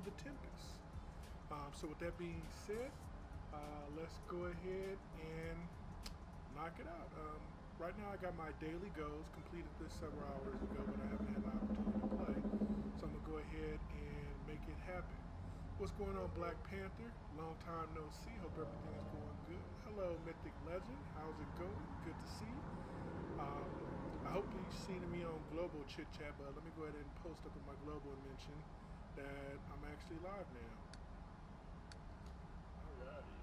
the Tempest. So with that being said, let's go ahead and knock it out. Right now I got my daily goals, completed this several hours ago, but I haven't had the opportunity to play. So I'm going to go ahead and make it happen. What's going on, Black Panther? Long time no see. Hope everything is going good. Hello, Mythic Legend. How's it going? Good to see you. I hope you've seen me on Global Chit Chat, but let me go ahead and post up in my Global and mention that I'm actually live now. Alrighty.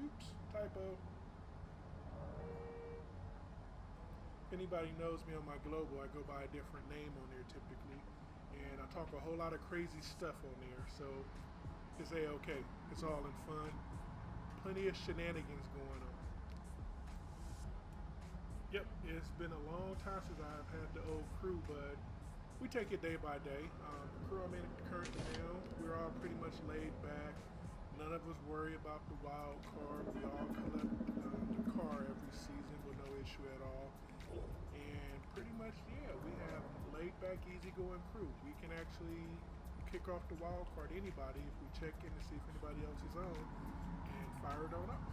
Oops, typo. If anybody knows me on my Global, I go by a different name on there typically, and I talk a whole lot of crazy stuff on there, so it's A-okay. It's all in fun. Plenty of shenanigans going on. Yep, it's been a long time since I've had the old crew, but we take it day by day. The crew I'm in currently now, we're all pretty much laid back. None of us worry about the wild card. We all collect the car every season with no issue at all. And pretty much, yeah, we have laid back, easygoing crew. We can actually kick off the wild card anybody if we check in to see if anybody else is on and fire it on off.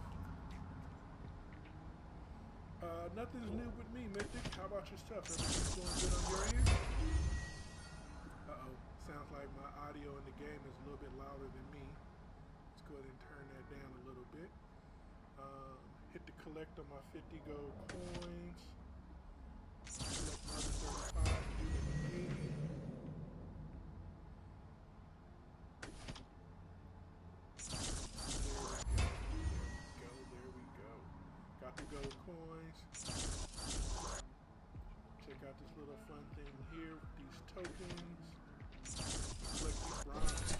Nothing's new with me, Mythic. How about yourself? Everything's going good on your end? Uh-oh. Sounds like my audio in the game is a little bit louder than me. Let's go ahead and turn that down a little bit. Hit the collect on my 50 gold coins. Collect another 35, do it 80. There we go. Got the gold coins. Check out this little fun thing here with these tokens. Collect these bronze.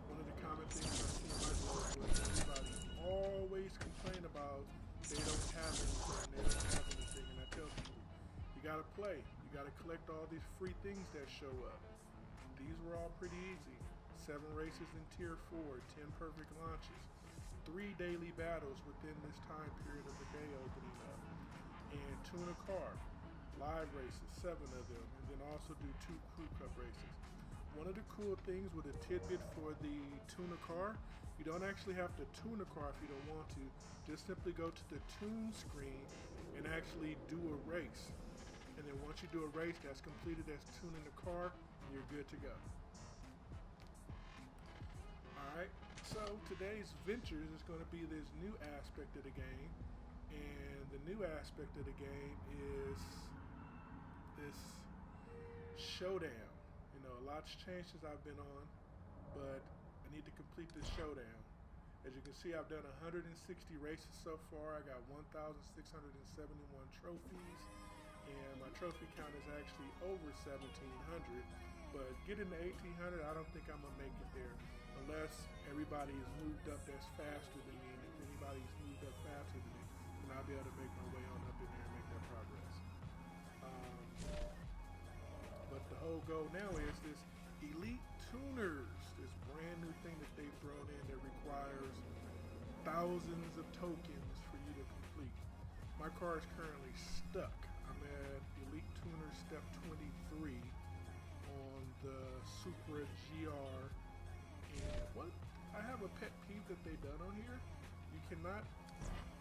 One of the common things I see in my Global is everybody always complain about they don't have anything, and I tell people, you gotta play. You gotta collect all these free things that show up. These were all pretty easy. 7 races in Tier 4, 10 perfect launches, 3 daily battles within this time period of the day opening up, and tune a car. Live races, 7 of them, and then also do 2 crew cup races. One of the cool things with a tidbit for the tune a car, you don't actually have to tune a car if you don't want to. Just simply go to the tune screen and actually do a race. And then once you do a race that's completed as tuning the car, you're good to go. Alright, so today's ventures is going to be this new aspect of the game. And the new aspect of the game is this ShowDown. You know, a lot's changed since I've been on, but I need to complete this ShowDown. As you can see, I've done 160 races so far. I got 1,671 trophies, and my trophy count is actually over 1,700. But getting to 1,800, I don't think I'm going to make it there unless everybody is moved up that's faster than me. And if anybody's moved up faster than me, then I'll be able to make my way on up in there and make that progress. But the whole goal now is this Elite Tuners, this brand new thing that they've thrown in that requires thousands of tokens for you to complete. My car is currently stuck. I'm at Elite Tuner Step 23 on the Supra GR. And what I have a pet peeve that they've done on here. You cannot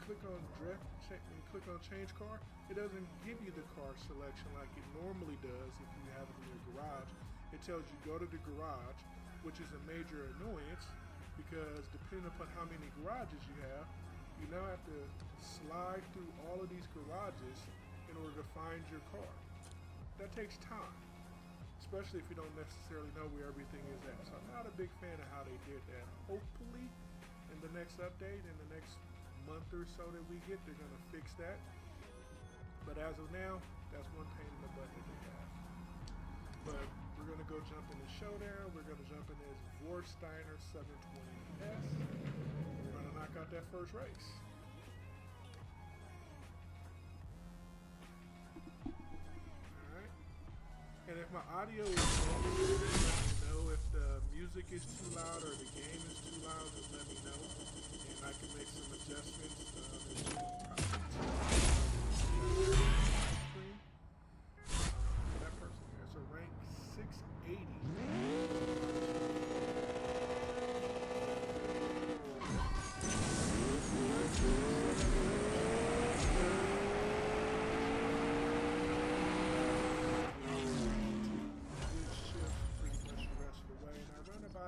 click on drift, when you click on change car, it doesn't give you the car selection like it normally does if you have it in your garage. It tells you go to the garage, which is a major annoyance because depending upon how many garages you have, you now have to slide through all of these garages in order to find your car. That takes time, especially if you don't necessarily know where everything is at. So I'm not a big fan of how they did that. Hopefully in the next update, in the next month or so that we get, they're going to fix that. But as of now, that's one pain in the butt that they have. But we're going to go jump into ShowDown. We're going to jump into this Vorsteiner 720S. We're going to knock out that first race. Alright. And if my audio is low, let me know. If the music is too loud or the game is too loud, just let me know. And I can make some adjustments.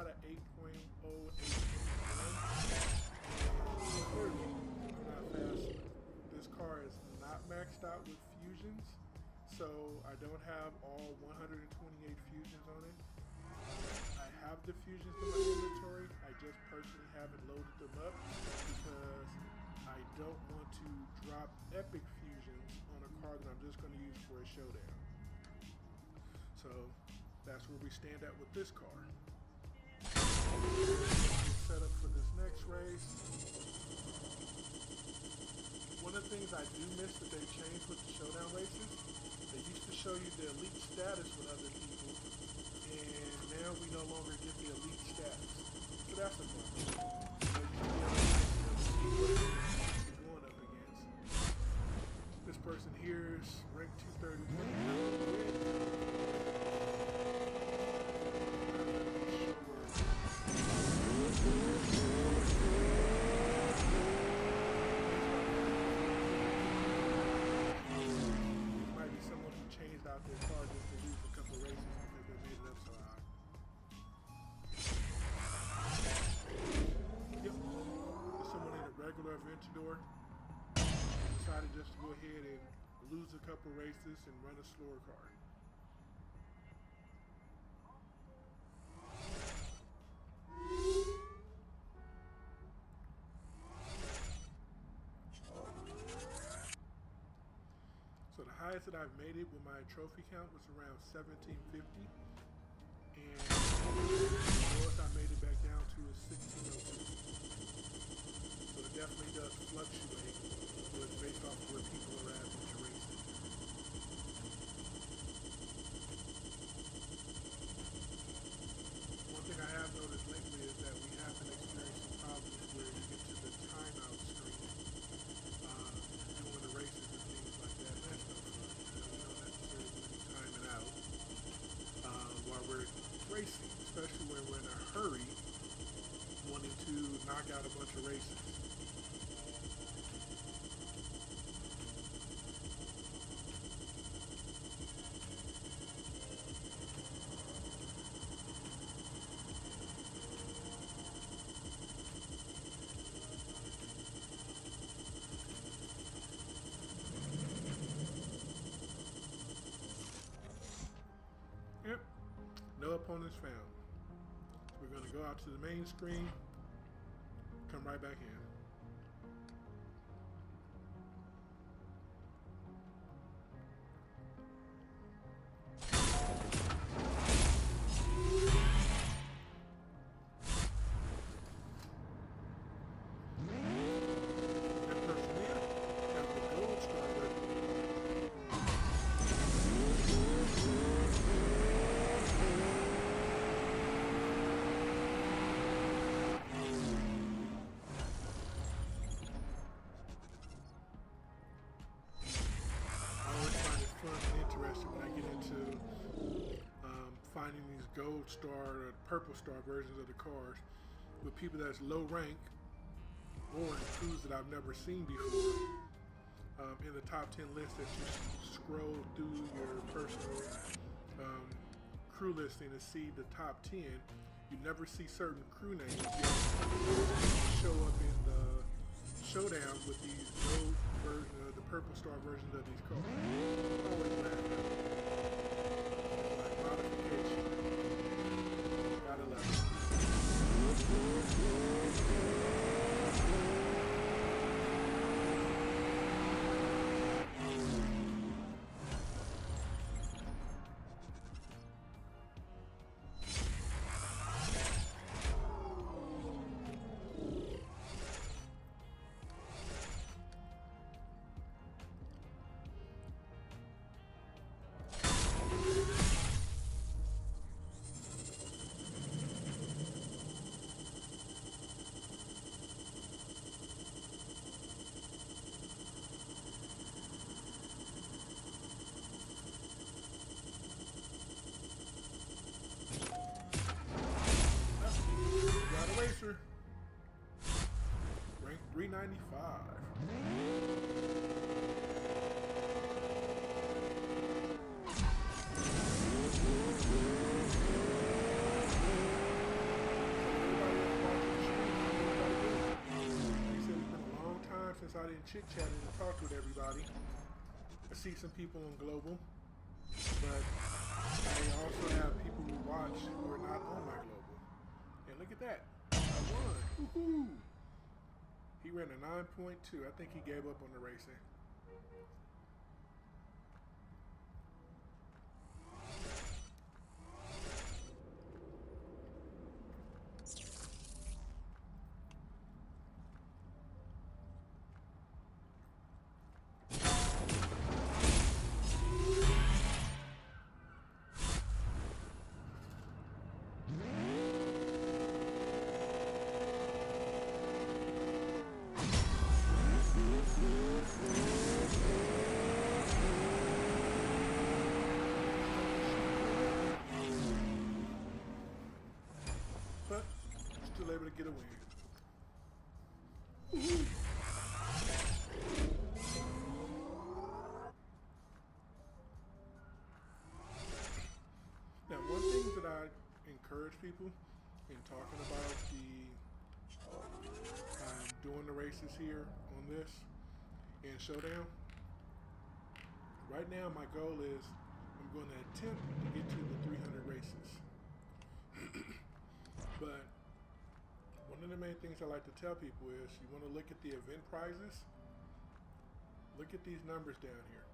about an 8.0, 8.1. Clearly, I'm not fast. This car is not maxed out with fusions, so I don't have all 128 fusions on it. I have the fusions in my inventory. I just personally haven't loaded them up because I don't want to drop epic fusions on a car that I'm just going to use for a showdown. So that's where we stand at with this car. Set up for this next race. One of the things I do miss that they changed with the showdown races, they used to show you the elite status with other people, and now we no longer get the elite status. So that's a bummer. You know, you should be able to see what you're going up against. This person here is ranked 231. Out their car just to lose a couple races because they made it up so high. Yep. There's someone in a regular Aventador decided just to go ahead and lose a couple races and run a slower car. So the highest that I've made it with my trophy count was around 1750, and the lowest I made it back down to is 1602. So it definitely does fluctuate based off of where people are at with the racing. One thing I have noticed lately is that we have been experiencing problems where you get to the timeout screen doing the races and things like that. That's no fun. You know, we don't necessarily want to be timing out while we're racing, especially when we're in a hurry wanting to knock out a bunch of races. Yep, no opponents found. So we're going to go out to the main screen, come right back in. When I get into finding these gold star or purple star versions of the cars with people that's low rank or in crews that I've never seen before. In the top 10 list that you scroll through your personal crew listing to see the top 10, you never see certain crew names show up in the showdown with these gold versions of the purple star versions of these cars. Always laugh at it. It's like modification. Gotta love it. Racer, rank 395. everybody and chit-chatting and talked with everybody. I see some people on global, but I also have people who watch who are not on my global. And look at that. I won. Woohoo! He ran a 9.2. I think he gave up on the racing. But still able to get a win. Now, one thing that I encourage people in talking about doing the races here on this in ShowDown, right now my goal is I'm going to attempt to get to the 300 races. But one of the main things I like to tell people is you want to look at the event prizes. Look at these numbers down here.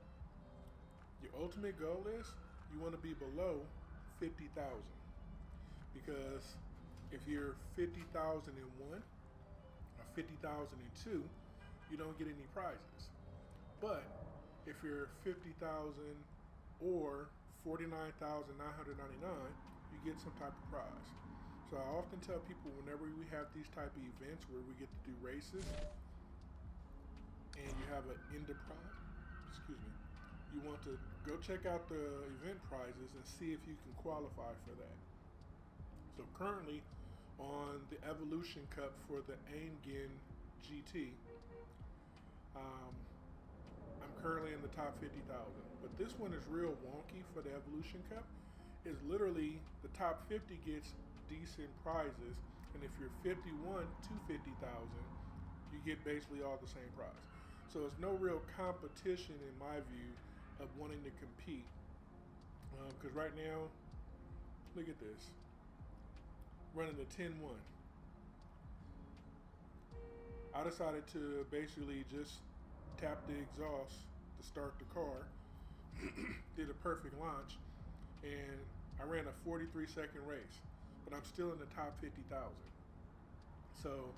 Your ultimate goal is you want to be below 50,000, because if you're 50,001 or 50,002, you don't get any prizes. But if you're 50,000 or 49,999, you get some type of prize. So I often tell people whenever we have these type of events where we get to do races and you have an end of prize, you want to go check out the event prizes and see if you can qualify for that. So currently on the Evolution Cup for the Aimgen GT, I'm currently in the top 50,000. But this one is real wonky for the Evolution Cup. It's literally the top 50 gets decent prizes, and if you're 51 to 50,000, you get basically all the same prize. So it's no real competition in my view of wanting to compete, because right now, look at this, running the 10-1. I decided to basically just tap the exhaust to start the car, did a perfect launch, and I ran a 43-second race. But I'm still in the top 50,000. So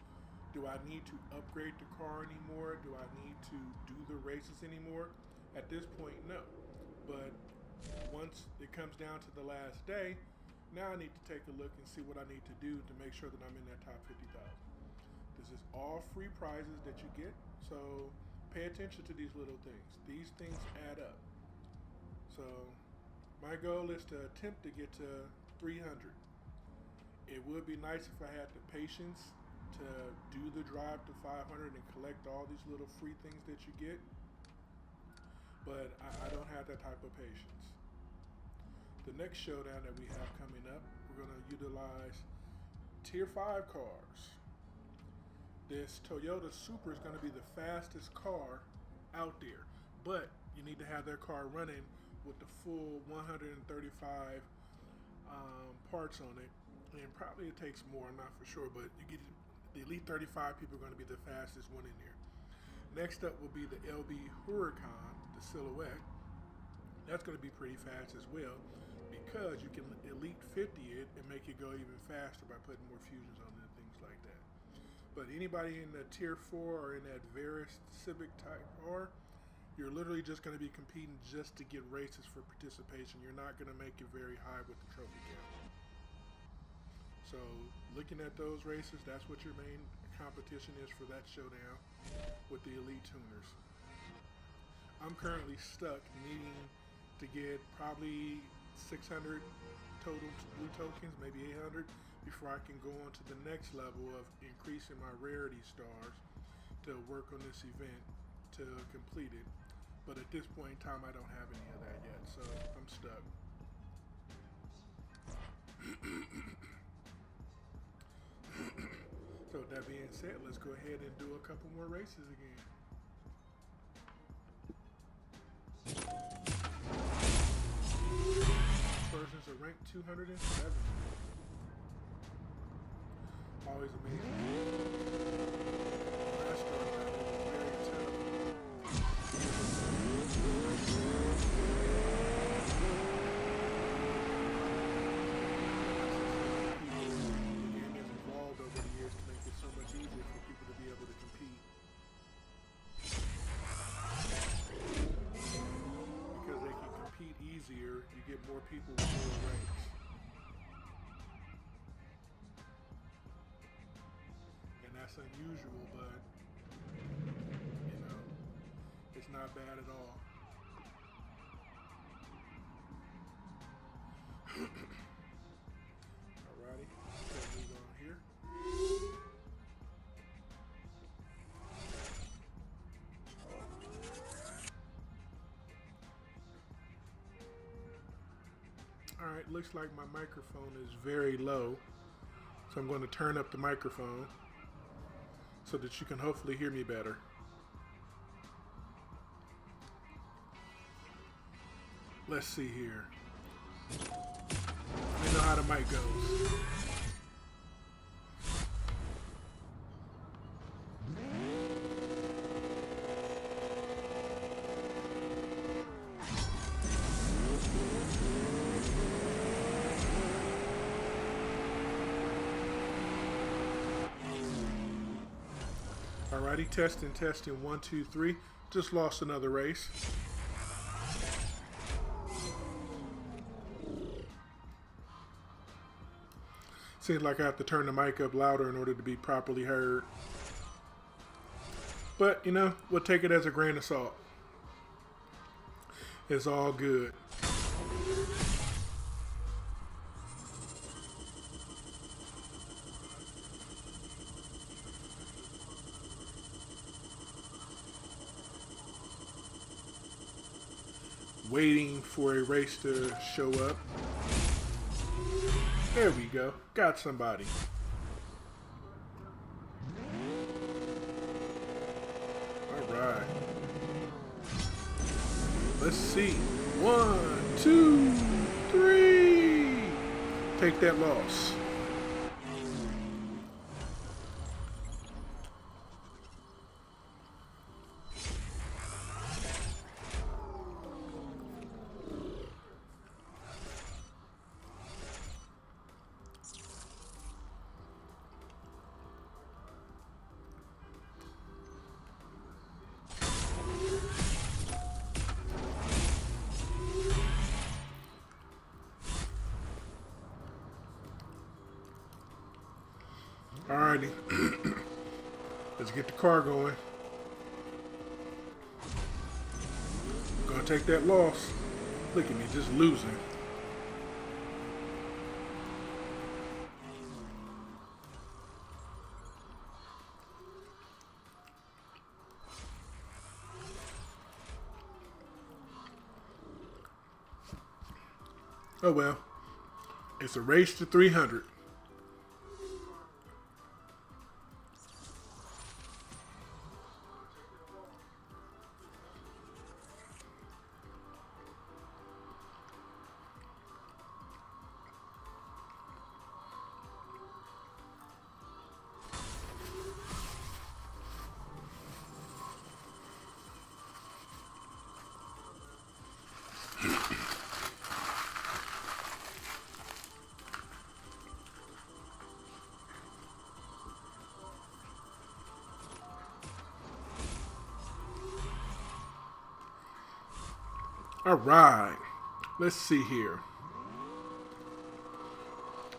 do I need to upgrade the car anymore? Do I need to do the races anymore? At this point, no. But once it comes down to the last day, now I need to take a look and see what I need to do to make sure that I'm in that top 50,000. This is all free prizes that you get, so pay attention to these little things. These things add up. So my goal is to attempt to get to 300. It would be nice if I had the patience to do the drive to 500 and collect all these little free things that you get, but I don't have that type of patience. The next showdown that we have coming up, we're going to utilize Tier 5 cars. This Toyota Supra is going to be the fastest car out there, but you need to have their car running with the full 135 parts on it. And probably it takes more, I'm not for sure, but you get the Elite 35 people are going to be the fastest one in there. Next up will be the LB Huracan, the Silhouette. That's going to be pretty fast as well, because you can Elite 50 it and make it go even faster by putting more fusions on it and things like that. But anybody in the Tier 4 or in that Veris Civic Type R, you're literally just going to be competing just to get races for participation. You're not going to make it very high with the trophy count. So looking at those races, that's what your main competition is for that showdown with the Elite Tuners. I'm currently stuck needing to get probably 600 total blue tokens, maybe 800, before I can go on to the next level of increasing my rarity stars to work on this event to complete it. But at this point in time, I don't have any of that yet, so I'm stuck. So with that being said, let's go ahead and do a couple more races again. Germans are ranked 270. Always amazing. When I started out, it was very terrible. The game has evolved over the years to make it so much easier for people to be able to compete. Because they can compete easier, you get more people with more ranks. And that's unusual, but, you know, it's not bad at all. Alrighty, let's move on here. Alright, looks like my microphone is very low, so I'm going to turn up the microphone so that you can hopefully hear me better. Let's see here. Let me know how the mic goes. Alrighty, testing, 1, 2, 3. Just lost another race. Seems like I have to turn the mic up louder in order to be properly heard. But, you know, we'll take it as a grain of salt. It's all good. Waiting for a race to show up. There we go. Got somebody. Alright. Let's see. 1, 2, 3. Take that loss. Alrighty. Let's get the car going. Gonna take that loss. Look at me, just losing. Oh well. It's a race to 300. All right, let's see here.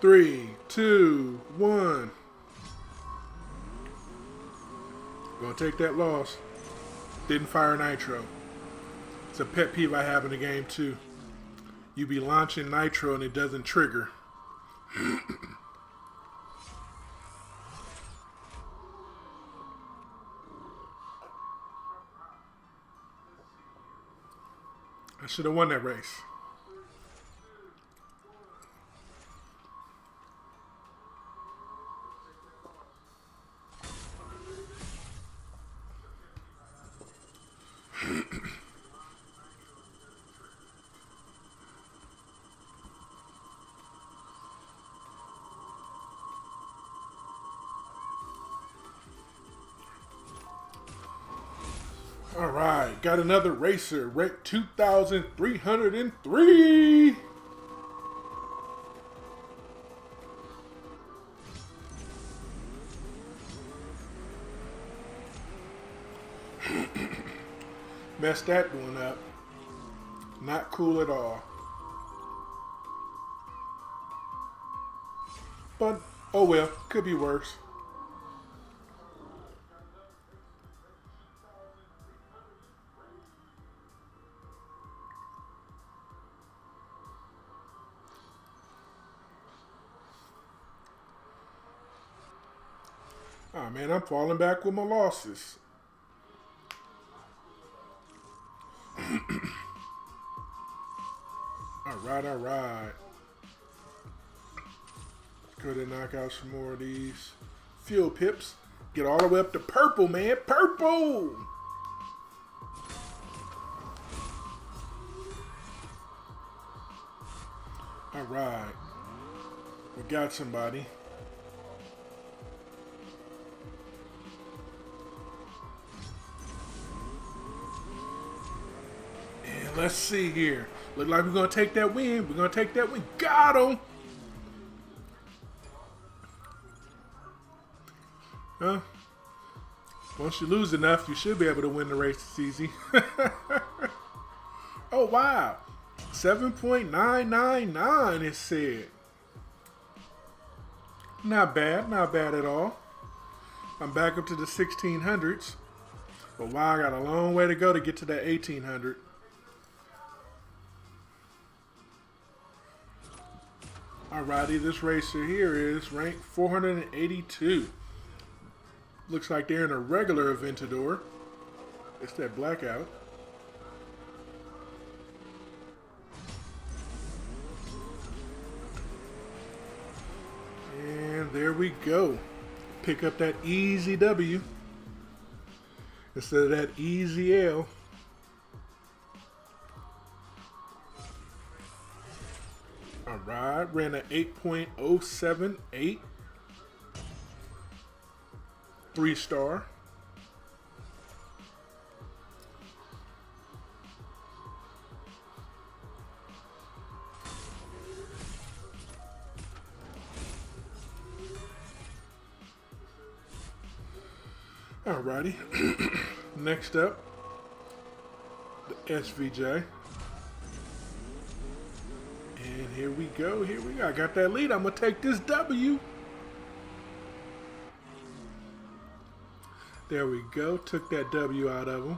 3, 2, 1. Gonna take that loss. Didn't fire nitro. It's a pet peeve I have in the game too. You be launching nitro and it doesn't trigger. I should have won that race. All right, got another racer, ranked 2,303. Messed that one up. Not cool at all. But, oh well, could be worse. Oh man, I'm falling back with my losses. Alright, alright. Go ahead and knock out some more of these fuel pips. Get all the way up to purple, man. Purple! Alright. We got somebody. And let's see here. Look like we're going to take that win. We're going to take that win. Got him! Huh? Once you lose enough, you should be able to win the race. It's easy. Oh, wow. 7.999 it said. Not bad. Not bad at all. I'm back up to the 1600s. But wow, I got a long way to go to get to that 1800. Alrighty, this racer here is ranked 482. Looks like they're in a regular Aventador. It's that blackout. And there we go. Pick up that easy W instead of that easy L. Alright, ran an 8.078. 3-star. Alrighty. Next up, the SVJ. And here we go. Here we go. I got that lead. I'm going to take this W. There we go. Took that W out of him.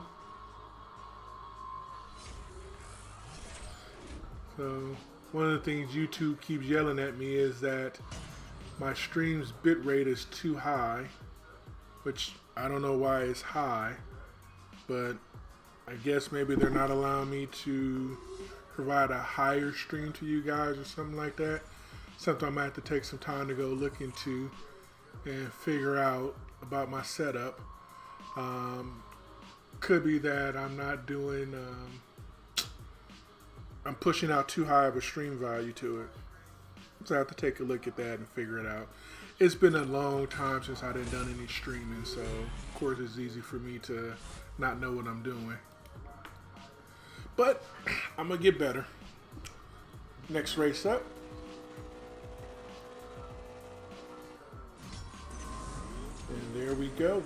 So, one of the things YouTube keeps yelling at me is that my stream's bitrate is too high, which I don't know why it's high, but I guess maybe they're not allowing me to provide a higher stream to you guys or something like that. Something I might have to take some time to go look into and figure out about my setup. Could be that I'm not doing, I'm pushing out too high of a stream value to it. So I have to take a look at that and figure it out. It's been a long time since I done any streaming, so of course it's easy for me to not know what I'm doing. But I'm gonna get better. Next race up. And there we go,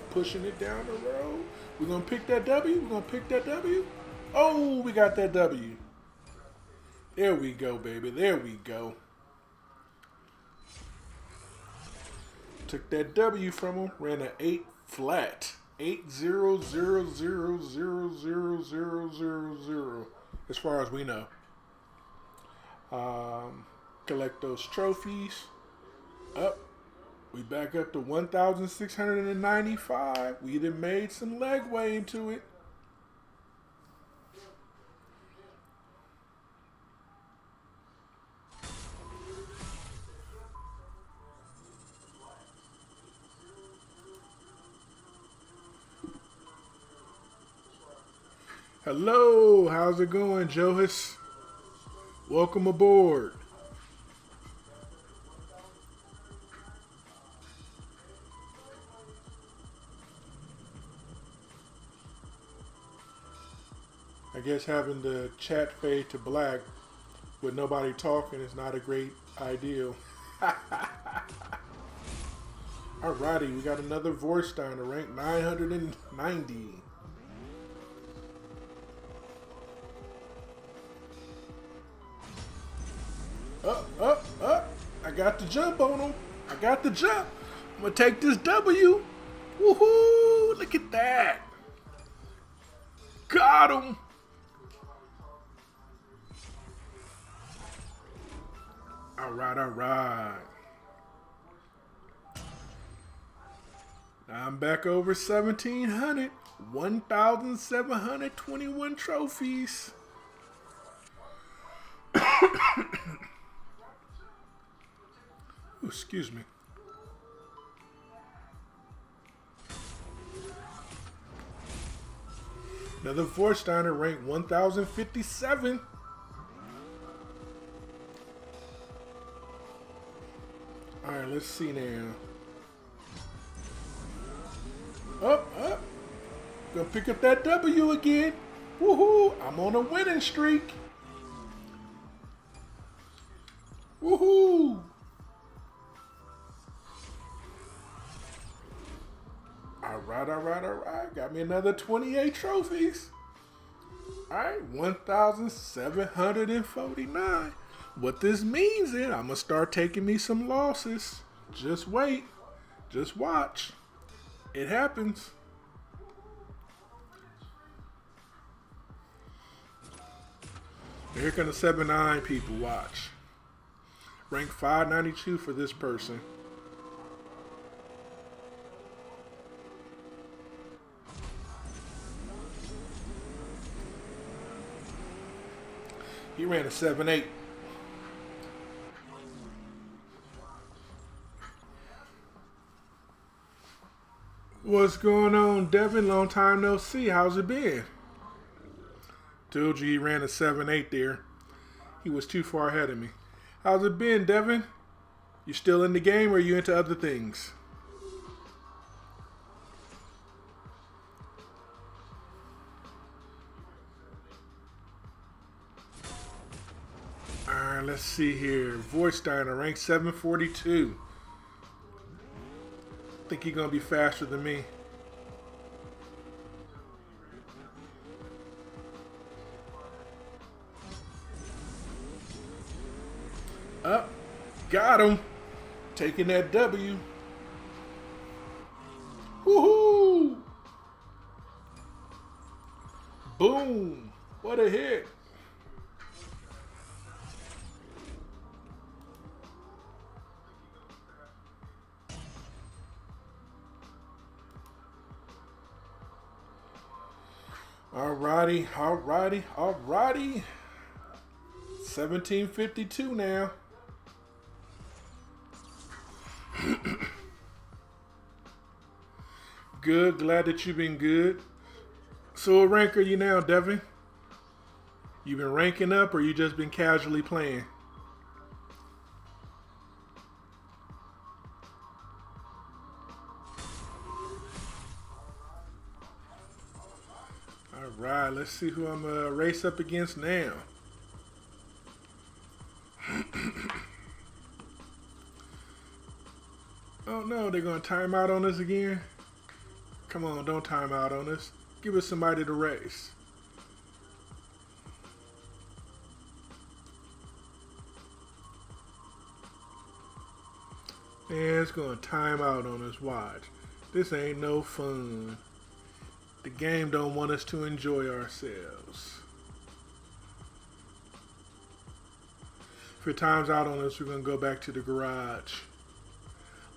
pushing it down the road. We're gonna pick that W, Oh, we got that W. There we go, baby, there we go. Took that W from him, ran an 8 flat. 800000000 as far as we know. Collect those trophies. Up. We back up to 1,695. We done made some legway into it. Hello, how's it going, Johis? Welcome aboard. I guess having the chat fade to black with nobody talking is not a great ideal. Alrighty, we got another Vorsteiner, ranked 990. Up. I got the jump on him. I got the jump. I'm going to take this W. Woohoo! Look at that. Got him. Alright. Now I'm back over 1,700. 1,721 trophies. Ooh, excuse me. Another Vorsteiner, ranked 1,057. Alright, let's see now. Up. Gonna pick up that W again. Woohoo! I'm on a winning streak. Woohoo! Alright. Got me another 28 trophies. Alright, 1,749. What this means is I'm gonna start taking me some losses. Just wait. Just watch. It happens. Here come the 7-9 people. Watch. Rank 592 for this person. He ran a 7-8. What's going on, Devin? Long time no see. How's it been? Told you he ran a 7-8 there. He was too far ahead of me. How's it been, Devin? You still in the game or are you into other things? Alright, let's see here. Vorsteiner, rank 742. Think he's gonna be faster than me. Up, got him. Taking that W. Woohoo! Boom! What a hit! Alrighty. 1752 now. Good. Glad that you've been good. So what rank are you now, Devin? You been ranking up or you just been casually playing? Alright, let's see who I'm gonna race up against now. Oh no, they're gonna time out on us again? Come on, don't time out on us. Give us somebody to race. Man, it's gonna time out on us. Watch. This ain't no fun. The game don't want us to enjoy ourselves. If it times out on us, we're gonna go back to the garage.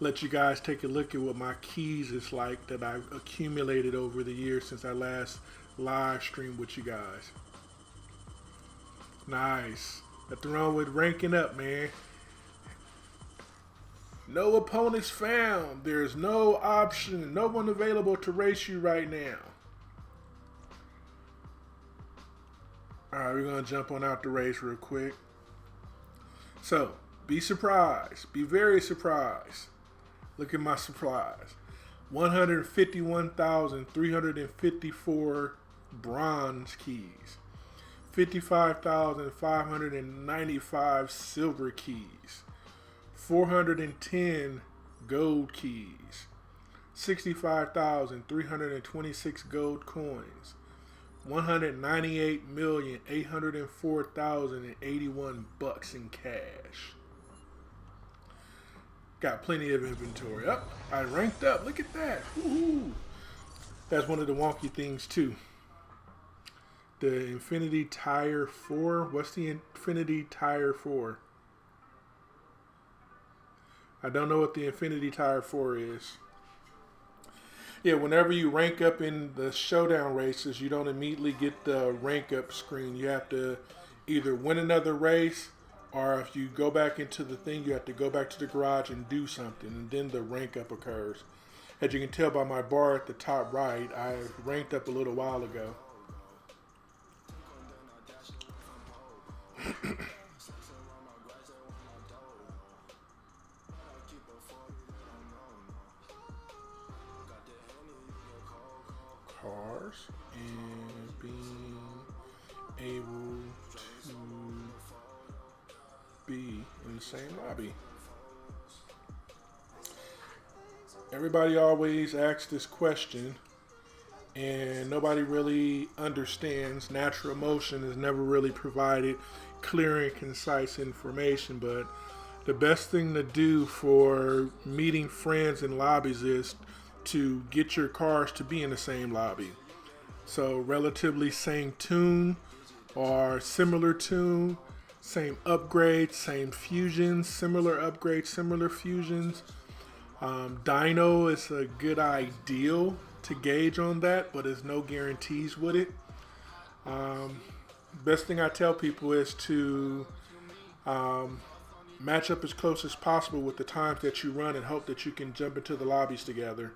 Let you guys take a look at what my keys is like that I've accumulated over the years since I last live streamed with you guys. Nice. Nothing wrong with ranking up, man. No opponents found. There's no option. No one available to race you right now. Alright, we're going to jump on out the race real quick. So, be surprised. Be very surprised. Look at my supplies. 151,354 bronze keys. 55,595 silver keys, 410 gold keys, 65,326 gold coins, 198,804,081 bucks in cash. Got plenty of inventory. Up, I ranked up. Look at that. Woo-hoo. That's one of the wonky things too. The Infinity Tire 4. What's the Infinity Tire 4? I don't know what the Infinity Tire 4 is. Yeah, whenever you rank up in the showdown races, you don't immediately get the rank up screen. You have to either win another race, or if you go back into the thing, you have to go back to the garage and do something, and then the rank up occurs. As you can tell by my bar at the top right, I ranked up a little while ago. Cars and being able to be in the same lobby. Everybody always asks this question, and nobody really understands. Natural Motion has never really provided clear and concise information, but the best thing to do for meeting friends in lobbies is to get your cars to be in the same lobby. So relatively same tune or similar tune, same upgrades, same fusions, similar upgrades, similar fusions. Dyno is a good ideal to gauge on that, but there's no guarantees with it. Best thing I tell people is to match up as close as possible with the times that you run and hope that you can jump into the lobbies together.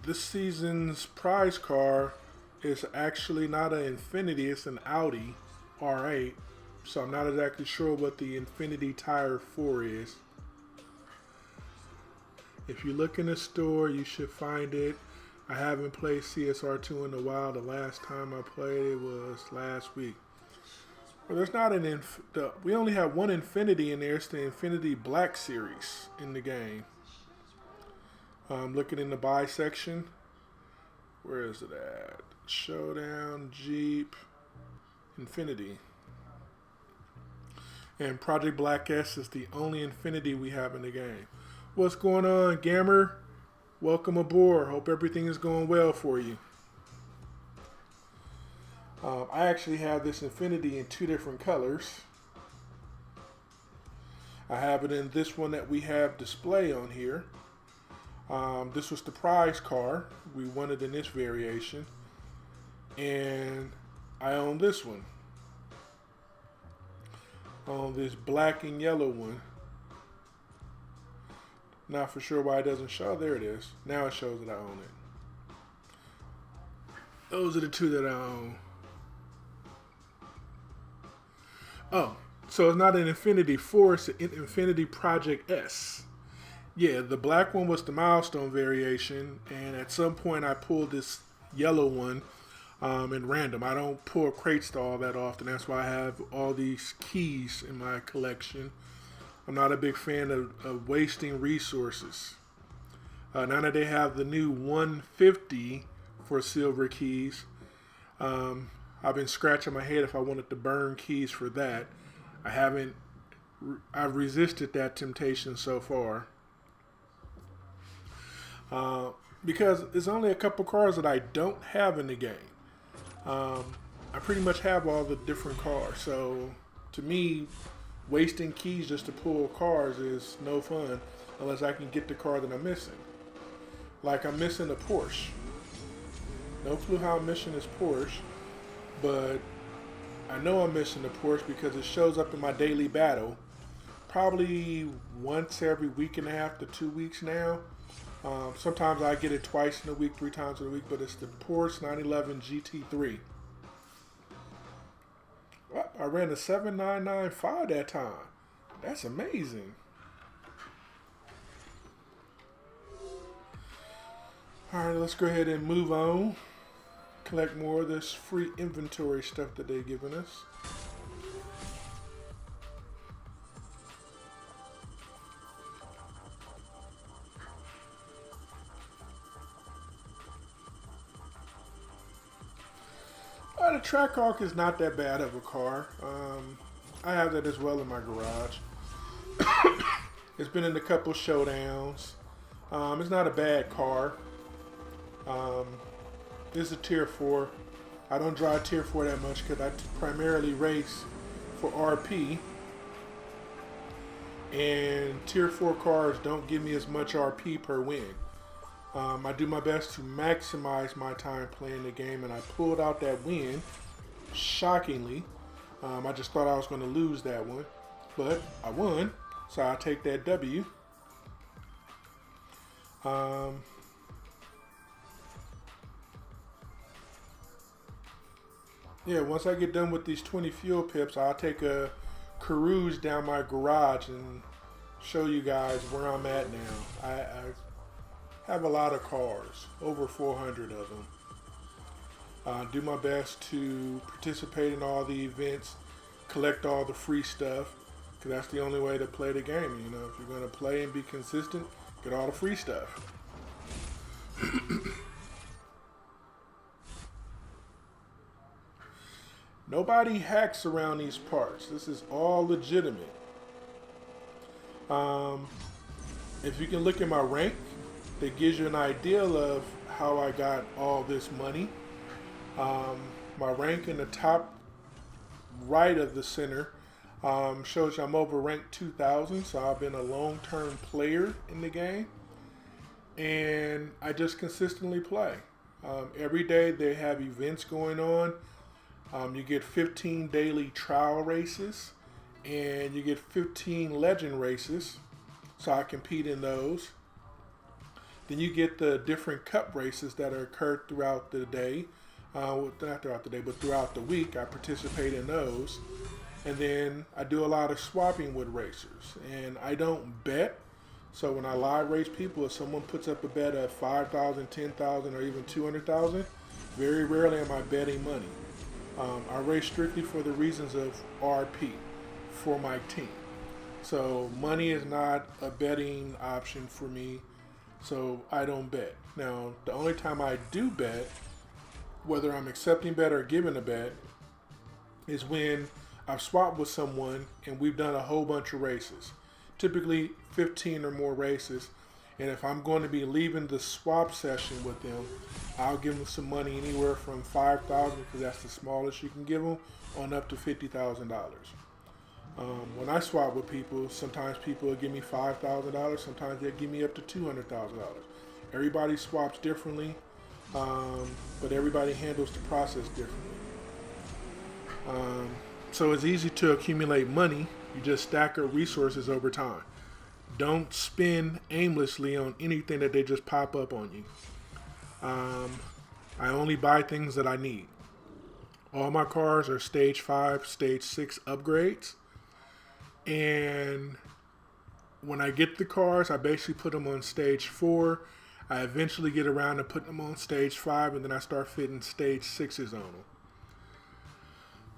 This season's prize car is actually not an Infinity, it's an Audi R8. So I'm not exactly sure what the Infinity Tire 4 is. If you look in the store, you should find it. I haven't played CSR 2 in a while. The last time I played it was last week. Well, there's not an we only have one Infinity in there. It's the Infinity Black Series in the game. Looking in the buy section. Where is it at? Showdown, Jeep, Infinity. And Project Black S is the only Infinity we have in the game. What's going on, Gammer? Welcome aboard. Hope everything is going well for you. I actually have this Infinity in 2 different colors. I have it in this one that we have display on here. This was the prize car. We won it in this variation. And I own this one. On this black and yellow one. Not for sure why it doesn't show. There it is. Now it shows that I own it. Those are the 2 that I own. Oh, so it's not an Infinity 4, it's an Infinity Project S. Yeah, the black one was the milestone variation, and at some point I pulled this yellow one in random. I don't pull crates all that often. That's why I have all these keys in my collection. I'm not a big fan of wasting resources. Now that they have the new 150 for silver keys, I've been scratching my head if I wanted to burn keys for that. I've resisted that temptation so far. Because there's only a couple cars that I don't have in the game. I pretty much have all the different cars. So to me, wasting keys just to pull cars is no fun unless I can get the car that I'm missing. Like I'm missing a Porsche. No clue how I'm missing this Porsche, but I know I'm missing the Porsche because it shows up in my daily battle probably once every week and a half to 2 weeks now. Sometimes I get it twice in a week, 3 times in a week, but it's the Porsche 911 GT3. Well, I ran a 7995 that time. That's amazing. Alright, let's go ahead and move on. Collect more of this free inventory stuff that they've given us. The Trackhawk is not that bad of a car. I have that as well in my garage. It's been in a couple showdowns. It's not a bad car. This is a tier 4. I don't drive tier 4 that much because I primarily race for RP. And tier 4 cars don't give me as much RP per win. I do my best to maximize my time playing the game, and I pulled out that win, shockingly. I just thought I was going to lose that one, but I won, so I'll take that W. Yeah, once I get done with these 20 fuel pips, I'll take a cruise down my garage and show you guys where I'm at now. I have a lot of cars, over 400 of them. Do my best to participate in all the events, collect all the free stuff, because that's the only way to play the game. You know, if you're going to play and be consistent, get all the free stuff. Nobody hacks around these parts. This is all legitimate. If you can look at my rank, that gives you an idea of how I got all this money. My rank in the top right of the center shows you I'm over ranked 2,000, so I've been a long-term player in the game, and I just consistently play. Every day they have events going on. You get 15 daily trial races, and you get 15 legend races, so I compete in those. Then you get the different cup races that are occurred throughout the day. Not throughout the day, but throughout the week. I participate in those. And then I do a lot of swapping with racers. And I don't bet. So when I live race people, if someone puts up a bet of 5,000, 10,000, or even 200,000, very rarely am I betting money. I race strictly for the reasons of RP for my team. So money is not a betting option for me. So I don't bet. Now, the only time I do bet, whether I'm accepting bet or giving a bet, is when I've swapped with someone and we've done a whole bunch of races. Typically 15 or more races. And if I'm going to be leaving the swap session with them, I'll give them some money, anywhere from $5,000, because that's the smallest you can give them, on up to $50,000. When I swap with people, sometimes people will give me $5,000, sometimes they'll give me up to $200,000. Everybody swaps differently, but everybody handles the process differently. So it's easy to accumulate money. You just stack up resources over time. Don't spend aimlessly on anything that they just pop up on you. I only buy things that I need. All my cars are stage 5, stage 6 upgrades. And when I get the cars, I basically put them on stage 4. I eventually get around to putting them on stage 5, and then I start fitting stage 6s on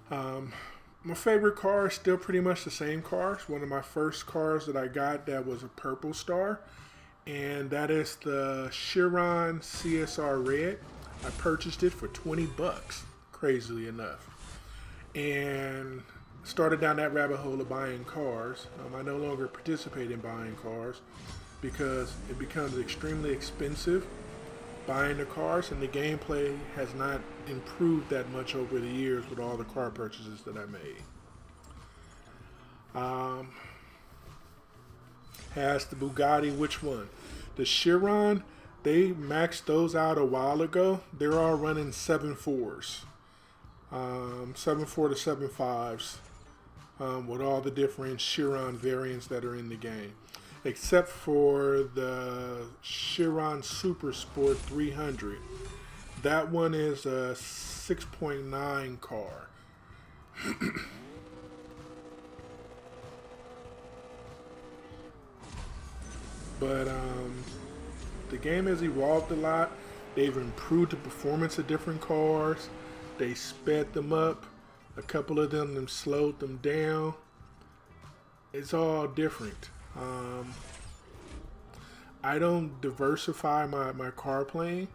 them. My favorite car is still pretty much the same cars. One of my first cars that I got that was a purple star, and that is the Chiron CSR Red. I purchased it for $20, crazily enough, and started down that rabbit hole of buying cars. I no longer participate in buying cars because it becomes extremely expensive buying the cars, and the gameplay has not improved that much over the years with all the car purchases that I made. Has the Bugatti, which one? The Chiron, they maxed those out a while ago. They're all running 7.4s, 7.4 to 7.5s, with all the different Chiron variants that are in the game, except for the Chiron Super Sport 300. That one is a 6.9 car. But the game has evolved a lot. They've improved the performance of different cars. They sped them up. A couple of them slowed them down. It's all different. I don't diversify my car playing.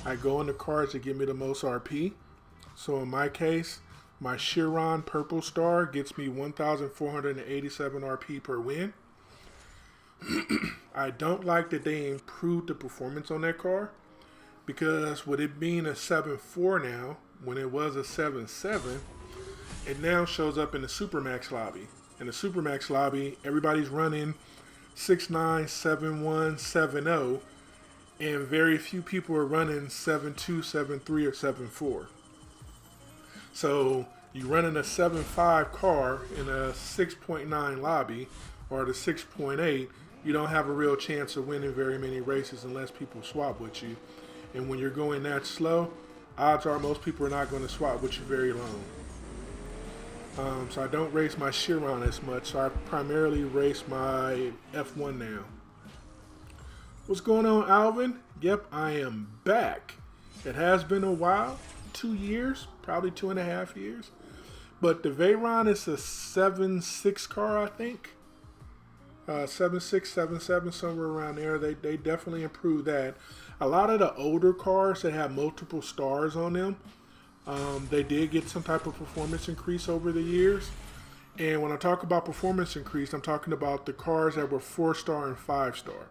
I go into cars that give me the most RP. So in my case, my Chiron Purple Star gets me 1,487 RP per win. I don't like that they improved the performance on that car, because with it being a 7.4 now, when it was a 7.7, it now shows up in the Supermax lobby. In the Supermax lobby, everybody's running 6.9, 7.1, 7.0, and very few people are running 7.2, 7.3, or 7.4. So you running a 7.5 car in a 6.9 lobby or the 6.8, you don't have a real chance of winning very many races unless people swap with you. And when you're going that slow, odds are most people are not going to swap with you very long. So I don't race my Chiron as much, so I primarily race my F1 now. What's going on, Alvin? Yep, I am back. It has been a while, 2 years, probably 2.5 years. But the Veyron is a 7.6 car, I think. 7.6, 7.7, somewhere around there. They definitely improved that. A lot of the older cars that have multiple stars on them, they did get some type of performance increase over the years. And when I talk about performance increase, I'm talking about the cars that were 4-star and 5-star.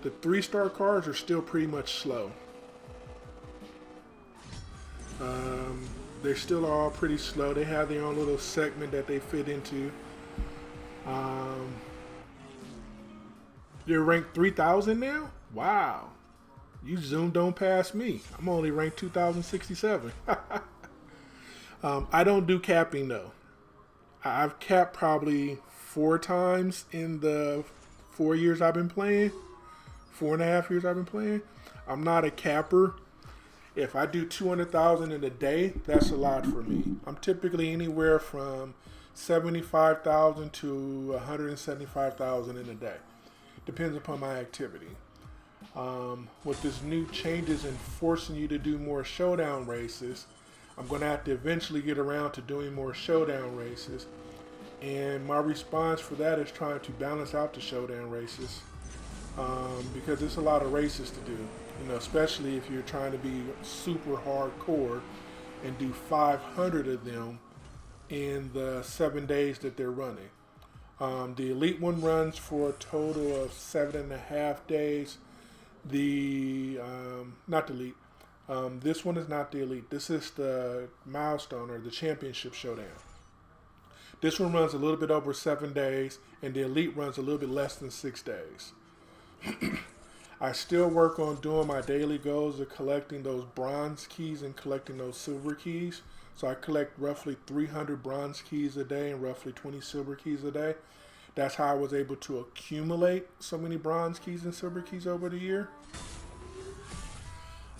The 3-star cars are still pretty much slow. They're still all pretty slow. They have their own little segment that they fit into. You're ranked 3,000 now? Wow. You zoomed on past me. I'm only ranked 2,067. I don't do capping though. I've capped probably 4 times in the 4 years I've been playing. 4.5 years I've been playing. I'm not a capper. If I do 200,000 in a day, that's a lot for me. I'm typically anywhere from 75,000 to 175,000 in a day. Depends upon my activity. With this new changes in forcing you to do more showdown races, I'm going to have to eventually get around to doing more showdown races. And my response for that is trying to balance out the showdown races. Because there's a lot of races to do, especially if you're trying to be super hardcore and do 500 of them in the 7 days that they're running. The elite one runs for a total of 7.5 days. Not the elite. This one is not the elite. This is the milestone or the championship showdown. This one runs a little bit over 7 days, and the elite runs a little bit less than 6 days. I still work on doing my daily goals of collecting those bronze keys and collecting those silver keys. So I collect roughly 300 bronze keys a day and roughly 20 silver keys a day. That's how I was able to accumulate so many bronze keys and silver keys over the year.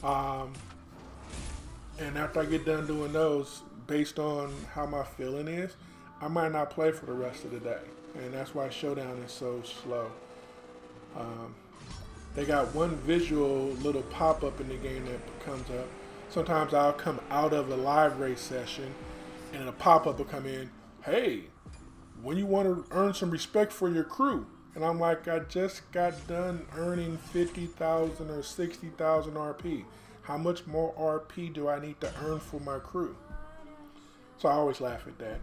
And after I get done doing those, based on how my feeling is, I might not play for the rest of the day. And that's why Showdown is so slow. They got one visual little pop-up in the game that comes up. Sometimes I'll come out of a live race session and a pop-up will come in, hey, when you want to earn some respect for your crew. And I'm like, I just got done earning 50,000 or 60,000 RP. How much more RP do I need to earn for my crew? So I always laugh at that.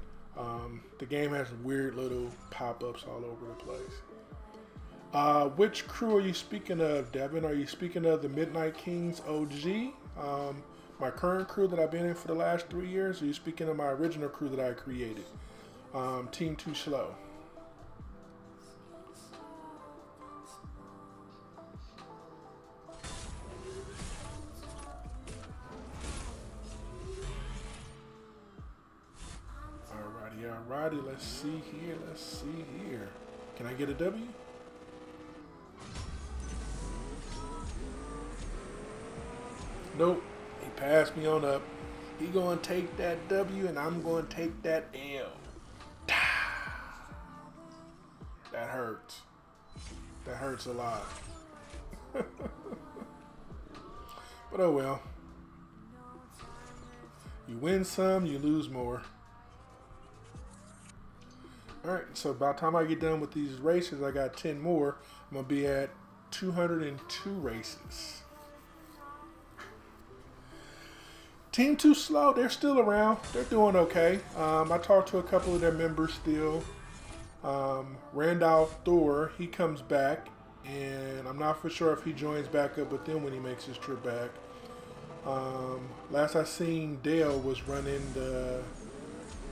The game has weird little pop-ups all over the place. Which crew are you speaking of, Devin? Are you speaking of the Midnight Kings OG? My current crew that I've been in for the last 3 years? Or are you speaking of my original crew that I created? Team Too Slow. Alrighty, let's see here. Can I get a W? Nope, he passed me on up. He gonna take that W and I'm gonna take that L. That hurts. That hurts a lot. But But oh well. You win some, you lose more. Alright, so by the time I get done with these races, I got 10 more. I'm going to be at 202 races. Team Too Slow, they're still around. They're doing okay. I talked to a couple of their members still. Randolph Thor, he comes back, and I'm not for sure if he joins back up with them when he makes his trip back. Last I seen, Dale was running the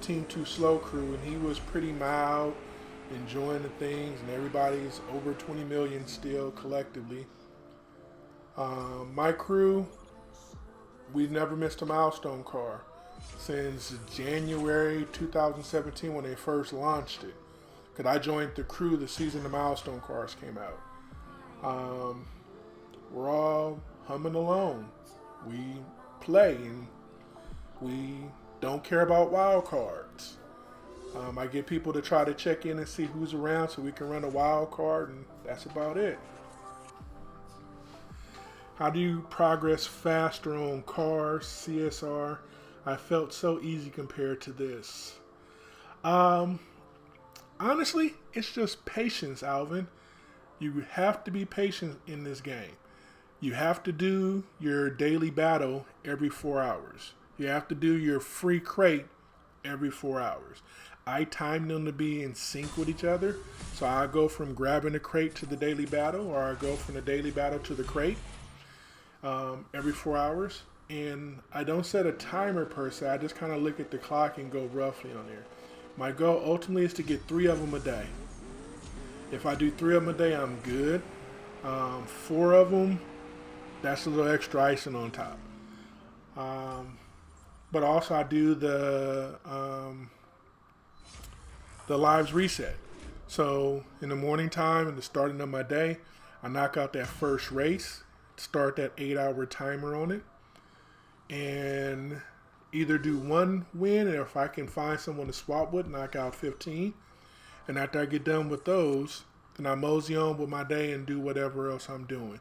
Team Too Slow crew, and he was pretty mild, enjoying the things, and everybody's over 20 million still collectively. My crew, we've never missed a milestone car since January 2017 when they first launched it. Because I joined the crew the season the milestone cars came out. We're all humming along. We play and we don't care about wild cards. I get people to try to check in and see who's around so we can run a wild card, and that's about it. How do you progress faster on cars, CSR? I felt so easy compared to this. Honestly, it's just patience, Alvin. You have to be patient in this game. You have to do your daily battle every 4 hours. You have to do your free crate every 4 hours. I time them to be in sync with each other. So I go from grabbing the crate to the daily battle, or I go from the daily battle to the crate every 4 hours. And I don't set a timer per se. I just kind of look at the clock and go roughly on there. My goal ultimately is to get 3 of them a day. If I do 3 of them a day, I'm good. 4 of them, that's a little extra icing on top. But also I do the lives reset. So in the morning time and the starting of my day, I knock out that first race, start that 8-hour timer on it, and either do 1 win, and if I can find someone to swap with, knock out 15. And after I get done with those, then I mosey on with my day and do whatever else I'm doing.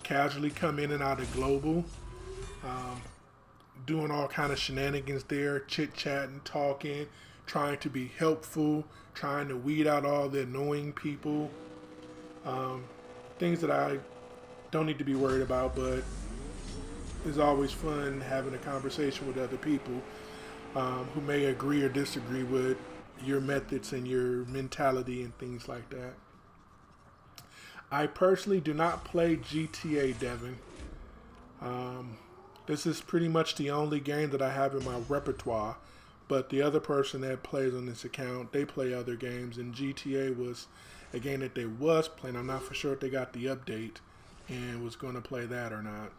Casually come in and out of global, doing all kind of shenanigans there, chit-chatting, talking, trying to be helpful, trying to weed out all the annoying people. Things that I don't need to be worried about, but it's always fun having a conversation with other people who may agree or disagree with your methods and your mentality and things like that. I personally do not play GTA, Devin. This is pretty much the only game that I have in my repertoire, but the other person that plays on this account, they play other games, and GTA was a game that they was playing. I'm not for sure if they got the update and was going to play that or not.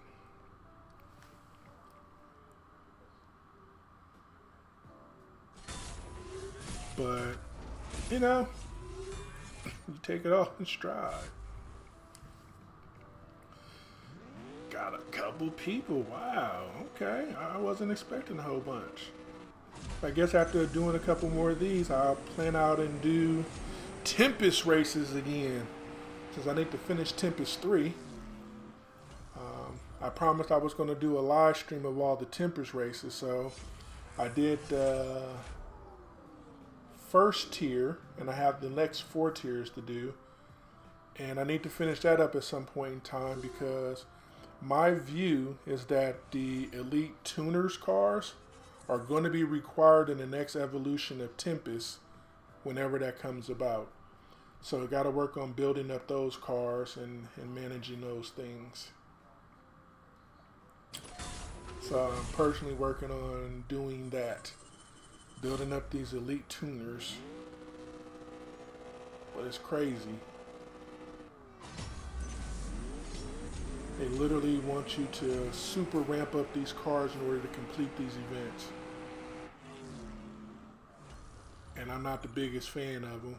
But, you know, you take it all in stride. Got a couple people. Wow. Okay. I wasn't expecting a whole bunch. I guess after doing a couple more of these, I'll plan out and do Tempest races again. Since I need to finish Tempest 3. I promised I was going to do a live stream of all the Tempest races. So I did first tier, and I have the next 4 tiers to do, and I need to finish that up at some point in time, because my view is that the Elite Tuners cars are going to be required in the next evolution of Tempest whenever that comes about. So I got to work on building up those cars and managing those things. So I'm personally working on doing that. Building up these Elite Tuners. But it's crazy. They literally want you to super ramp up these cars in order to complete these events. And I'm not the biggest fan of them.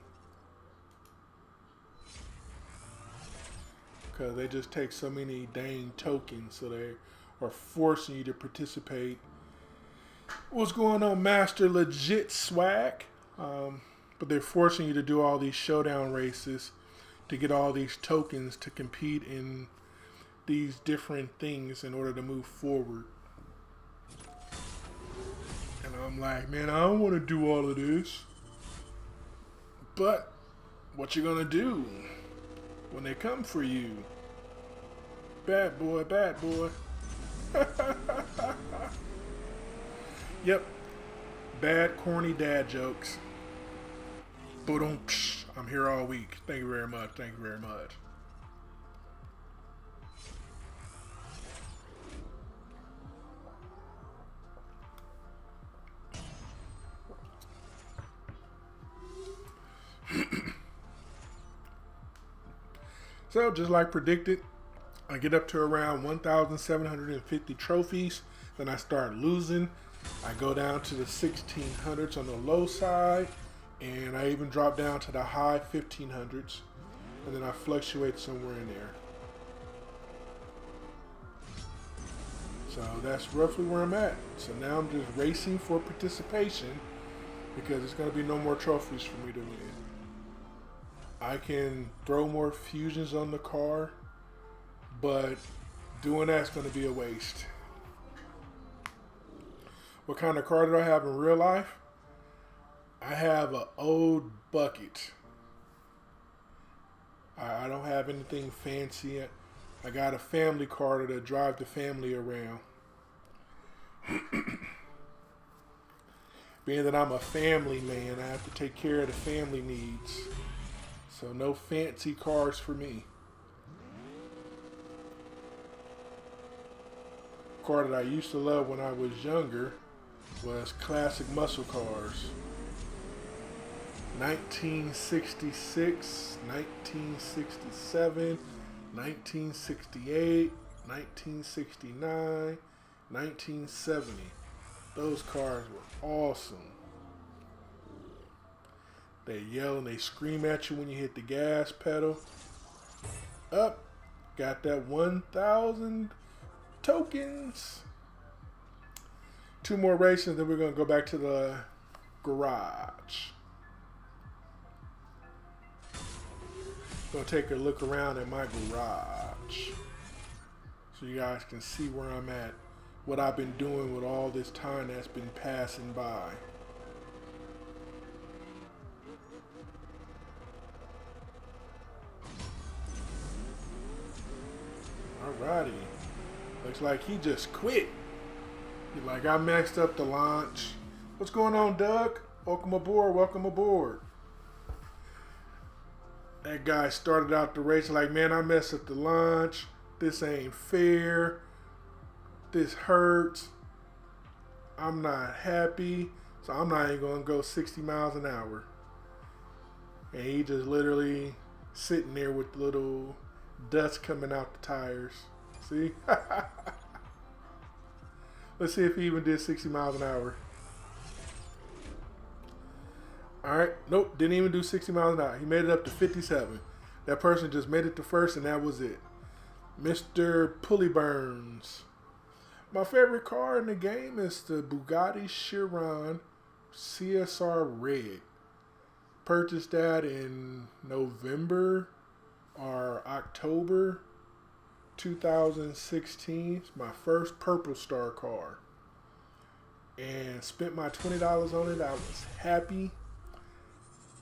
Because they just take so many dang tokens, so they are forcing you to participate. What's going on, Master Legit Swag? But they're forcing you to do all these showdown races to get all these tokens to compete in these different things in order to move forward. And I'm like, man, I don't want to do all of this. But what you gonna do when they come for you? Bad boy, bad boy. Yep. Bad, corny dad jokes. Boom. I'm here all week. Thank you very much. Thank you very much. So, just like predicted, I get up to around 1,750 trophies. Then I start losing. I go down to the 1,600s on the low side. And I even drop down to the high 1,500s. And then I fluctuate somewhere in there. So that's roughly where I'm at. So now I'm just racing for participation because there's going to be no more trophies for me to win. I can throw more fusions on the car, but doing that's going to be a waste. What kind of car did I have in real life? I have an old bucket. I don't have anything fancy. I got a family car to drive the family around. Being that I'm a family man, I have to take care of the family needs. So no fancy cars for me. Car that I used to love when I was younger was classic muscle cars. 1966, 1967, 1968, 1969, 1970. Those cars were awesome. They yell and they scream at you when you hit the gas pedal. Up, got that 1,000 tokens. 2 more races, then we're going to go back to the garage. Gonna take a look around at my garage so you guys can see where I'm at, what I've been doing with all this time that's been passing by. Alrighty, looks like he just quit. He's like, I messed up the launch. What's going on, Doug? Welcome aboard, welcome aboard. That guy started out the race like, man, I messed up the launch. This ain't fair. This hurts. I'm not happy. So I'm not even going to go 60 miles an hour. And he just literally sitting there with little dust coming out the tires. See? Let's see if he even did 60 miles an hour. All right, nope, didn't even do 60 miles an hour. He made it up to 57. That person just made it to first, and that was it. Mr. Pulleyburns. My favorite car in the game is the Bugatti Chiron CSR Red. Purchased that in November or October 2016. It's my first Purple Star car. And spent my $20 on it. I was happy.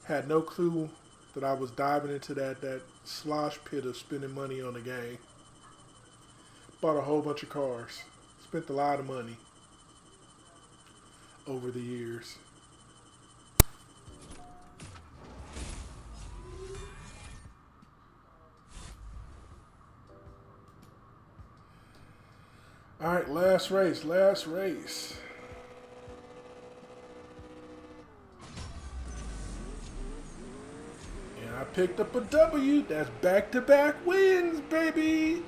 Had no clue that I was diving into that slosh pit of spending money on the game. Bought a whole bunch of cars. Spent a lot of money over the years. All right, last race. I picked up a W. That's back-to-back wins, baby.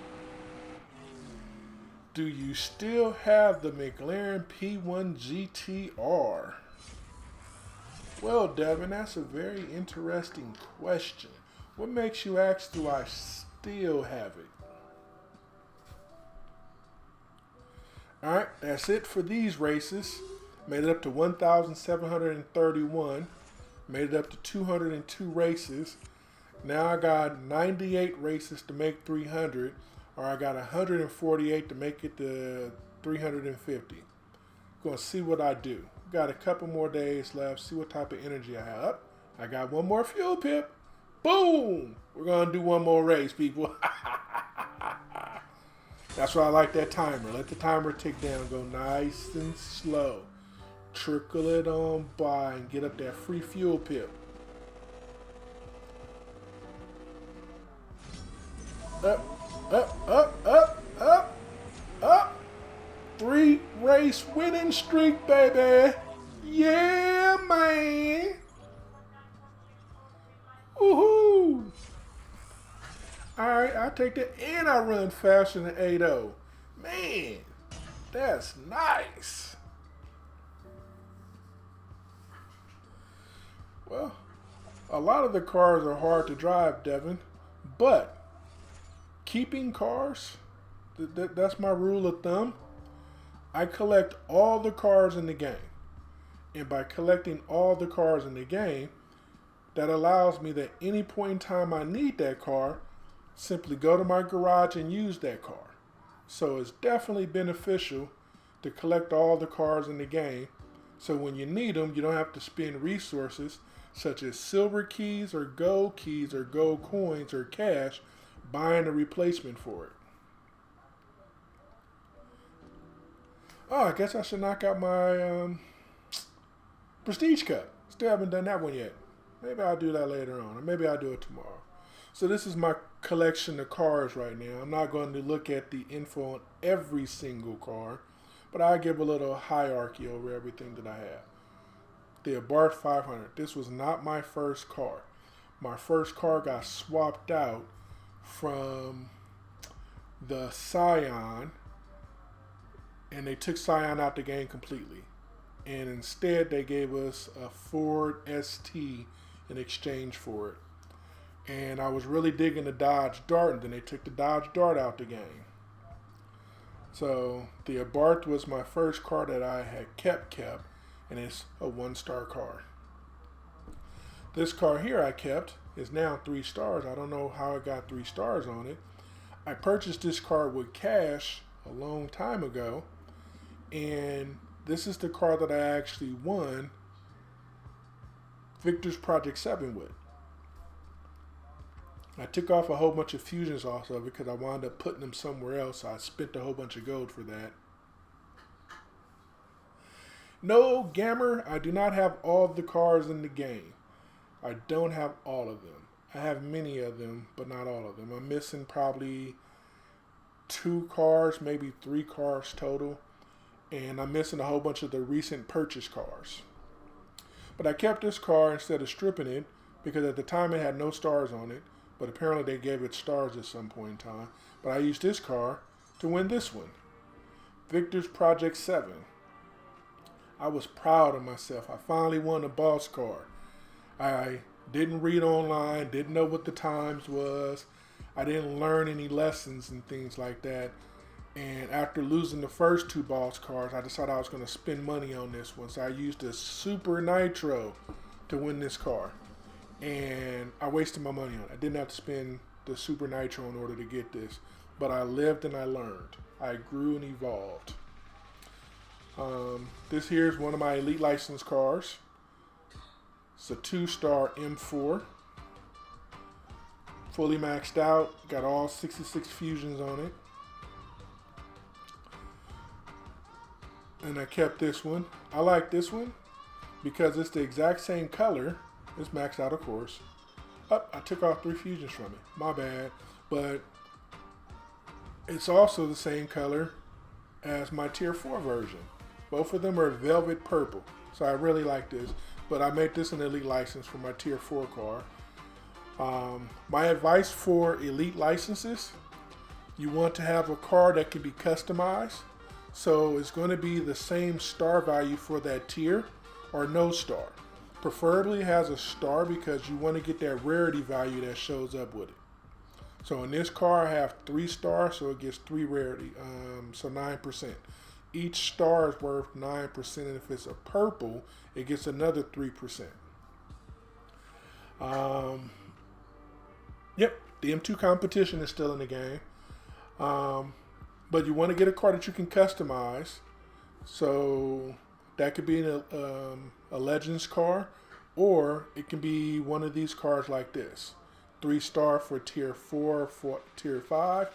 Do you still have the McLaren P1 GTR? Well, Devin, that's a very interesting question. What makes you ask, do I still have it? All right, that's it for these races. Made it up to 1,731. Made it up to 202 races. Now I got 98 races to make 300. or I got 148 to make it to 350. Gonna see what I do. Got a couple more days left. See what type of energy I have. Up, I got one more fuel pip. Boom! We're gonna do one more race, people. That's why I like that timer. Let the timer tick down. Go nice and slow. Trickle it on by and get up that free fuel pip. Up, up, up, up, up, up. 3 race winning streak, baby. Yeah, man. Woohoo. Alright, I take that and I run faster than 8.0. Man, that's nice. Well, a lot of the cars are hard to drive, Devin, but keeping cars, that's my rule of thumb. I collect all the cars in the game. And by collecting all the cars in the game, that allows me that any point in time I need that car, simply go to my garage and use that car. So it's definitely beneficial to collect all the cars in the game. So when you need them, you don't have to spend resources such as silver keys or gold coins or cash buying a replacement for it. Oh, I guess I should knock out my Prestige Cup. Still haven't done that one yet. Maybe I'll do that later on, or maybe I'll do it tomorrow. So this is my collection of cars right now. I'm not going to look at the info on every single car, but I'll give a little hierarchy over everything that I have. The Abarth 500. This was not my first car. My first car got swapped out from the Scion, and they took Scion out the game completely. And instead, they gave us a Ford ST in exchange for it. And I was really digging the Dodge Dart, and then they took the Dodge Dart out the game. So the Abarth was my first car that I had kept, and it's a 1-star car. This car here I kept is now 3 stars. I don't know how it got 3 stars on it. I purchased this car with cash a long time ago, and this is the car that I actually won Victor's Project 7 with. I took off a whole bunch of fusions also because I wound up putting them somewhere else. So I spent a whole bunch of gold for that. No, Gammer, I do not have all of the cars in the game. I don't have all of them. I have many of them, but not all of them. I'm missing probably 2 cars, maybe 3 cars total. And I'm missing a whole bunch of the recent purchase cars. But I kept this car instead of stripping it because at the time it had no stars on it. But apparently they gave it stars at some point in time. But I used this car to win this one. Victor's Project 7. I was proud of myself. I finally won a boss car. I didn't read online, didn't know what the times was. I didn't learn any lessons and things like that. And after losing the first 2 boss cars, I decided I was going to spend money on this one. So I used a Super Nitro to win this car. And I wasted my money on it. I didn't have to spend the Super Nitro in order to get this. But I lived and I learned. I grew and evolved. This here is one of my Elite License cars. It's a 2-star M4. Fully maxed out. Got all 66 fusions on it. And I kept this one. I like this one because it's the exact same color. It's maxed out, of course. Oh, I took off 3 fusions from it. My bad. But it's also the same color as my Tier 4 version. Both of them are velvet purple. So I really like this. But I made this an Elite License for my Tier 4 car. My advice for Elite Licenses, you want to have a car that can be customized. So it's going to be the same star value for that tier or no star. Preferably has a star because you want to get that rarity value that shows up with it. So in this car I have 3 stars, so it gets 3 rarity, so 9%. Each star is worth 9%, and if it's a purple, it gets another 3%. Yep, the M2 competition is still in the game. But you want to get a car that you can customize. So that could be a Legends car, or it can be one of these cars like this. 3-star for tier 4 for tier 5,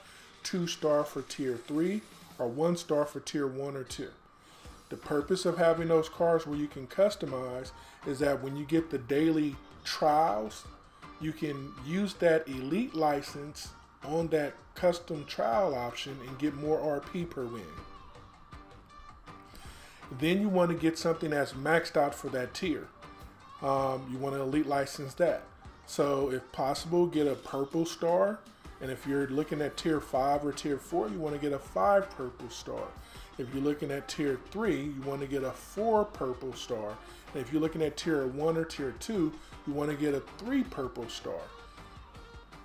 2-star for tier 3, or 1-star for tier 1 or 2. The purpose of having those cars where you can customize is that when you get the daily trials, you can use that elite license on that custom trial option and get more RP per win. Then you want to get something that's maxed out for that tier. You want to elite license that. So if possible, get a purple star. And if you're looking at tier 5 or tier 4, you want to get a 5 purple star. If you're looking at tier 3, you want to get a 4 purple star. And if you're looking at tier 1 or tier 2, you want to get a 3 purple star.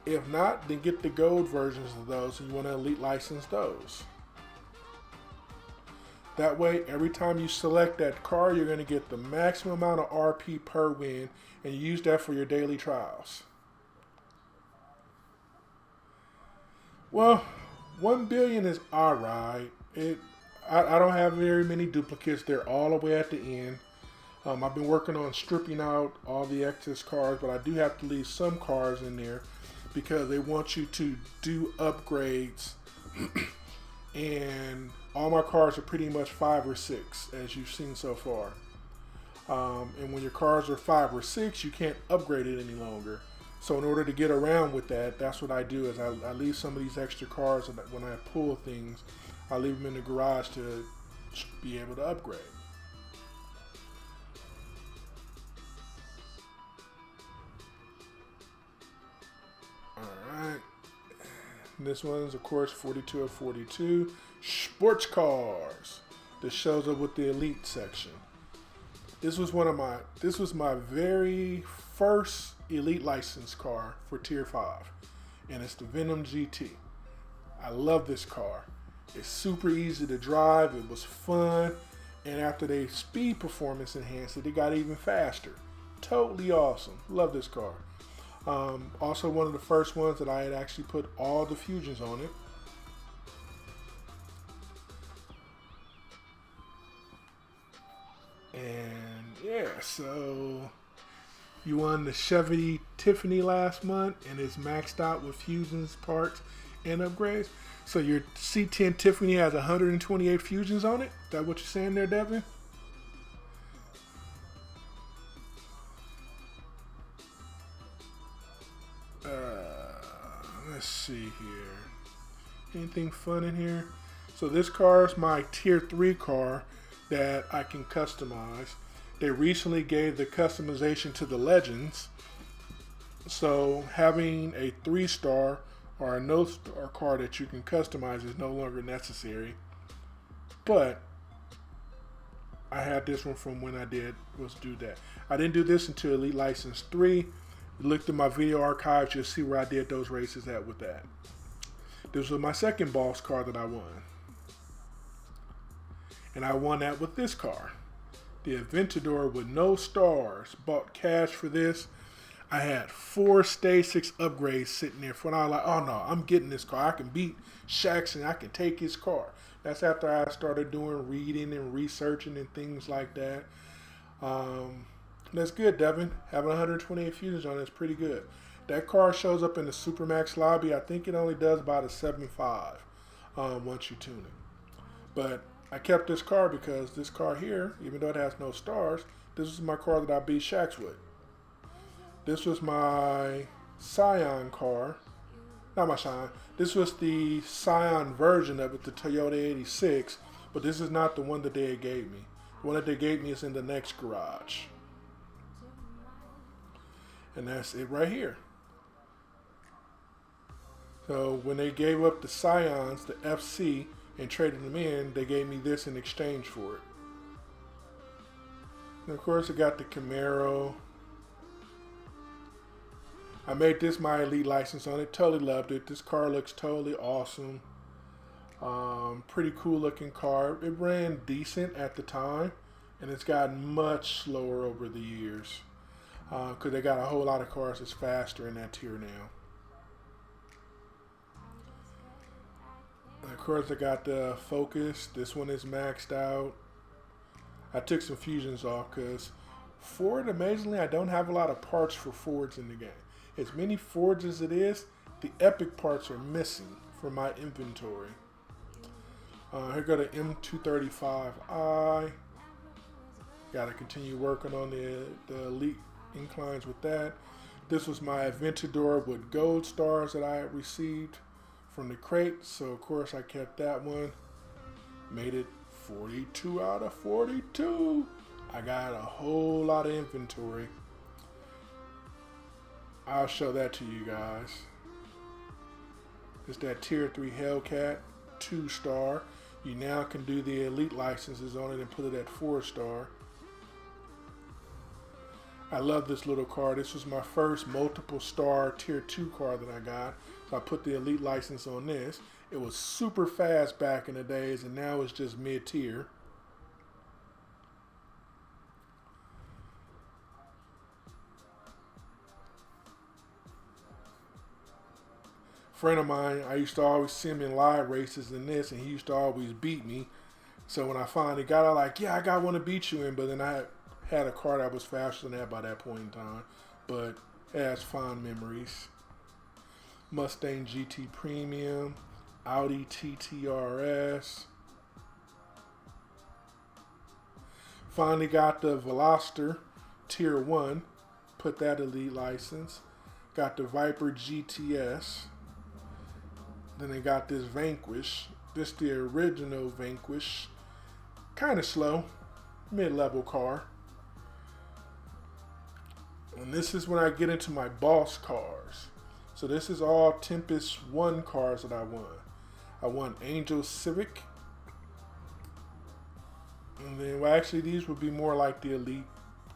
If not, then get the gold versions of those and you want to elite license those. That way, every time you select that car, you're going to get the maximum amount of RP per win, and you use that for your daily trials. Well, 1 billion is alright. I don't have very many duplicates. They're all the way at the end. I've been working on stripping out all the excess cars, but I do have to leave some cars in there because they want you to do upgrades. And all my cars are pretty much 5 or 6, as you've seen so far. And when your cars are 5 or 6, you can't upgrade it any longer. So in order to get around with that, that's what I do is I leave some of these extra cars, and when I pull things, I leave them in the garage to be able to upgrade. Alright. This one's, of course, 42 of 42. Sports cars. This shows up with the elite section. This was my very first elite license car for tier 5. And it's the Venom GT. I love this car. It's super easy to drive. It was fun. And after they speed performance enhanced it, it got even faster. Totally awesome. Love this car. Also one of the first ones that I had actually put all the fusions on it. And yeah, so you won the Chevy Tiffany last month, and it's maxed out with fusions, parts, and upgrades. So your C10 Tiffany has 128 fusions on it? Is that what you're saying there, Devin? Let's see here. Anything fun in here? So this car is my tier 3 car that I can customize. They recently gave the customization to the Legends. So having a 3-star or a no-star car that you can customize is no longer necessary. But I had this one from when I was do that. I didn't do this until Elite License 3. You looked at my video archives, you'll see where I did those races at with that. This was my second boss car that I won. And I won that with this car. The Aventador with no stars. Bought cash for this. I had 4 Stage 6 upgrades sitting there. For when I was like, oh no, I'm getting this car. I can beat Shax and I can take his car. That's after I started doing reading and researching and things like that. That's good, Devin. Having 128 fusions on it is pretty good. That car shows up in the Supermax lobby. I think it only does about a 7.5 once you tune it. But I kept this car because this car here, even though it has no stars, this is my car that I beat Shax with. This was my Scion car. Not my Scion. This was the Scion version of it, the Toyota 86. But this is not the one that they gave me. The one that they gave me is in the next garage. And that's it right here. So when they gave up the Scions, the FC, and traded them in, they gave me this in exchange for it. And of course, I got the Camaro. I made this my elite license on it. Totally loved it. This car looks totally awesome. Pretty cool looking car. It ran decent at the time, and it's gotten much slower over the years. Because they got a whole lot of cars that's faster in that tier now. Of course, I got the Focus. This one is maxed out. I took some fusions off because Ford, amazingly, I don't have a lot of parts for Fords in the game. As many Fords as it is, the epic parts are missing from my inventory. Here go the M235i. Got to continue working on the Elite inclines with that. This was my Aventador with gold stars that I had received from the crate. So, of course, I kept that one. Made it 42 out of 42. I got a whole lot of inventory. I'll show that to you guys. It's that Tier 3 Hellcat 2-star. You now can do the Elite licenses on it and put it at 4-star. I love this little car. This was my first multiple star Tier 2 car that I got. So I put the Elite license on this. It was super fast back in the days, and now it's just mid-tier. Friend of mine, I used to always see him in live races in this, and he used to always beat me. So when I finally got out, like, yeah, I got one to beat you in, but then I had a car that was faster than that by that point in time. But it has fond memories. Mustang GT Premium, Audi TT-RS. Finally got the Veloster Tier 1, put that Elite license. Got the Viper GTS. Then they got this Vanquish. This the original Vanquish. Kind of slow, mid-level car. And this is when I get into my boss cars. So this is all Tempest 1 cars that I won. I won Angel Civic. And then, well, actually, these would be more like the Elite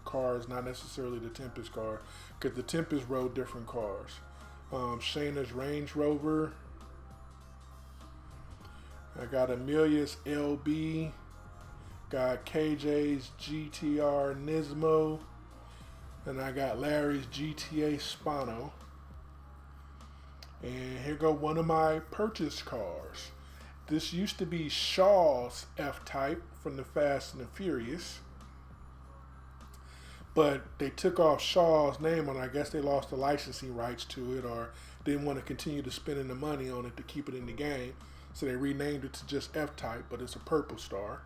cars, not necessarily the Tempest car, because the Tempest rode different cars. Shayna's Range Rover. I got Amelia's LB. Got KJ's GTR Nismo. And I got Larry's GTA Spano. And here go one of my purchase cars. This used to be Shaw's F-Type from the Fast and the Furious. But they took off Shaw's name, and I guess they lost the licensing rights to it, or didn't want to continue to spending the money on it to keep it in the game. So they renamed it to just F-Type, but it's a purple star.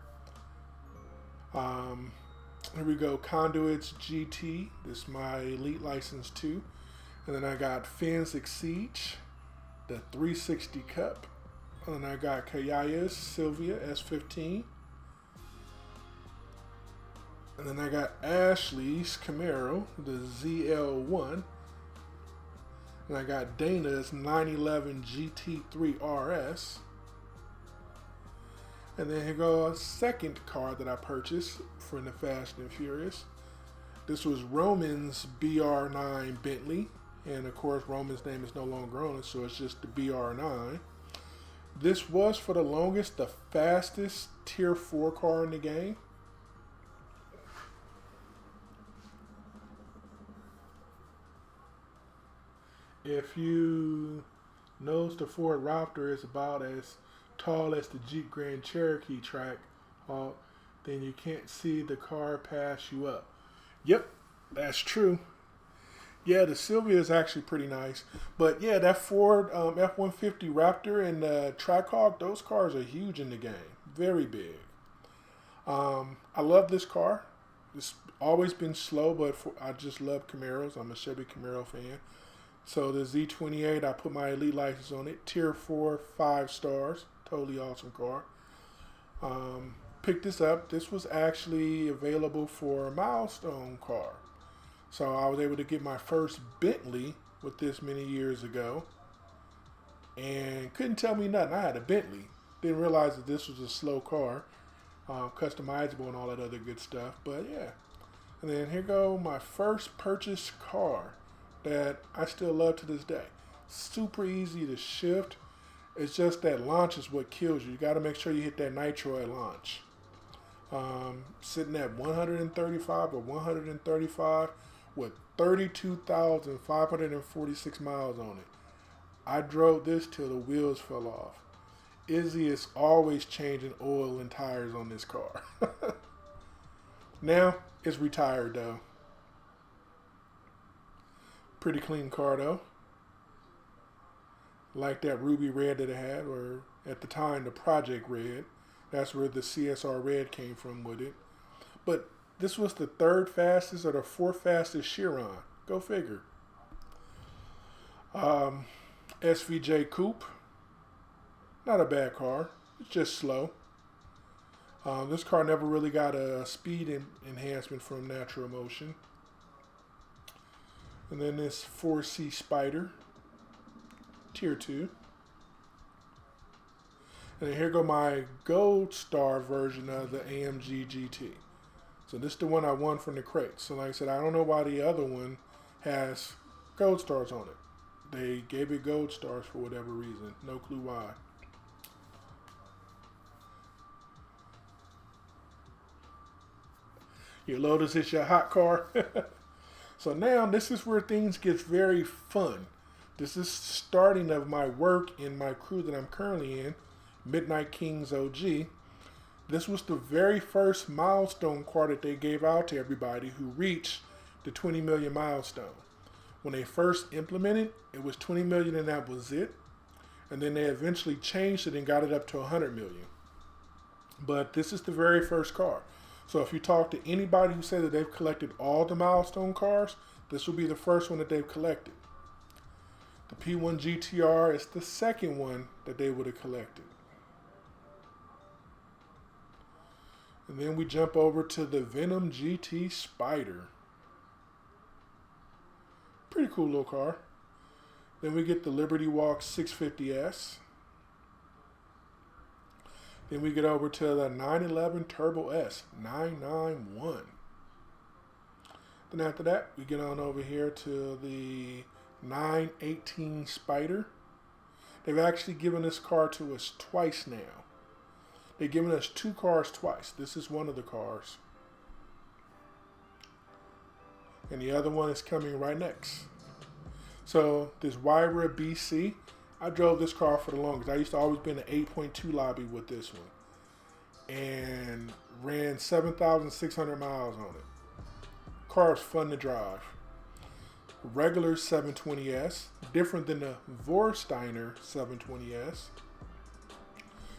Here we go, Conduits GT. This is my Elite license too. And then I got MrXsee, the 360 Cup. And then I got Kayaya's Sylvia S15. And then I got Ashley's Camaro, the ZL1. And I got Dana's 911 GT3 RS. And then here goes a second car that I purchased from the Fast and Furious. This was Roman's BR9 Bentley. And of course, Roman's name is no longer on it, so it's just the BR9. This was, for the longest, the fastest Tier 4 car in the game. If you notice, the Ford Raptor is about as tall as the Jeep Grand Cherokee track, then you can't see the car pass you up. Yep, that's true. Yeah, the Sylvia is actually pretty nice. But yeah, that Ford F-150 Raptor and the Trackhawk, those cars are huge in the game. Very big. I love this car. It's always been slow, but I just love Camaros. I'm a Chevy Camaro fan. So the Z28, I put my Elite license on it. Tier 4, 5 stars. Totally awesome car. Picked this up. This was actually available for a milestone car. So I was able to get my first Bentley with this many years ago. And couldn't tell me nothing. I had a Bentley. Didn't realize that this was a slow car. Customizable and all that other good stuff. But yeah. And then here go my first purchased car that I still love to this day. Super easy to shift. It's just that launch is what kills you. You got to make sure you hit that nitro at launch. Sitting at 135 or 135 with 32,546 miles on it. I drove this till the wheels fell off. Izzy is always changing oil and tires on this car. Now it's retired though. Pretty clean car though. Like that ruby red that it had, or at the time the Project Red. That's where the CSR red came from with it. But this was the third fastest or the fourth fastest Chiron. Go figure. SVJ Coupe. Not a bad car. It's just slow. This car never really got a speed enhancement from natural motion. And then this 4C Spider. Tier 2. And then here go my Gold Star version of the AMG GT. So this is the one I won from the crate. So like I said, I don't know why the other one has gold stars on it. They gave it gold stars for whatever reason. No clue why. Your Lotus is your hot car. So now this is where things get very fun. This is starting of my work in my crew that I'm currently in, Midnight Kings OG. This was the very first milestone car that they gave out to everybody who reached the 20 million milestone. When they first implemented, it was 20 million and that was it. And then they eventually changed it and got it up to 100 million. But this is the very first car. So if you talk to anybody who said that they've collected all the milestone cars, this will be the first one that they've collected. The P1 GTR is the second one that they would have collected. And then we jump over to the Venom GT Spider. Pretty cool little car. Then we get the Liberty Walk 650S. Then we get over to the 911 Turbo S 991. Then after that, we get on over here to the 918 Spider. They've actually given this car to us twice now. They've given us two cars twice. This is one of the cars. And the other one is coming right next. So this Wyra BC, I drove this car for the longest. I used to always be in the 8.2 lobby with this one. And ran 7,600 miles on it. Car is fun to drive. Regular 720S, different than the Vorsteiner 720S.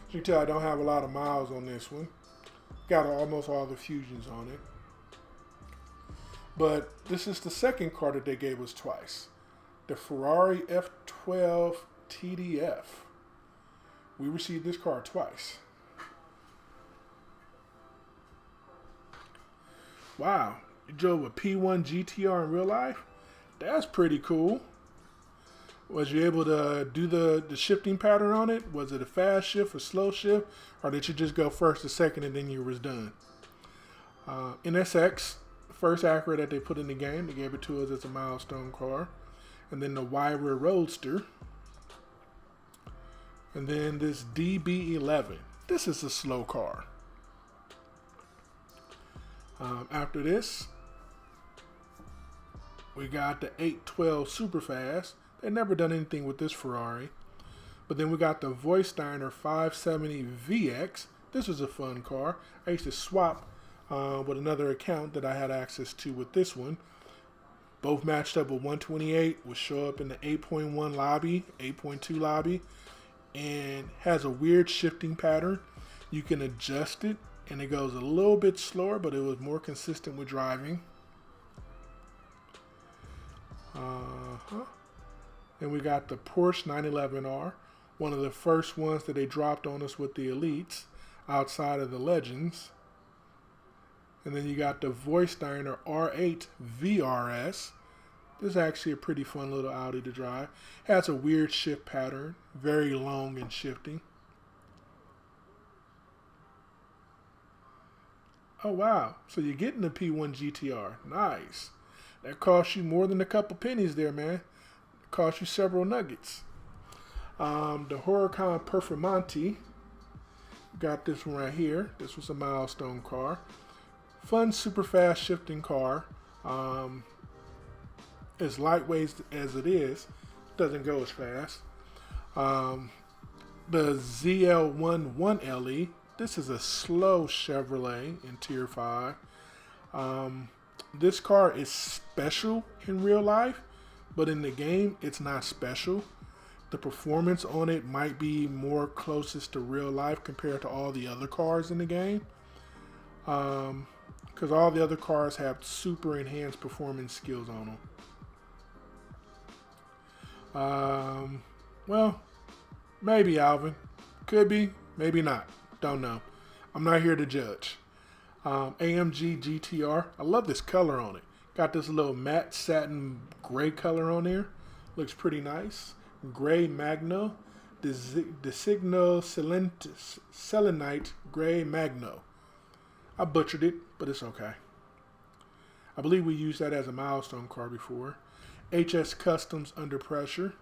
As you can tell, I don't have a lot of miles on this one. Got almost all the fusions on it. But this is the second car that they gave us twice. The Ferrari F12 TDF. We received this car twice. Wow, you drove a P1 GTR in real life? That's pretty cool. Was you able to do the shifting pattern on it? Was it a fast shift or slow shift? Or did you just go first to second and then you was done? NSX, first Acura that they put in the game. They gave it to us as a milestone car. And then the Wyra Roadster. And then this DB11. This is a slow car. After this, we got the 812 Superfast. They've never done anything with this Ferrari. But then we got the Vorsteiner 570 VX. This was a fun car. I used to swap with another account that I had access to with this one. Both matched up with 128. Would show up in the 8.1 lobby, 8.2 lobby. And has a weird shifting pattern. You can adjust it. And it goes a little bit slower, but it was more consistent with driving. Then we got the Porsche 911R, one of the first ones that they dropped on us with the Elites, outside of the Legends. And then you got the Vorsteiner R8 VRS. This is actually a pretty fun little Audi to drive. Has a weird shift pattern, very long and shifting. Oh wow, so you're getting the P1 GTR. Nice. That cost you more than a couple pennies there, man. It cost you several nuggets. The Huracan Performante. Got this one right here. This was a milestone car. Fun, super fast shifting car. As lightweight as it is, doesn't go as fast. the ZL11LE. This is a slow Chevrolet in Tier 5. This car is special in real life, but in the game, it's not special. The performance on it might be more closest to real life compared to all the other cars in the game. Because all the other cars have super enhanced performance skills on them. Well, maybe, Alvin. Could be, maybe not. Don't know. I'm not here to judge. AMG GTR. I love this color on it. Got this little matte satin gray color on there. Looks pretty nice. Gray Magno. Designo Selenite Gray Magno. I butchered it, but it's okay. I believe we used that as a milestone car before. HS Customs Under Pressure.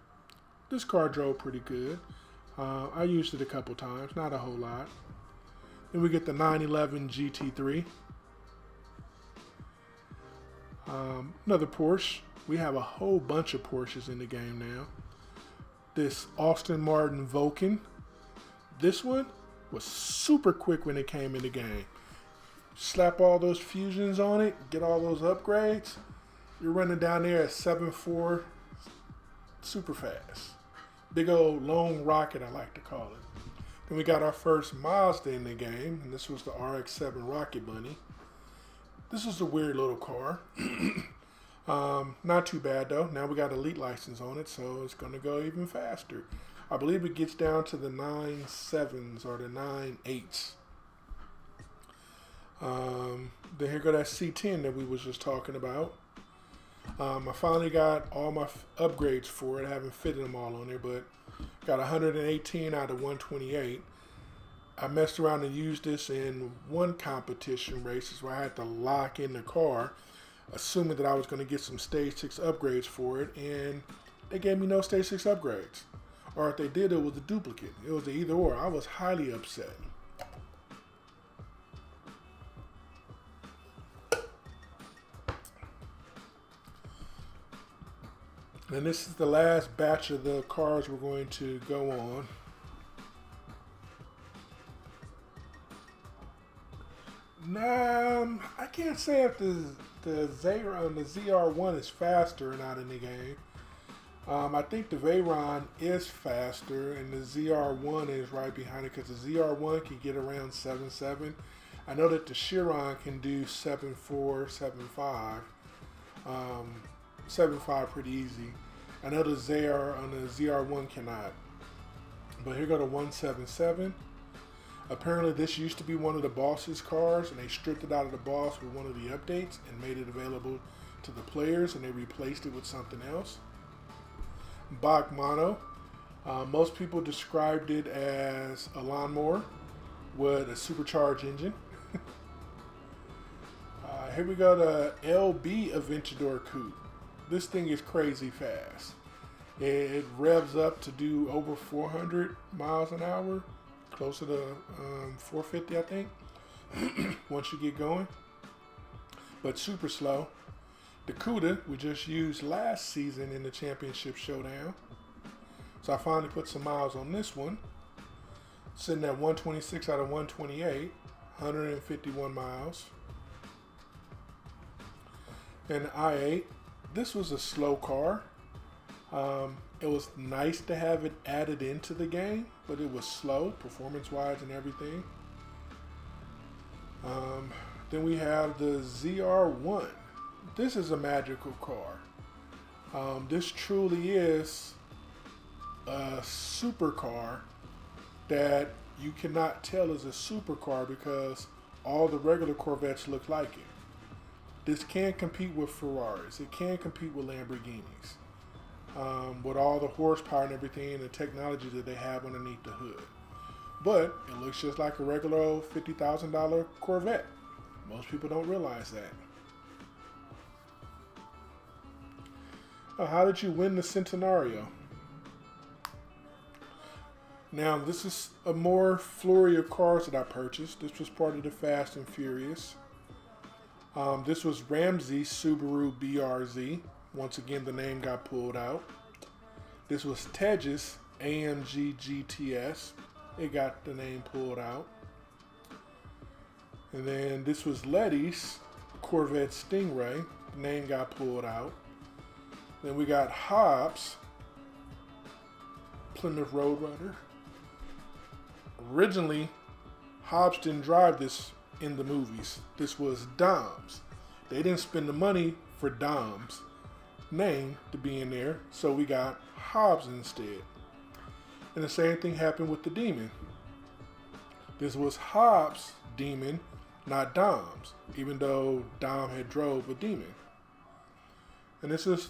This car drove pretty good. I used it a couple times, not a whole lot. Then we get the 911 GT3. Another Porsche. We have a whole bunch of Porsches in the game now. This Aston Martin Vulcan. This one was super quick when it came in the game. Slap all those fusions on it, get all those upgrades. You're running down there at 7.4 super fast. Big old lone rocket, I like to call it. Then we got our first Mazda in the game, and this was the RX-7 Rocket Bunny. This is a weird little car. Not too bad though. Now we got elite license on it, so it's going to go even faster. I believe it gets down to the 9.7s or the 9.8s. Then here go that C10 that we was just talking about. I finally got all my upgrades for it. I haven't fitted them all on there, but got 118 out of 128. I messed around and used this in one competition races where I had to lock in the car, assuming that I was going to get some Stage 6 upgrades for it, and they gave me no Stage 6 upgrades. Or if they did, it was a duplicate. It was either or. I was highly upset. And this is the last batch of the cars we're going to go on. I can't say if the ZR1 is faster or not in the game. I think the Veyron is faster, and the ZR1 is right behind it because the ZR1 can get around 7.7. I know that the Chiron can do 7.4, 7.5. 7.5 pretty easy. I know the ZR1 cannot. But here go the 177. Apparently this used to be one of the boss's cars, and they stripped it out of the boss with one of the updates and made it available to the players, and they replaced it with something else. Bach Mono. Most people described it as a lawnmower with a supercharged engine. Here we go to LB Aventador Coupe. This thing is crazy fast. It revs up to do over 400 miles an hour, closer to 450, I think, once you get going. But super slow. The Cuda we just used last season in the Championship Showdown. So I finally put some miles on this one. Sitting at 126 out of 128, 151 miles. And the i8. This was a slow car. It was nice to have it added into the game, but it was slow, performance-wise and everything. Then we have the ZR1. This is a magical car. This truly is a supercar that you cannot tell is a supercar because all the regular Corvettes look like it. This can compete with Ferraris. It can compete with Lamborghinis. With all the horsepower and everything and the technology that they have underneath the hood. But it looks just like a regular old $50,000 Corvette. Most people don't realize that. How did you win the Centenario? Now, this is a more flurry of cars that I purchased. This was part of the Fast and Furious. This was Ramsey's Subaru BRZ. Once again, the name got pulled out. This was Tej's AMG GTS. It got the name pulled out. And then this was Letty's Corvette Stingray. The name got pulled out. Then we got Hobbs Plymouth Roadrunner. Originally, Hobbs didn't drive this in the movies. This was Dom's. They didn't spend the money for Dom's name to be in there, so we got Hobbs instead. And the same thing happened with the Demon. This was Hobbs' Demon, not Dom's, even though Dom had drove a Demon. And this is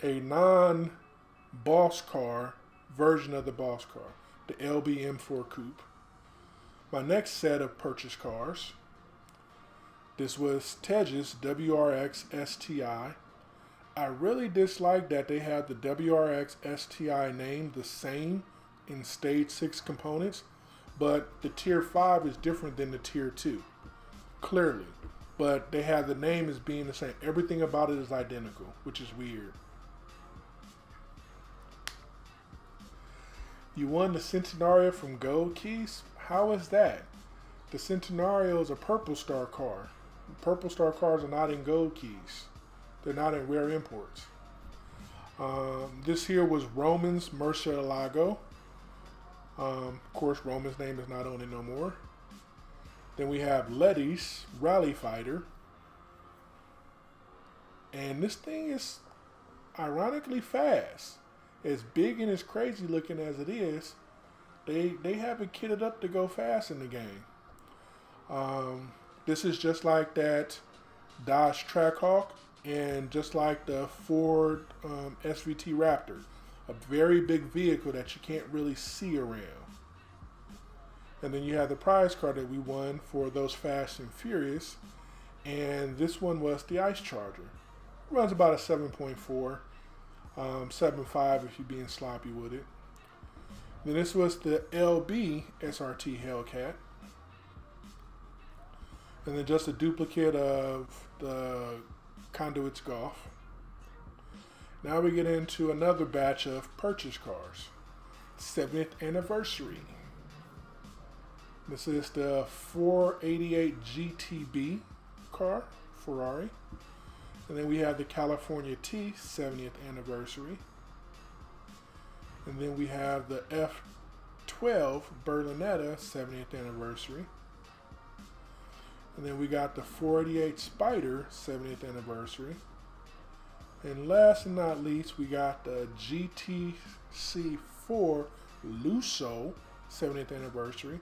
a non-boss car version of the boss car, the LB M4 Coupe. My next set of purchase cars, this was Tej's WRX STI. I really dislike that they have the WRX STI name the same in Stage 6 components, but the Tier 5 is different than the Tier 2, clearly. But they have the name as being the same. Everything about it is identical, which is weird. You won the Centenario from Gold Keys? How is that? The Centenario is a Purple Star car. Purple Star cars are not in Gold Keys. They're not in rare imports. This here was Roman's Murcielago. Of course, Roman's name is not on it no more. Then we have Letty's Rally Fighter. And this thing is ironically fast. As big and as crazy looking as it is, they have it kitted up to go fast in the game. This is just like that Dodge Trackhawk and just like the Ford SVT Raptor. A very big vehicle that you can't really see around. And then you have the prize car that we won for those Fast and Furious. And this one was the Ice Charger. It runs about a 7.4, 7.5 if you're being sloppy with it. Then this was the LB SRT Hellcat. And then just a duplicate of the Conduits Golf. Now we get into another batch of purchase cars. 70th anniversary. This is the 488 GTB car, Ferrari. And then we have the California T, 70th anniversary. And then we have the F12 Berlinetta, 70th anniversary. And then we got the 488 Spider, 70th anniversary. And last and not least, we got the GTC4 Lusso, 70th anniversary.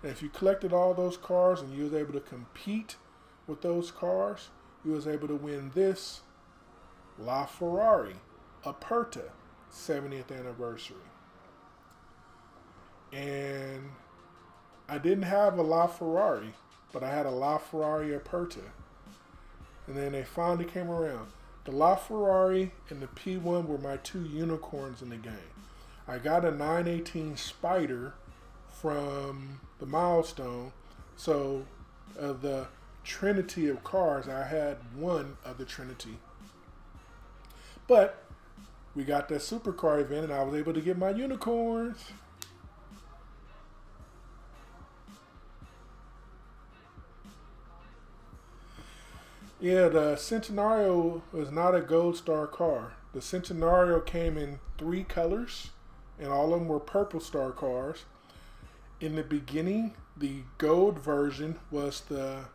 And if you collected all those cars and you was able to compete with those cars, you was able to win this LaFerrari Aperta, 70th anniversary. And I didn't have a LaFerrari, but I had a LaFerrari Aperta. And then they finally came around. The LaFerrari and the P1 were my two unicorns in the game. I got a 918 Spider from the Milestone. So of the trinity of cars, I had one of the trinity. But we got that supercar event and I was able to get my unicorns. Yeah, the Centenario was not a Gold Star car. The Centenario came in 3 colors, and all of them were Purple Star cars. In the beginning, the gold version was the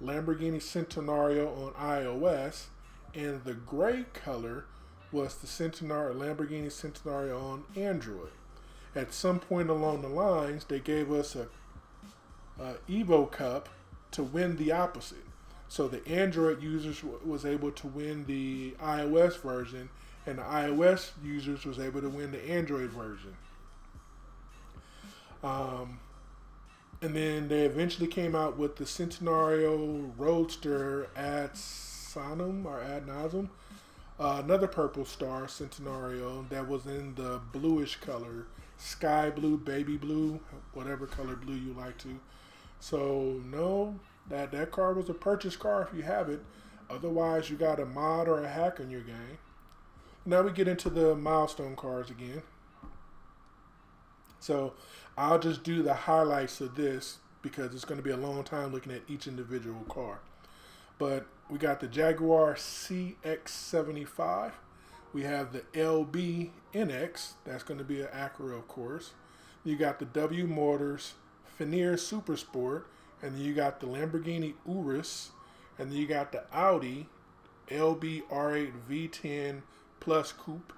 Lamborghini Centenario on iOS, and the gray color was the Lamborghini Centenario on Android. At some point along the lines, they gave us a Evo Cup to win the opposite. So the Android users was able to win the iOS version, and the iOS users was able to win the Android version. And then they eventually came out with the Centenario Roadster ad sanum or ad nasum, another Purple Star Centenario that was in the bluish color, sky blue, baby blue, whatever color blue you like to. So no. That car was a purchase car if you have it. Otherwise, you got a mod or a hack in your game. Now we get into the milestone cars again. So I'll just do the highlights of this because it's going to be a long time looking at each individual car. But we got the Jaguar CX-75. We have the LB NX. That's going to be an Acura, of course. You got the W Motors Fenir Super Sport. And then you got the Lamborghini Urus. And then you got the Audi LB R8 V10 Plus Coupe.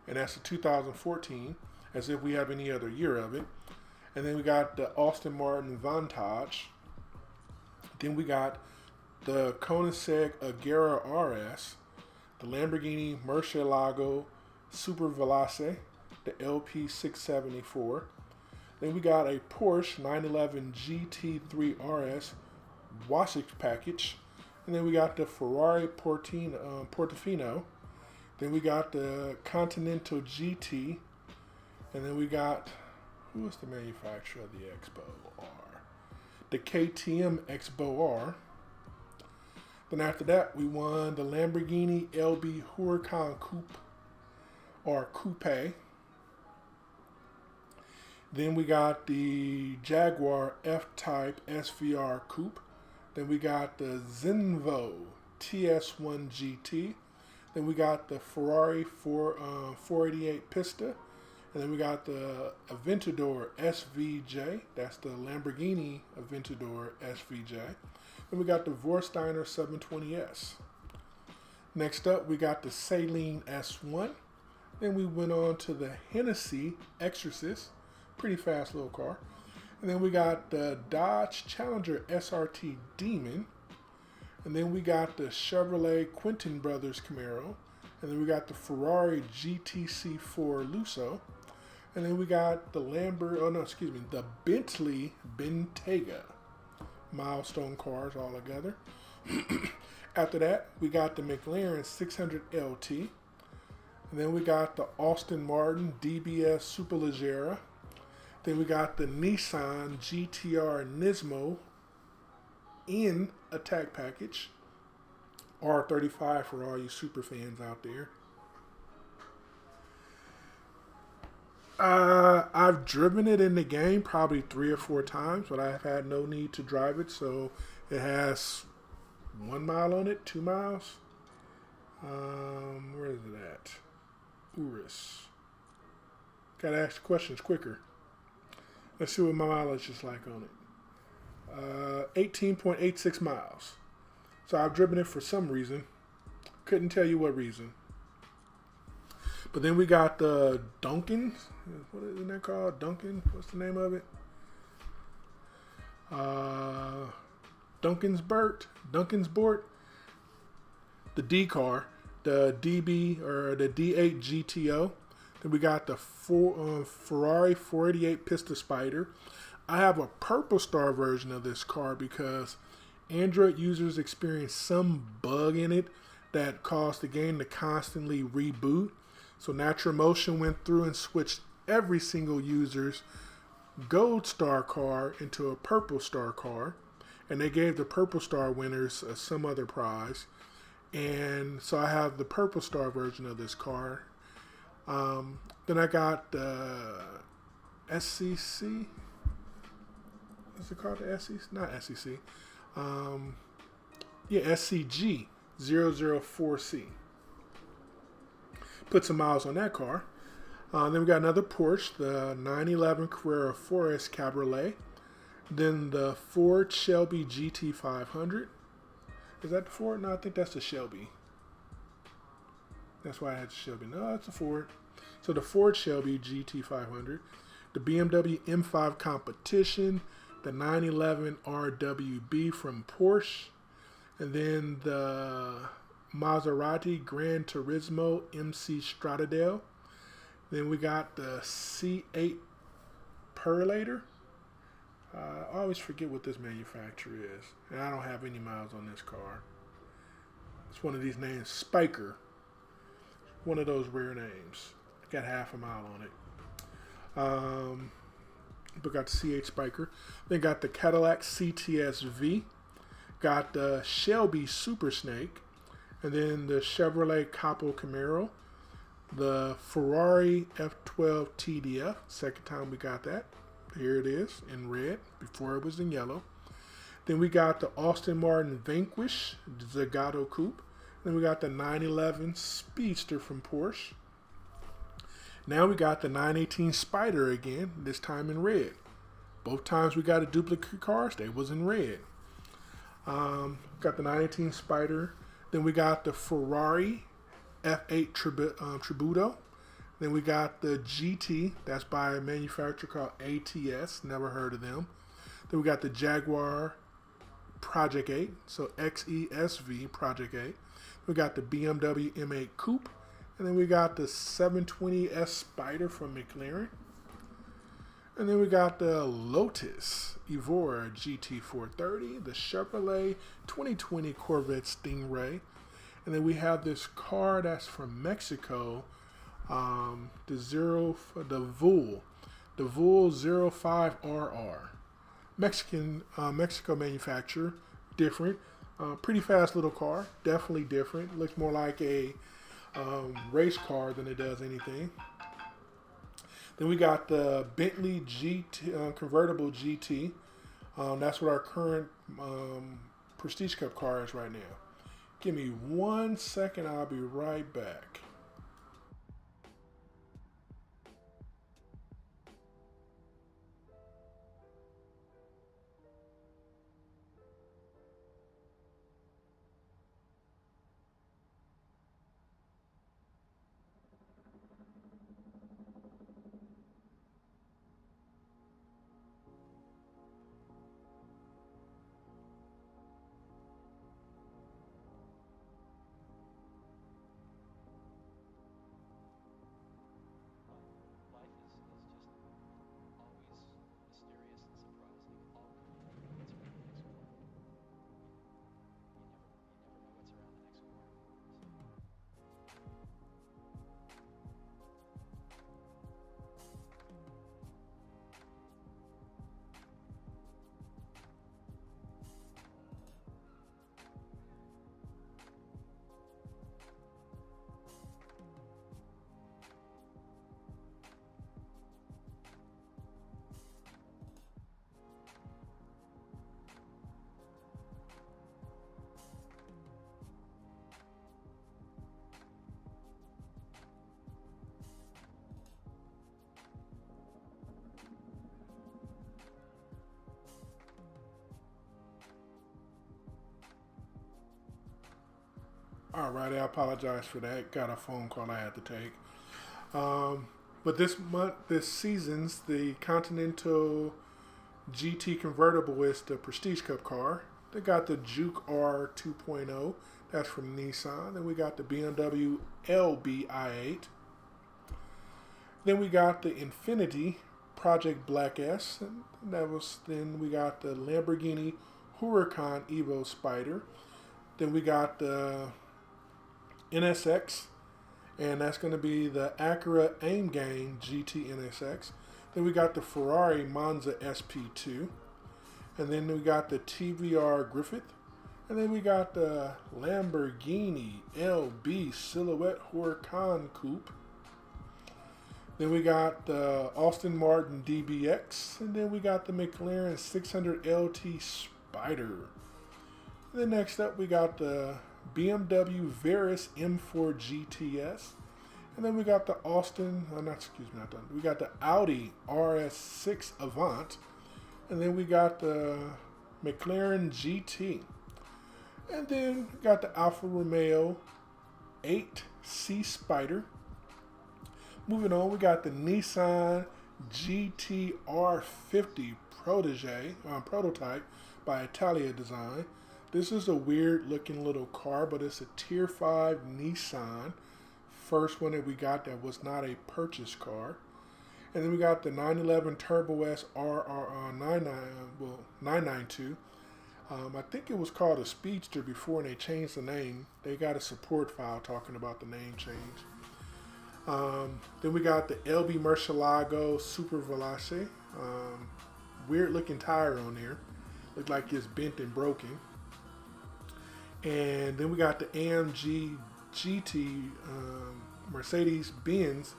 And that's the 2014, as if we have any other year of it. And then we got the Aston Martin Vantage. Then we got the Koenigsegg Agera RS, the Lamborghini Murcielago Super Veloce, the LP674. Then we got a Porsche 911 GT3 RS Wasatch package. And then we got the Ferrari Portofino. Then we got the Continental GT. And then we got, who is the manufacturer of the Expo R? The KTM Expo R. Then after that, we won the Lamborghini LB Huracan Coupe, or Coupe. Then we got the Jaguar F-Type SVR Coupe. Then we got the Zenvo TS1 GT. Then we got the Ferrari 488 Pista. And then we got the Aventador SVJ. That's the Lamborghini Aventador SVJ. And we got the Vorsteiner 720S. Next up, we got the Saleen S1. Then we went on to the Hennessy Exorcist. Pretty fast little car. And then we got the Dodge Challenger SRT Demon. And then we got the Chevrolet Quinton Brothers Camaro. And then we got the Ferrari GTC4 Lusso. And then we got the the Bentley Bentayga. Milestone cars all together. After that, we got the McLaren 600 LT. And then we got the Aston Martin DBS Superleggera. Then we got the Nissan GTR Nismo in Attack Package. R35 for all you super fans out there. I've driven it in the game probably 3 or 4 times, but I've had no need to drive it. So it has 1 mile on it, 2 miles. Where is it at? Urus. Gotta ask the questions quicker. Let's see what my mileage is like on it. 18.86 miles. So I've driven it for some reason. Couldn't tell you what reason. But then we got the Duncan. What is that called? Duncan? What's the name of it? Duncansbort. The D car. The DB or the D8 GTO. Then we got the Ferrari 488 Pista Spider. I have a Purple Star version of this car because Android users experienced some bug in it that caused the game to constantly reboot. So Natural Motion went through and switched every single user's Gold Star car into a Purple Star car. And they gave the Purple Star winners some other prize. And so I have the Purple Star version of this car. Then I got the SCC. What's it called? The SCC? Not SCC. SCG 004C. Put some miles on that car. Then we got another Porsche, the 911 Carrera 4S Cabriolet. Then the Ford Shelby GT500. Is that the Ford? No, I think that's the Shelby. That's why I had the Shelby. No, it's a Ford. So the Ford Shelby GT500. The BMW M5 Competition. The 911 RWB from Porsche. And then the Maserati Gran Turismo MC Stradale. Then we got the C8 Perlator. I always forget what this manufacturer is. And I don't have any miles on this car. It's one of these names. Spiker. One of those rare names. Got half a mile on it. But got the C8 Spiker. Then got the Cadillac CTS-V. Got the Shelby Super Snake. And then the Chevrolet Capo Camaro. The Ferrari F12 TDF, second time we got that. Here it is in red, before it was in yellow. Then we got the Aston Martin Vanquish Zagato Coupe. Then we got the 911 Speedster from Porsche. Now we got the 918 Spider again, this time in red. Both times we got a duplicate cars, they was in red. Got the 918 Spider. Then we got the Ferrari F8 Tributo. Then we got the GT, that's by a manufacturer called ATS, never heard of them. Then we got the Jaguar Project 8, so XESV Project 8. We got the BMW M8 Coupe, and then we got the 720S Spider from McLaren. And then we got the Lotus Evora GT430, the Chevrolet 2020 Corvette Stingray. And then we have this car that's from Mexico, the Vool 05RR. Mexico manufacturer, different. Pretty fast little car, definitely different. Looks more like a race car than it does anything. Then we got the Bentley GT convertible GT. That's what our current Prestige Cup car is right now. Give me 1 second, I'll be right back. All right, I apologize for that. Got a phone call I had to take. But this season's the Continental GT convertible is the Prestige Cup car. They got the Juke R 2.0. That's from Nissan. Then we got the BMW LB i8. Then we got the Infiniti Project Black S. And then we got the Lamborghini Huracan Evo Spider. Then we got the NSX, and that's going to be the Acura Aim Gang GT NSX. Then we got the Ferrari Monza SP2, and then we got the TVR Griffith, and then we got the Lamborghini LB Silhouette Huracan Coupe. Then we got the Aston Martin DBX, and then we got the McLaren 600 LT Spider. And then next up we got the BMW Veris M4 GTS, and then we got the we got the Audi RS6 Avant, and then we got the McLaren GT, and then we got the Alfa Romeo 8C Spider. Moving on, we got the Nissan GT-R50 prototype by Italia Design. This is a weird looking little car, but it's a Tier 5 Nissan. First one that we got that was not a purchase car. And then we got the 911 Turbo S RR 992. I think it was called a Speedster before and they changed the name. They got a support file talking about the name change. Then we got the LB Murcielago Super Veloce. Weird looking tire on there. Looked like it's bent and broken. And then we got the AMG GT Mercedes-Benz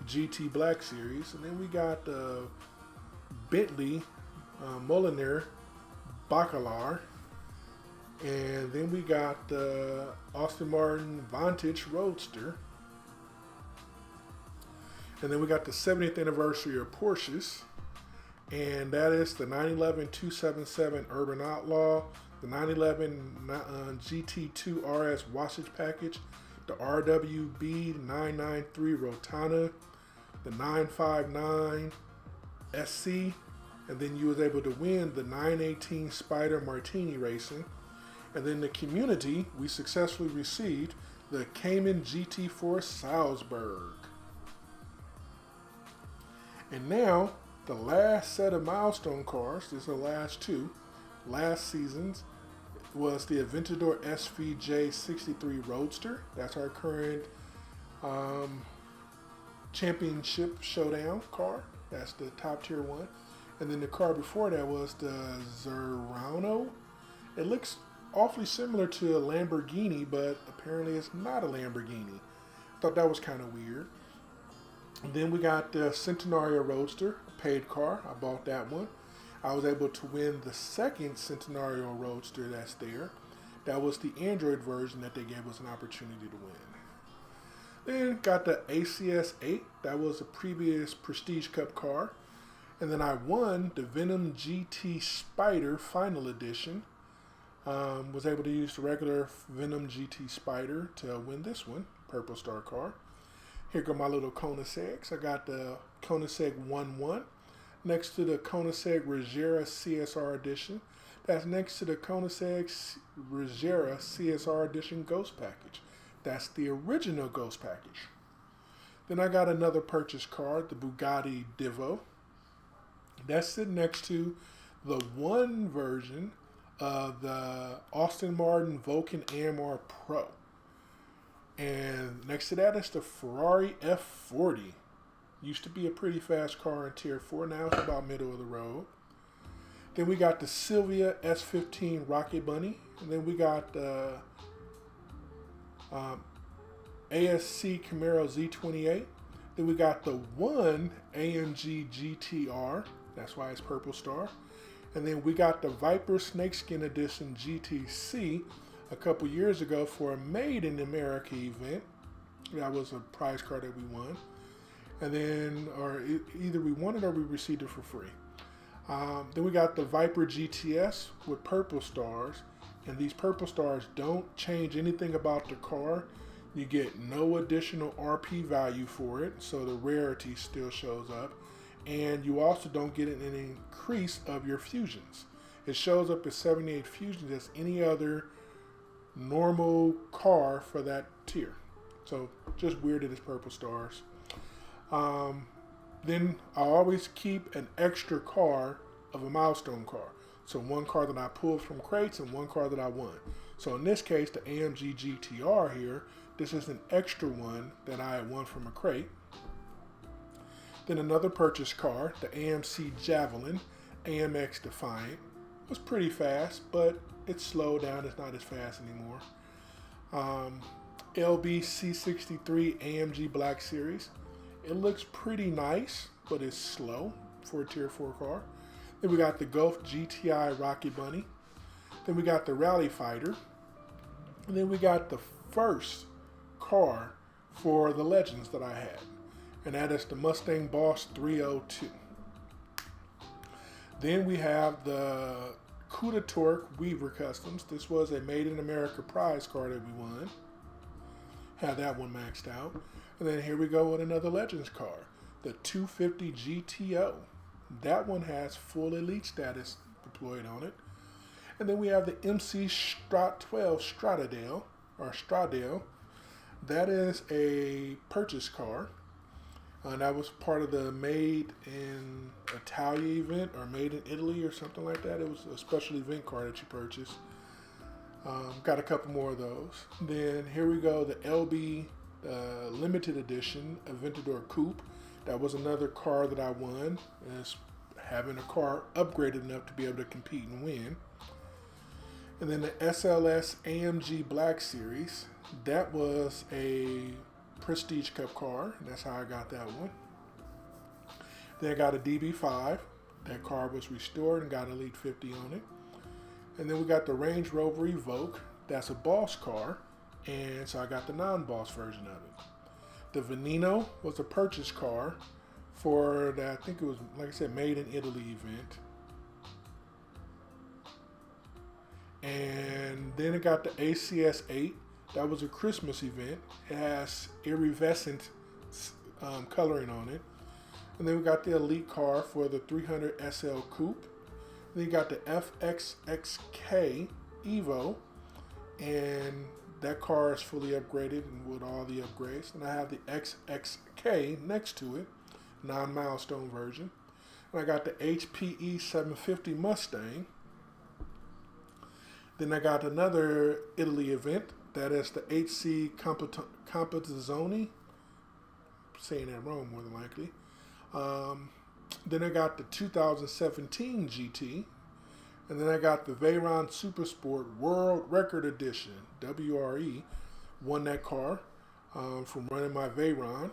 GT Black Series. And then we got the Bentley Mulliner Bacalar. And then we got the Aston Martin Vantage Roadster. And then we got the 70th anniversary of Porsches. And that is the 911 277 Urban Outlaw, the 911 GT2 RS Wasatch Package, the RWB 993 Rotana, the 959 SC, and then you was able to win the 918 Spider Martini Racing. And then the community, we successfully received the Cayman GT4 Salzburg. And now, the last set of milestone cars, these are the last two, last season's, was the Aventador SVJ 63 Roadster. That's our current championship showdown car. That's the top tier one. And then the car before that was the Zerano. It looks awfully similar to a Lamborghini, but apparently it's not a Lamborghini. I thought that was kind of weird. And then we got the Centenario Roadster, a paid car. I bought that one. I was able to win the second Centenario Roadster that's there. That was the Android version that they gave us an opportunity to win. Then got the ACS 8. That was a previous Prestige Cup car. And then I won the Venom GT Spider Final Edition. Was able to use the regular Venom GT Spider to win this one, Purple Star car. Here go my little Koenigseggs. I got the Koenigsegg 1-1 next to the Koenigsegg Regera CSR Edition. That's next to the Koenigsegg Regera CSR Edition Ghost Package. That's the original Ghost Package. Then I got another purchase car, the Bugatti Divo. That's sitting next to the one version of the Aston Martin Vulcan AMR Pro. And next to that is the Ferrari F40. Used to be a pretty fast car in Tier 4. Now it's about middle of the road. Then we got the Silvia S15 Rocket Bunny. And then we got the ASC Camaro Z28. Then we got the one AMG GTR. That's why it's Purple Star. And then we got the Viper Snakeskin Edition GTC a couple years ago for a Made in America event. That was a prize car that we won. And then, or either we won it or we received it for free. Then we got the Viper GTS with purple stars. And these purple stars don't change anything about the car. You get no additional RP value for it, so the rarity still shows up. And you also don't get an increase of your fusions. It shows up as 78 fusions as any other normal car for that tier. So just weird that it's purple stars. Then I always keep an extra car of a milestone car. So one car that I pulled from crates and one car that I won. So in this case, the AMG GTR here, this is an extra one that I won from a crate. Then another purchase car, the AMC Javelin AMX Defiant. It was pretty fast, but it's slowed down. It's not as fast anymore. LBC63 AMG Black Series. It looks pretty nice, but it's slow for a Tier 4 car. Then we got the Gulf GTI Rocket Bunny. Then we got the Rally Fighter. And then we got the first car for the Legends that I had. And that is the Mustang Boss 302. Then we have the Cuda Torque Weaver Customs. This was a Made in America prize car that we won. Had that one maxed out. And then here we go with another Legends car, the 250 GTO. That one has full elite status deployed on it. And then we have the MC Strat 12 Stradale, or Stradale. That is a purchase car. That was part of the Made in Italia event, or Made in Italy, or something like that. It was a special event car that you purchased. Got a couple more of those. Then here we go, the LB limited edition Aventador Coupe. That was another car that I won. And it's having a car upgraded enough to be able to compete and win. And then the SLS AMG Black Series. That was a Prestige Cup car. That's how I got that one. Then I got a DB5. That car was restored and got Elite 50 on it. And then we got the Range Rover Evoque. That's a boss car. And so I got the non-boss version of it. The Veneno was a purchase car for that, I think it was, like I said, made in Italy event. And then it got the ACS 8. That was a Christmas event. It has iridescent coloring on it. And then we got the Elite car for the 300 SL Coupe. Then you got the FXXK Evo. And that car is fully upgraded and with all the upgrades. And I have the XXK next to it, non-milestone version. And I got the HPE 750 Mustang. Then I got another Italy event. That is the HC Competizione. Saying that wrong more than likely. Then I got the 2017 GT. And then I got the Veyron Supersport World Record Edition, WRE. Won that car from running my Veyron.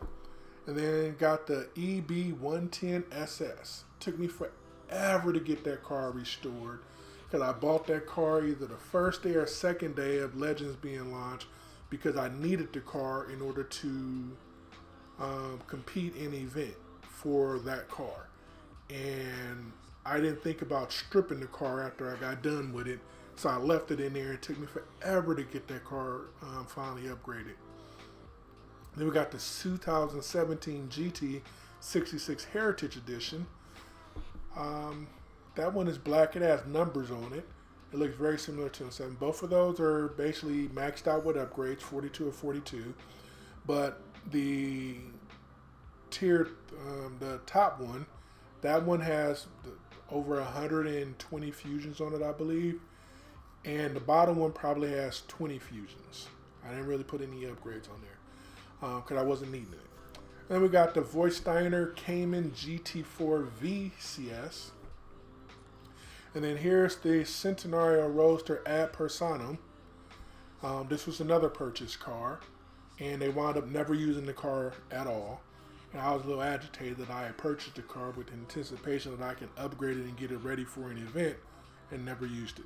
And then got the EB110SS. Took me forever to get that car restored, because I bought that car either the first day or second day of Legends being launched, because I needed the car in order to compete in an event for that car. And I didn't think about stripping the car after I got done with it, so I left it in there. It took me forever to get that car finally upgraded. Then we got the 2017 GT 66 Heritage Edition. That one is black. It has numbers on it. It looks very similar to the 7. Both of those are basically maxed out with upgrades, 42 or 42. But the tier, the top one, that one has over 120 fusions on it, I believe. And the bottom one probably has 20 fusions. I didn't really put any upgrades on there because I wasn't needing it. Then we got the Vorsteiner Cayman GT4 VCS. And then here's the Centenario Roadster Ad Personam. This was another purchase car, and they wound up never using the car at all. And I was a little agitated that I had purchased the car with anticipation that I can upgrade it and get it ready for an event, and never used it.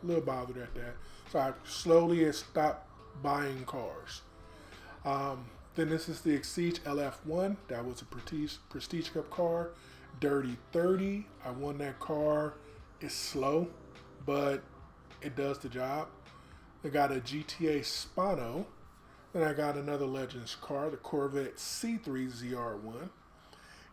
A little bothered at that. So I slowly stopped buying cars. Then this is the Exige LF1. That was a Prestige Cup car. Dirty 30. I won that car. It's slow, but it does the job. I got a GTA Spano. Then I got another Legends car, the Corvette C3 ZR1.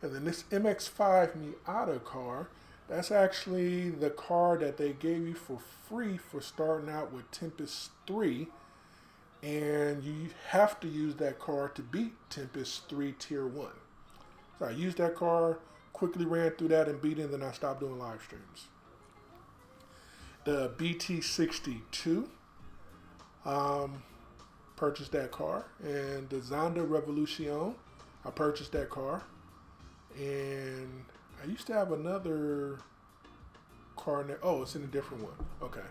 And then this MX-5 Miata car, that's actually the car that they gave you for free for starting out with Tempest 3. And you have to use that car to beat Tempest 3 Tier 1. So I used that car, quickly ran through that and beat it, and then I stopped doing live streams. The BT62, purchased that car. And the Zonda Revolution, I purchased that car. And I used to have another car in there. Oh, it's in a different one. Okay,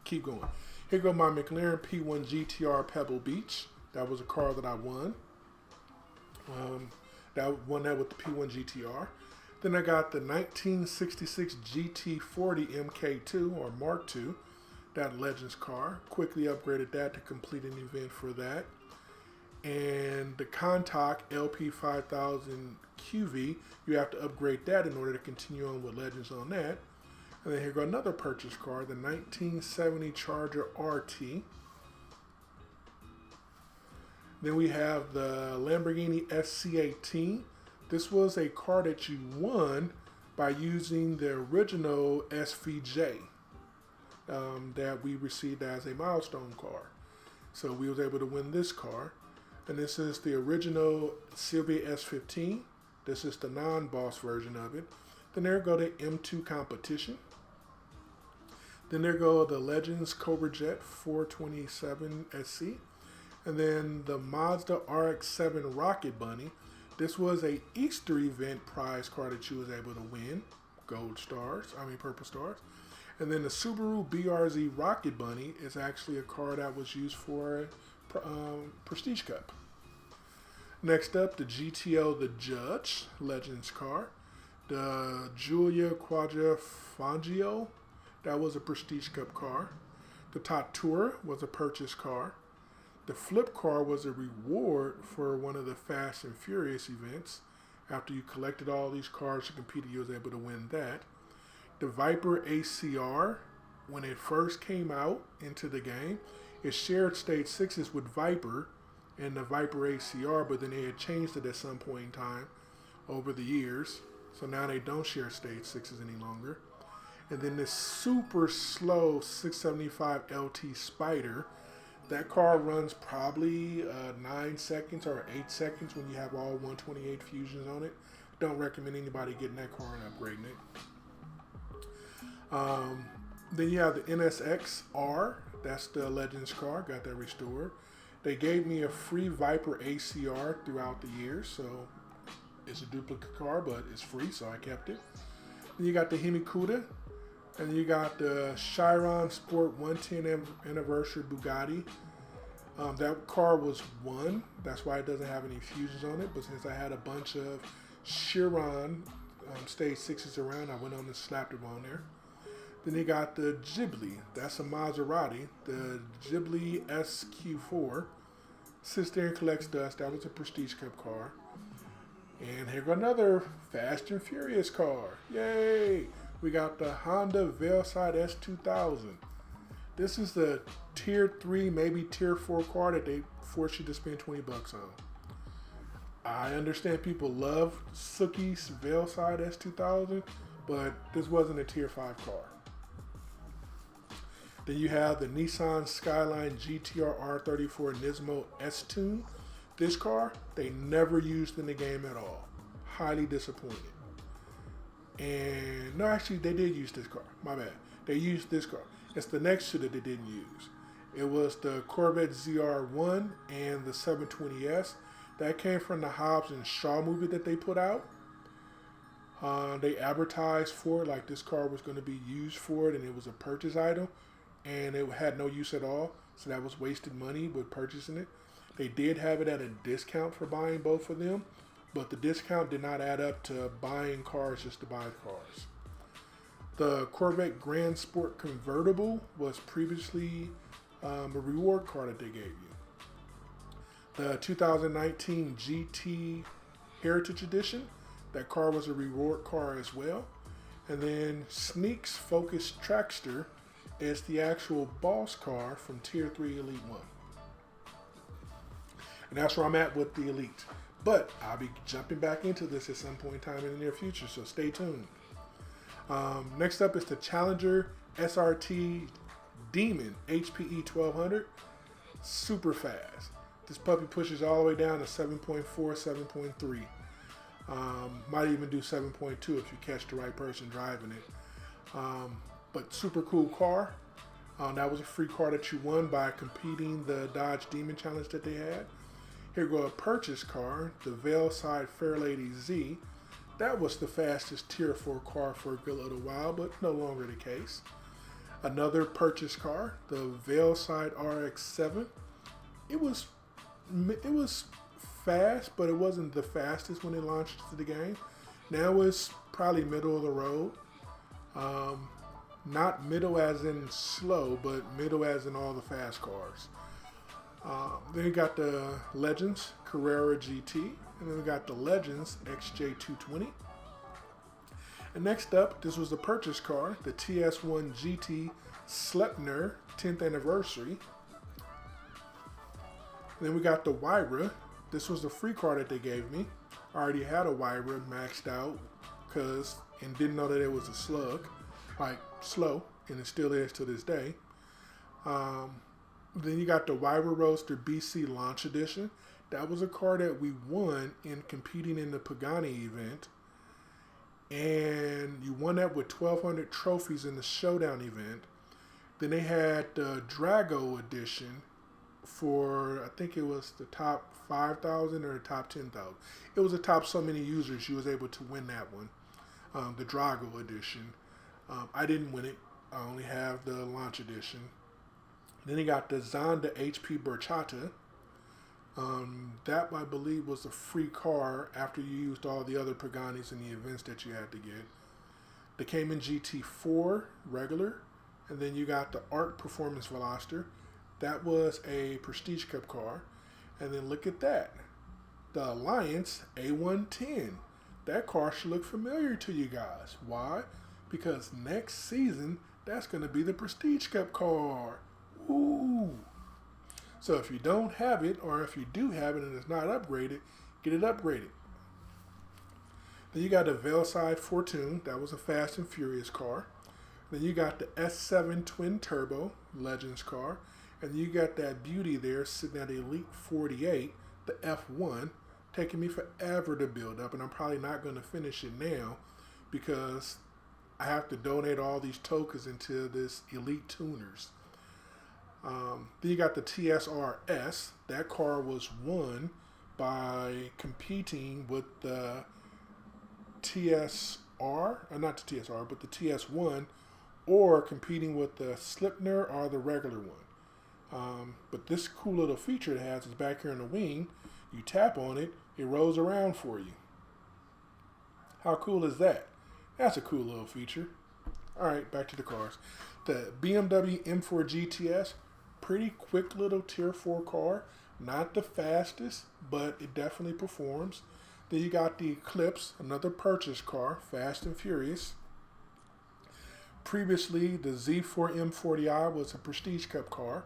keep going. Here go my McLaren P1 GTR Pebble Beach. That was a car that I won. Won that with the P1 GTR. Then I got the 1966 GT40 MK2 or Mark II, that Legends car. Quickly upgraded that to complete an event for that. And the Contact LP5000 QV, you have to upgrade that in order to continue on with Legends on that. And then here go another purchase car, the 1970 Charger RT. Then we have the Lamborghini SC18. This was a car that you won by using the original SVJ that we received as a milestone car. So we was able to win this car. And this is the original Silvia S15. This is the non-boss version of it. Then there go the M2 Competition. Then there go the Legends Cobra Jet 427 SC. And then the Mazda RX-7 Rocket Bunny. This was a Easter event prize car that you was able to win. Purple stars. And then the Subaru BRZ Rocket Bunny is actually a car that was used for Prestige Cup. Next up, the GTO The Judge, Legends car. The Giulia Quadrifoglio, that was a Prestige Cup car. The Tattura was a purchase car. The Flip car was a reward for one of the Fast and Furious events. After you collected all these cars to compete, you was able to win that. The Viper ACR, when it first came out into the game, it shared stage 6s with Viper and the Viper ACR, but then they had changed it at some point in time over the years. So now they don't share stage 6s any longer. And then this super slow 675 LT Spider, that car runs probably 9 seconds or 8 seconds when you have all 128 fusions on it. Don't recommend anybody getting that car and upgrading it. Then you have the NSX-R. That's the Legends car. Got that restored. They gave me a free Viper ACR throughout the years, so it's a duplicate car, but it's free, so I kept it. Then you got the Himikuta, and you got the Chiron Sport 110 Anniversary Bugatti. That car was won. That's why it doesn't have any fusions on it, but since I had a bunch of Chiron stage 6s around, I went on and slapped them on there. Then you got the Ghibli. That's a Maserati. The Ghibli SQ4. Sits there and collects dust. That was a Prestige Cup car. And here go another Fast and Furious car. Yay! We got the Honda Veilside S2000. This is the tier 3, maybe tier 4 car that they force you to spend 20 bucks on. I understand people love Suki's Veilside S2000, but this wasn't a tier 5 car. Then you have the Nissan Skyline GTR R34 Nismo S-Tune. This car, they never used in the game at all. Highly disappointed. And no, actually, they did use this car. My bad. They used this car. It's the next two that they didn't use. It was the Corvette ZR1 and the 720S. That came from the Hobbs and Shaw movie that they put out. They advertised for it like this car was going to be used for it, and it was a purchase item, and it had no use at all. So that was wasted money with purchasing it. They did have it at a discount for buying both of them, but the discount did not add up to buying cars just to buy cars. The Corvette Grand Sport Convertible was previously a reward car that they gave you. The 2019 GT Heritage Edition, that car was a reward car as well. And then Sneak's Focus Trackster is the actual boss car from Tier 3 Elite 1. And that's where I'm at with the Elite. But I'll be jumping back into this at some point in time in the near future, so stay tuned. Next up is the Challenger SRT Demon HPE 1200. Super fast. This puppy pushes all the way down to 7.4, 7.3. Might even do 7.2 if you catch the right person driving it. But super cool car. That was a free car that you won by competing the Dodge Demon Challenge that they had. Here go a purchase car, the Veilside Fairlady Z. That was the fastest tier 4 car for a good little while, but no longer the case. Another purchase car, the Veilside RX-7. It was fast, but it wasn't the fastest when it launched to the game. Now it's probably middle of the road. Not middle as in slow, but middle as in all the fast cars. Then you got the Legends Carrera GT, and then we got the Legends XJ220. And next up, this was the purchase car, the TS1 GT Sleipner 10th anniversary. And then we got the Wyra. This was the free car that they gave me. I already had a Wyra maxed out and didn't know that it was a slug, like slow, and it still is to this day. Then you got the Wyra Roadster BC Launch Edition. That was a car that we won in competing in the Pagani event. And you won that with 1,200 trophies in the ShowDown event. Then they had the Drago Edition for, I think it was the top 5,000 or the top 10,000. It was the top so many users you was able to win that one, the Drago Edition. I didn't win it. I only have the Launch Edition. Then you got the Zonda HP Berchata, That, I believe, was a free car after you used all the other Paganis in the events that you had to get. They came in GT4 regular, and then you got the Art Performance Veloster. That was a Prestige Cup car. And then look at that. The Alliance A110. That car should look familiar to you guys. Why? Because next season, that's going to be the Prestige Cup car. Ooh. So if you don't have it, or if you do have it and it's not upgraded, get it upgraded. Then you got the Veilside Fortune. That was a Fast and Furious car. Then you got the S7 Twin Turbo Legends car. And you got that beauty there sitting at Elite 48, the F1, taking me forever to build up. And I'm probably not going to finish it now because I have to donate all these tokens into this Elite Tuners. Then you got the TSR-S. That car was won by competing with the not the TSR, but the TS1, or competing with the Slipner or the regular one. But this cool little feature it has is back here in the wing. You tap on it, it rolls around for you. How cool is that? That's a cool little feature. All right, back to the cars. The BMW M4 GTS, pretty quick little tier 4 car. Not the fastest, but it definitely performs. Then you got the Eclipse, another purchase car, Fast and Furious. Previously, the Z4 M40i was a Prestige Cup car.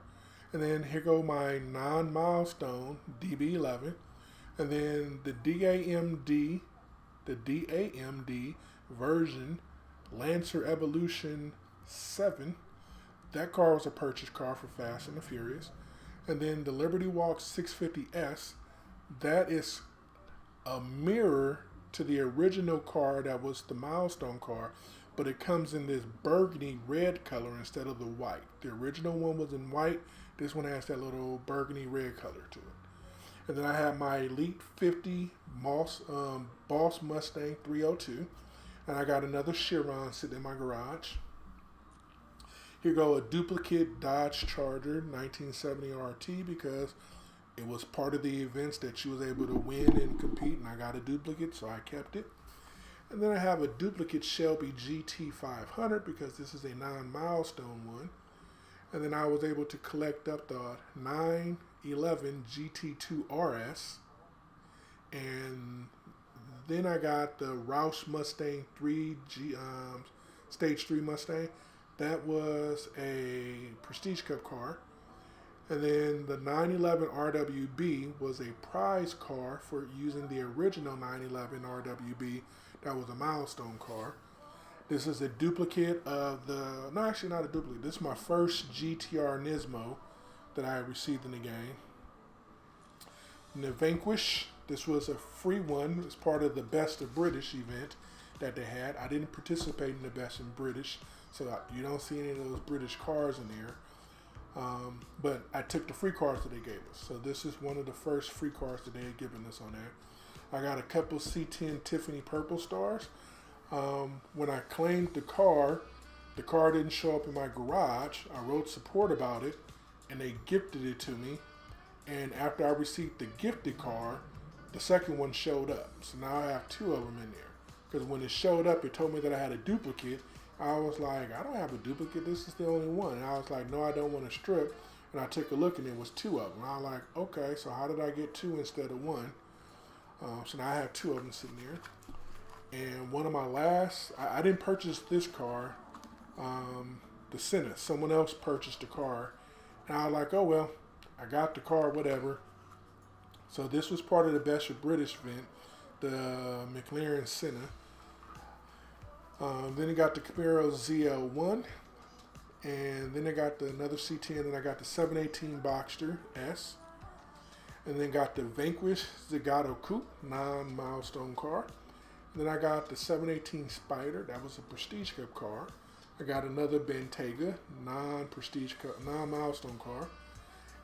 And then here go my non-milestone DB11. And then the DAMD version Lancer Evolution 7. That car was a purchase car for Fast and the Furious. And then the Liberty Walk 650S. That is a mirror to the original car that was the milestone car, but it comes in this burgundy red color instead of the white. The original one was in white. This one has that little burgundy red color to it. And then I have my Elite 50 Boss Mustang 302. And I got another Chiron sitting in my garage. Here go a duplicate Dodge Charger 1970 RT because it was part of the events that she was able to win and compete, and I got a duplicate, so I kept it. And then I have a duplicate Shelby GT500 because this is a non-milestone one. And then I was able to collect up the 911 GT2 RS. And then I got the Roush Mustang 3 Stage 3 Mustang. That was a Prestige Cup car. And then the 911 RWB was a prize car for using the original 911 RWB. That was a milestone car. This is a duplicate of the, no, actually not a duplicate. This is my first GTR Nismo that I received in the game. And the Vanquish, this was a free one. It's part of the Best of British event that they had. I didn't participate in the Best of British, so you don't see any of those British cars in there. But I took the free cars that they gave us. So this is one of the first free cars that they had given us on there. I got a couple C10 Tiffany Purple Stars. When I claimed the car didn't show up in my garage. I wrote support about it, and they gifted it to me. And after I received the gifted car, the second one showed up. So now I have two of them in there. Because when it showed up, it told me that I had a duplicate. I was like, I don't have a duplicate. This is the only one. And I was like, no, I don't want to strip. And I took a look, and it was two of them. And I was like, okay, so how did I get two instead of one? So now I have two of them sitting there. And one of my last, I didn't purchase this car, the Senna. Someone else purchased the car. And I was like, oh, well, I got the car, whatever. So this was part of the Best of British event, the McLaren Senna. Then I got the Camaro ZL1. And then I got another C10, and I got the 718 Boxster S. And then got the Vanquish Zagato Coupe, non-milestone car. And then I got the 718 Spider, that was a Prestige Cup car. I got another Bentayga, non-Prestige Cup, non-milestone car.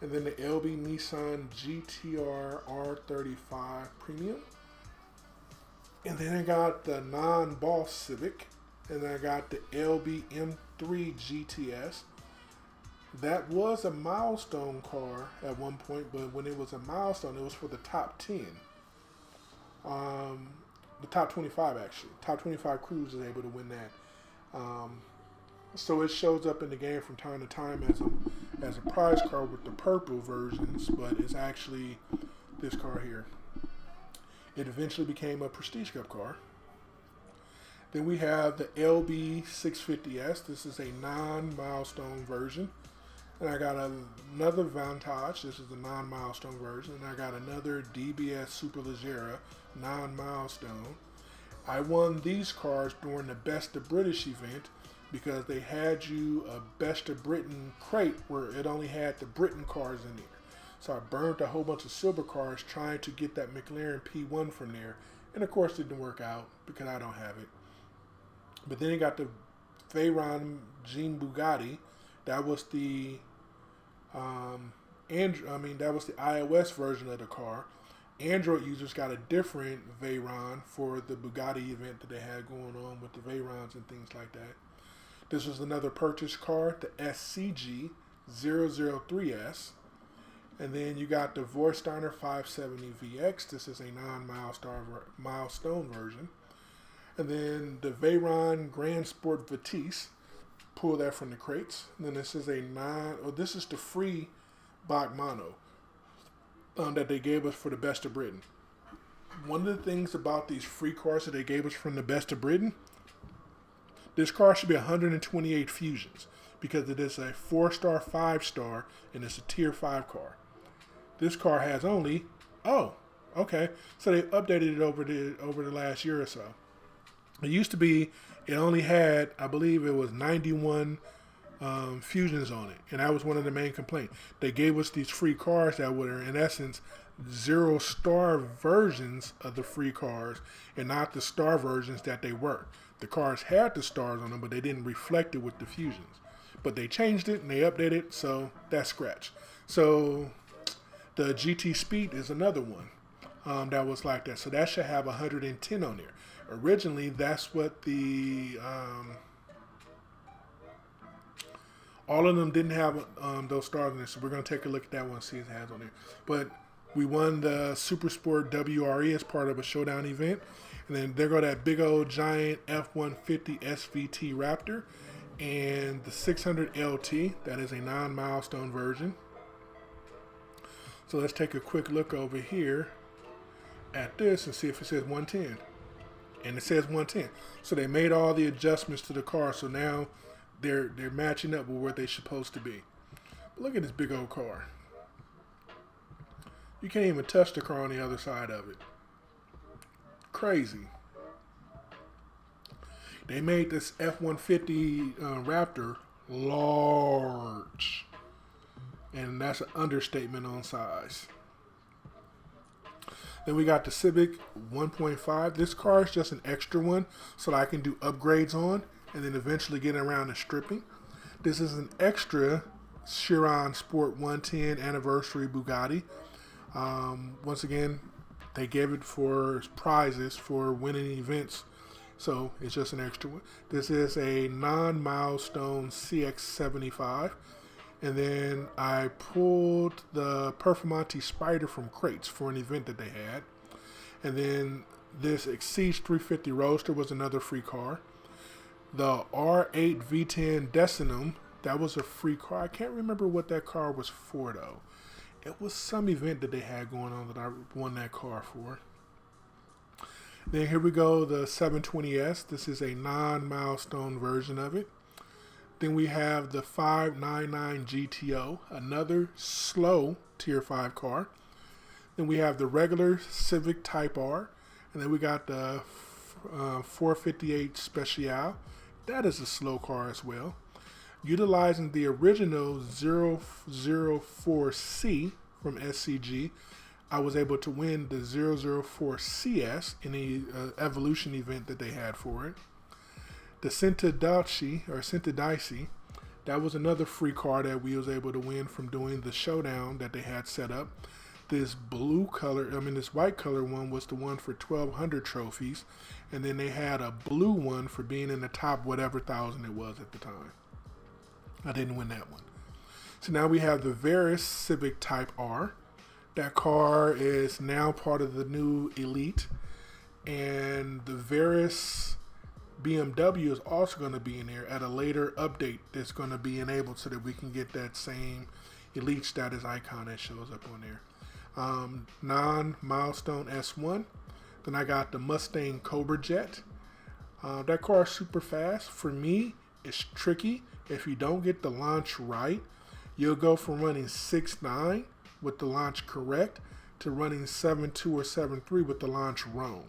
And then the LB Nissan GTR R35 Premium. And then I got the non-Boss Civic. And then I got the LB M3 GTS. That was a milestone car at one point, but when it was a milestone, it was for the top 10. The top 25 actually. Top 25 crews is able to win that. So it shows up in the game from time to time as a prize car with the purple versions, but it's actually this car here. It eventually became a Prestige Cup car. Then we have the LB650S. This is a non-milestone version. And I got another Vantage. This is the non-milestone version. And I got another DBS Superleggera non-milestone. I won these cars during the Best of British event because they had you a Best of Britain crate where it only had the Britain cars in there. So I burned a whole bunch of silver cars trying to get that McLaren P1 from there. And of course it didn't work out because I don't have it. But then you got the Veyron Jean Bugatti. That was the that was the iOS version of the car. Android users got a different Veyron for the Bugatti event that they had going on with the Veyrons and things like that. This was another purchase car, the SCG 003S. And then you got the Vorsteiner 570VX. This is a non-milestone version. And then the Veyron Grand Sport Vitesse. Pull that from the crates. And then this is this is the free Bach Mono that they gave us for the Best of Britain. One of the things about these free cars that they gave us from the Best of Britain, this car should be 128 fusions because it is a 4-star, 5-star, and it's a tier 5 car. This car has only, so they updated it over the last year or so. It used to be, it only had, I believe it was 91 fusions on it, and that was one of the main complaints. They gave us these free cars that were, in essence, 0-star versions of the free cars and not the star versions that they were. The cars had the stars on them, but they didn't reflect it with the fusions. But they changed it and they updated it, so that's scratch. So the GT Speed is another one that was like that. So that should have 110 on there. Originally, that's what the all of them didn't have those stars on there. So we're going to take a look at that one and see if it has on there. But we won the Super Sport WRE as part of a ShowDown event. And then there go that big old giant F-150 SVT Raptor and the 600 LT. That is a non-milestone version. So let's take a quick look over here at this and see if it says 110. And it says 110. So they made all the adjustments to the car. So now they're matching up with where they're supposed to be. But look at this big old car. You can't even touch the car on the other side of it. Crazy. They made this F-150 Raptor large. And that's an understatement on size. Then we got the Civic 1.5. This car is just an extra one so that I can do upgrades on and then eventually get around to stripping. This is an extra Chiron Sport 110 anniversary Bugatti. Once again, they gave it for prizes for winning events, so it's just an extra one. This is a non-milestone CX-75. And then I pulled the Performante Spider from crates for an event that they had. And then this Exceeds 350 Roadster was another free car. The R8 V10 Decinum, that was a free car. I can't remember what that car was for though. It was some event that they had going on that I won that car for. Then here we go, the 720S. This is a non-milestone version of it. Then we have the 599 GTO, another slow tier 5 car. Then we have the regular Civic Type R. And then we got the 458 Special. That is a slow car as well. Utilizing the original 004C from SCG, I was able to win the 004CS in the evolution event that they had for it. The Centodici, that was another free car that we was able to win from doing the ShowDown that they had set up. This this white color one was the one for 1,200 trophies, and then they had a blue one for being in the top whatever thousand it was at the time. I didn't win that one. So now we have the Veris Civic Type R. That car is now part of the new Elite. And the Veris BMW is also going to be in there at a later update that's going to be enabled so that we can get that same Elite status icon that shows up on there. Non-milestone S1. Then I got the Mustang Cobra Jet. That car is super fast. For me, it's tricky. If you don't get the launch right, you'll go from running 6.9 with the launch correct to running 7.2 or 7.3 with the launch wrong.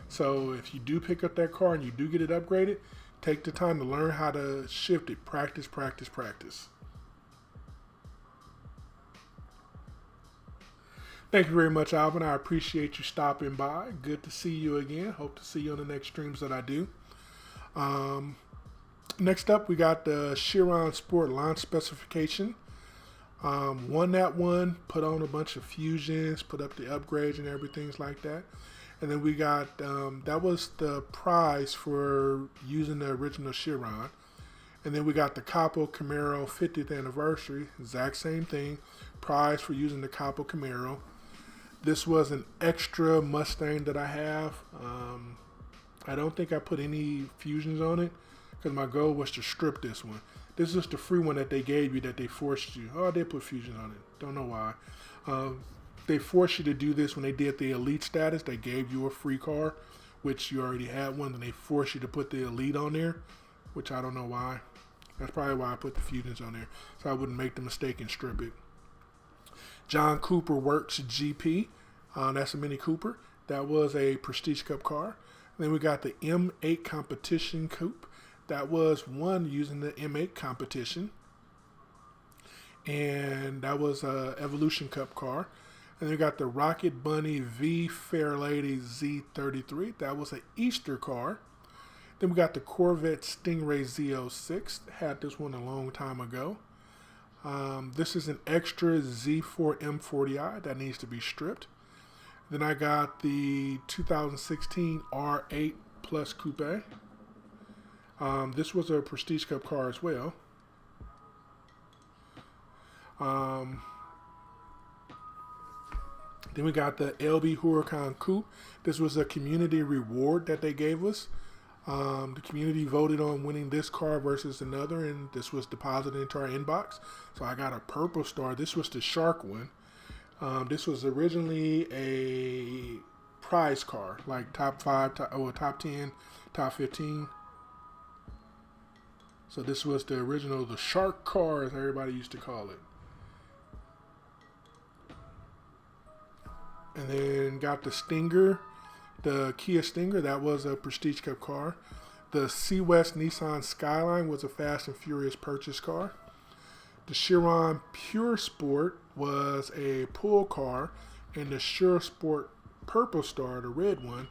So if you do pick up that car and you do get it upgraded, take the time to learn how to shift it. Practice, practice, practice. Thank you very much, Alvin. I appreciate you stopping by. Good to see you again. Hope to see you on the next streams that I do. Next up, we got the Chiron Sport launch specification. Won that one, put on a bunch of fusions, put up the upgrades and everything like that. And then we got, that was the prize for using the original Chiron. And then we got the Capo Camaro 50th anniversary, exact same thing, prize for using the Capo Camaro. This was an extra Mustang that I have. I don't think I put any fusions on it because my goal was to strip this one. This is the free one that they gave you that they forced you. Oh, they put fusions on it. Don't know why. They forced you to do this when they did the Elite status. They gave you a free car, which you already had one. Then they forced you to put the Elite on there, which I don't know why. That's probably why I put the fusions on there, so I wouldn't make the mistake and strip it. John Cooper Works GP. That's a Mini Cooper. That was a Prestige Cup car. Then we got the M8 Competition Coupe. That was one using the M8 competition. And that was a Evolution Cup car. And then we got the Rocket Bunny V Fairlady Z33. That was an Easter car. Then we got the Corvette Stingray Z06. Had this one a long time ago. This is an extra Z4 M40i that needs to be stripped. Then I got the 2016 R8 Plus Coupe. This was a Prestige Cup car as well. Then we got the LB Huracan Coupe. This was a community reward that they gave us. The community voted on winning this car versus another, and this was deposited into our inbox. So I got a purple star. This was the Shark one. This was originally a prize car, like top 5, top 10, top 15. So this was the original, the Shark car, as everybody used to call it. And then got the Stinger, the Kia Stinger. That was a Prestige Cup car. The Sea West Nissan Skyline was a Fast and Furious purchase car. The Chiron Pure Sport was a pull car, and the Sure Sport Purple Star, the red one,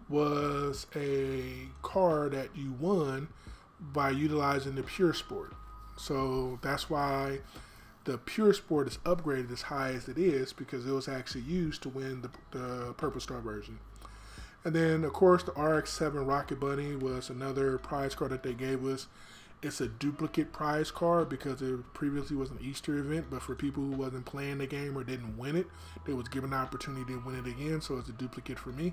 was a car that you won by utilizing the Pure Sport. So that's why the Pure Sport is upgraded as high as it is, because it was actually used to win the Purple Star version. And then, of course, the RX-7 Rocket Bunny was another prize car that they gave us. It's a duplicate prize car because it previously was an Easter event, but for people who wasn't playing the game or didn't win it, they was given the opportunity to win it again, so it's a duplicate for me.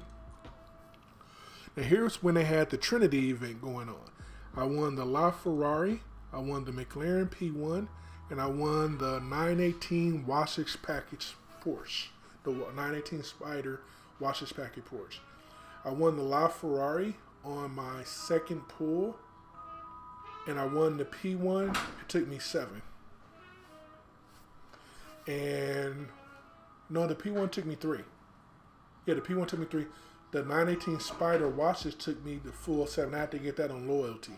Now here's when they had the Trinity event going on. I won the LaFerrari, I won the McLaren P1, and I won the 918 Wasatch Package Porsche, the 918 Spider Wasatch Package Porsche. I won the LaFerrari on my second pull, and I won the P1. It took me 7. And no, the P1 took me 3. Yeah, the P1 took me 3. The 918 Spider Wasatch took me the full 7. I had to get that on loyalty.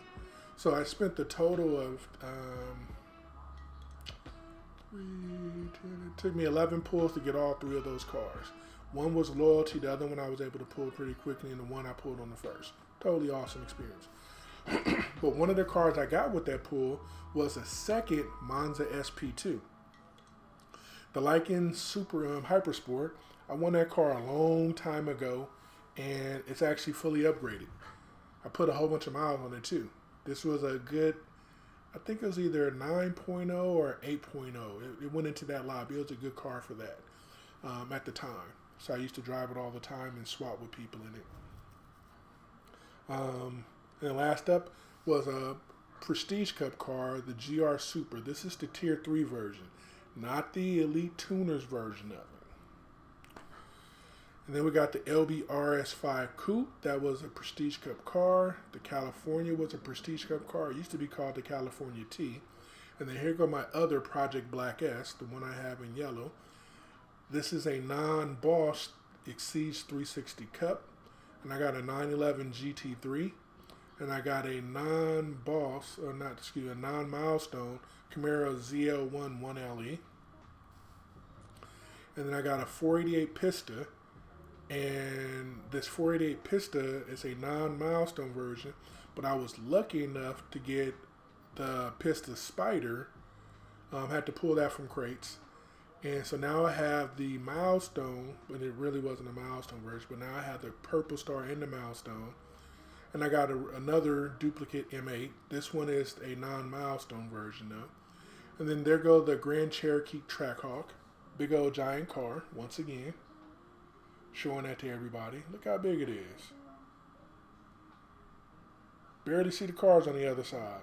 So I spent the total of 3, 10, it took me 11 pulls to get all 3 of those cars. One was loyalty, the other one I was able to pull pretty quickly, and the one I pulled on the first. Totally awesome experience. But one of the cars I got with that pull was a second Monza SP2. The Lycan Super Hypersport. I won that car a long time ago, and it's actually fully upgraded. I put a whole bunch of miles on it too. This was a good I think it was either a 9.0 or 8.0. It went into that lobby. It was a good car for that at the time. So I used to drive it all the time and swap with people in it. And last up was a Prestige Cup car, the GR Super. This is the Tier 3 version, not the Elite Tuners version of it. And then we got the LB RS5 Coupe. That was a Prestige Cup car. The California was a Prestige Cup car. It used to be called the California T. And then here go my other Project Black S, the one I have in yellow. This is a non-Boss Exceeds 360 Cup. And I got a 911 GT3. And I got a non-Boss, or not, excuse me, a non-milestone Camaro ZL1 1LE. And then I got a 488 Pista. And this 488 Pista is a non-milestone version, but I was lucky enough to get the Pista Spider. Had to pull that from crates. And so now I have the milestone, but it really wasn't a milestone version, but now I have the Purple Star and the milestone. And I got another duplicate M8. This one is a non-milestone version though. And then there go the Grand Cherokee Trackhawk. Big old giant car, once again. Showing that to everybody. Look how big it is. Barely see the cars on the other side.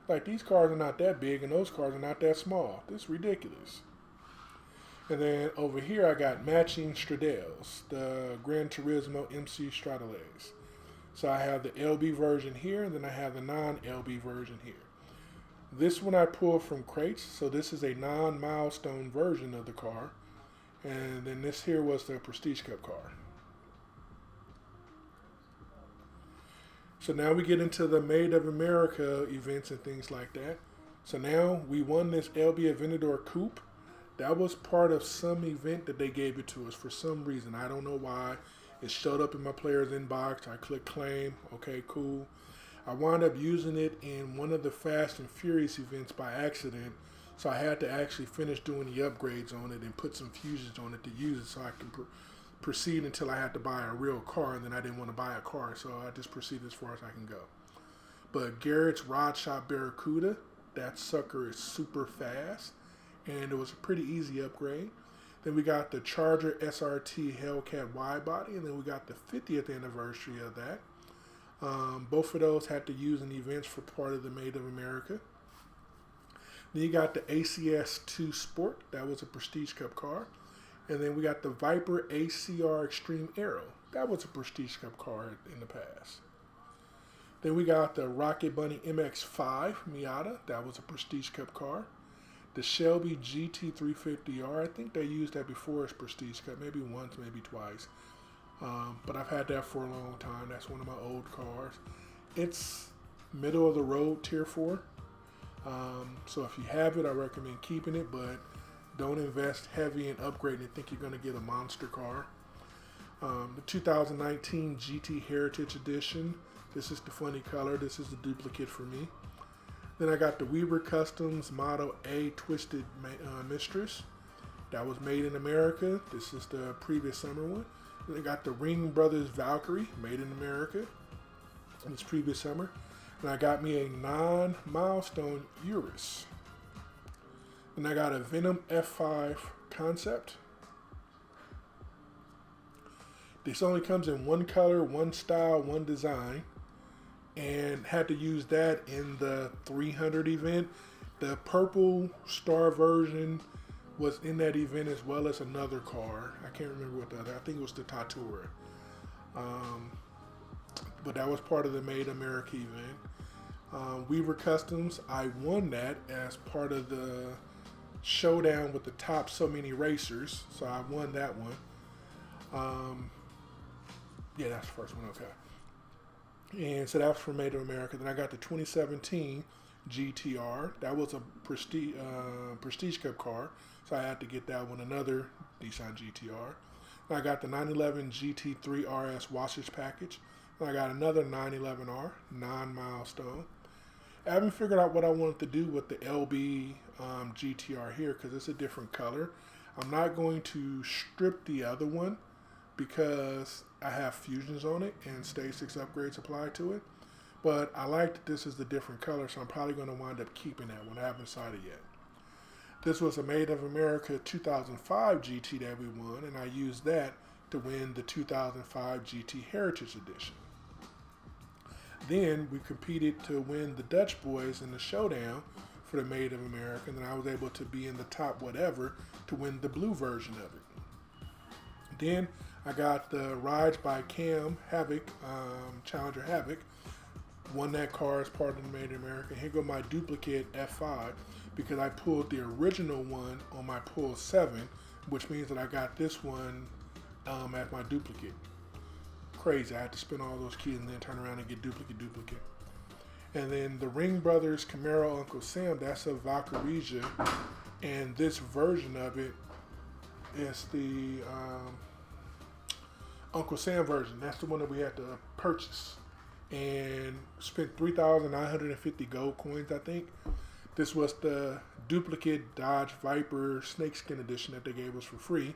Like, these cars are not that big and those cars are not that small. This is ridiculous. And then over here I got matching Stradales, the Gran Turismo MC Stradales. So I have the LB version here, and then I have the non-LB version here. This one I pulled from crates, so this is a non-milestone version of the car. And then this here was the Prestige Cup car. So now we get into the Made of America events and things like that. So now we won this LB Aventador Coupe. That was part of some event that they gave it to us for some reason. I don't know why. It showed up in my player's inbox. I clicked claim. Okay, cool. I wound up using it in one of the Fast and Furious events by accident. So I had to actually finish doing the upgrades on it and put some fusions on it to use it so I can proceed until I had to buy a real car, and then I didn't want to buy a car, so I just proceeded as far as I can go. But Garrett's Rod Shop Barracuda, that sucker is super fast, and it was a pretty easy upgrade. Then we got the Charger SRT Hellcat wide body, and then we got the 50th anniversary of that. Both of those had to use in events for part of the Made of America. Then you got the ACS2 Sport. That was a Prestige Cup car. And then we got the Viper ACR Extreme Aero. That was a Prestige Cup car in the past. Then we got the Rocket Bunny MX-5 Miata. That was a Prestige Cup car. The Shelby GT350R. I think they used that before as Prestige Cup. Maybe once, maybe twice. But I've had that for a long time. That's one of my old cars. It's middle of the road Tier 4. So if you have it, I recommend keeping it, but don't invest heavy in upgrading and think you're going to get a monster car. The 2019 GT Heritage Edition. This is the funny color. This is the duplicate for me. Then I got the Weber Customs Model A Twisted Mistress. That was made in America. This is the previous summer one. Then I got the Ring Brothers Valkyrie, made in America. This previous summer. And I got me a non-milestone Urus. And I got a Venom F5 concept. This only comes in one color, one style, one design. And had to use that in the 300 event. The Purple Star version was in that event as well as another car. I can't remember what the other, I think it was the Tatur. But that was part of the Made America event. Weaver Customs, I won that as part of the showdown with the top so many racers. So I won that one. Yeah, that's the first one, okay. And so that was for Made of America. Then I got the 2017 GTR. That was a Prestige Cup car. So I had to get that one, another Nissan GTR. And I got the 911 GT3 RS Washers package. And I got another 911R, non-milestone. I haven't figured out what I wanted to do with the LB GTR here because it's a different color. I'm not going to strip the other one because I have fusions on it and Stage 6 upgrades applied to it. But I like that this is the different color, so I'm probably going to wind up keeping that one. I haven't decided yet. This was a Made of America 2005 GT that we won, and I used that to win the 2005 GT Heritage Edition. Then we competed to win the Dutch Boys in the ShowDown for the Made of America, and then I was able to be in the top whatever to win the blue version of it. Then I got the Rides by Cam Havoc, Challenger Havoc, won that car as part of the Made in America. Here go my duplicate F5 because I pulled the original one on my pull 7, which means that I got this one as my duplicate. Crazy, I had to spend all those keys and then turn around and get duplicate. And then the Ring Brothers Camaro Uncle Sam, that's a Valkyrie, and this version of it is the Uncle Sam version. That's the one that we had to purchase and spent 3,950 gold coins, I think. This was the duplicate Dodge Viper Snakeskin edition that they gave us for free.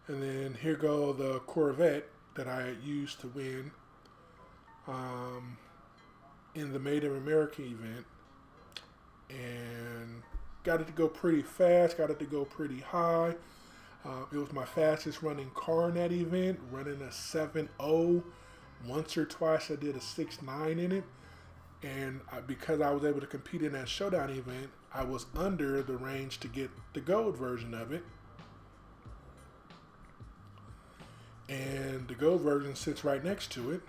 And then here go the Corvette that I used to win in the Made in America event. And got it to go pretty fast, got it to go pretty high. It was my fastest running car in that event, running a 7.0. Once or twice I did a 6.9 in it. And because I was able to compete in that ShowDown event, I was under the range to get the gold version of it. And the gold version sits right next to it.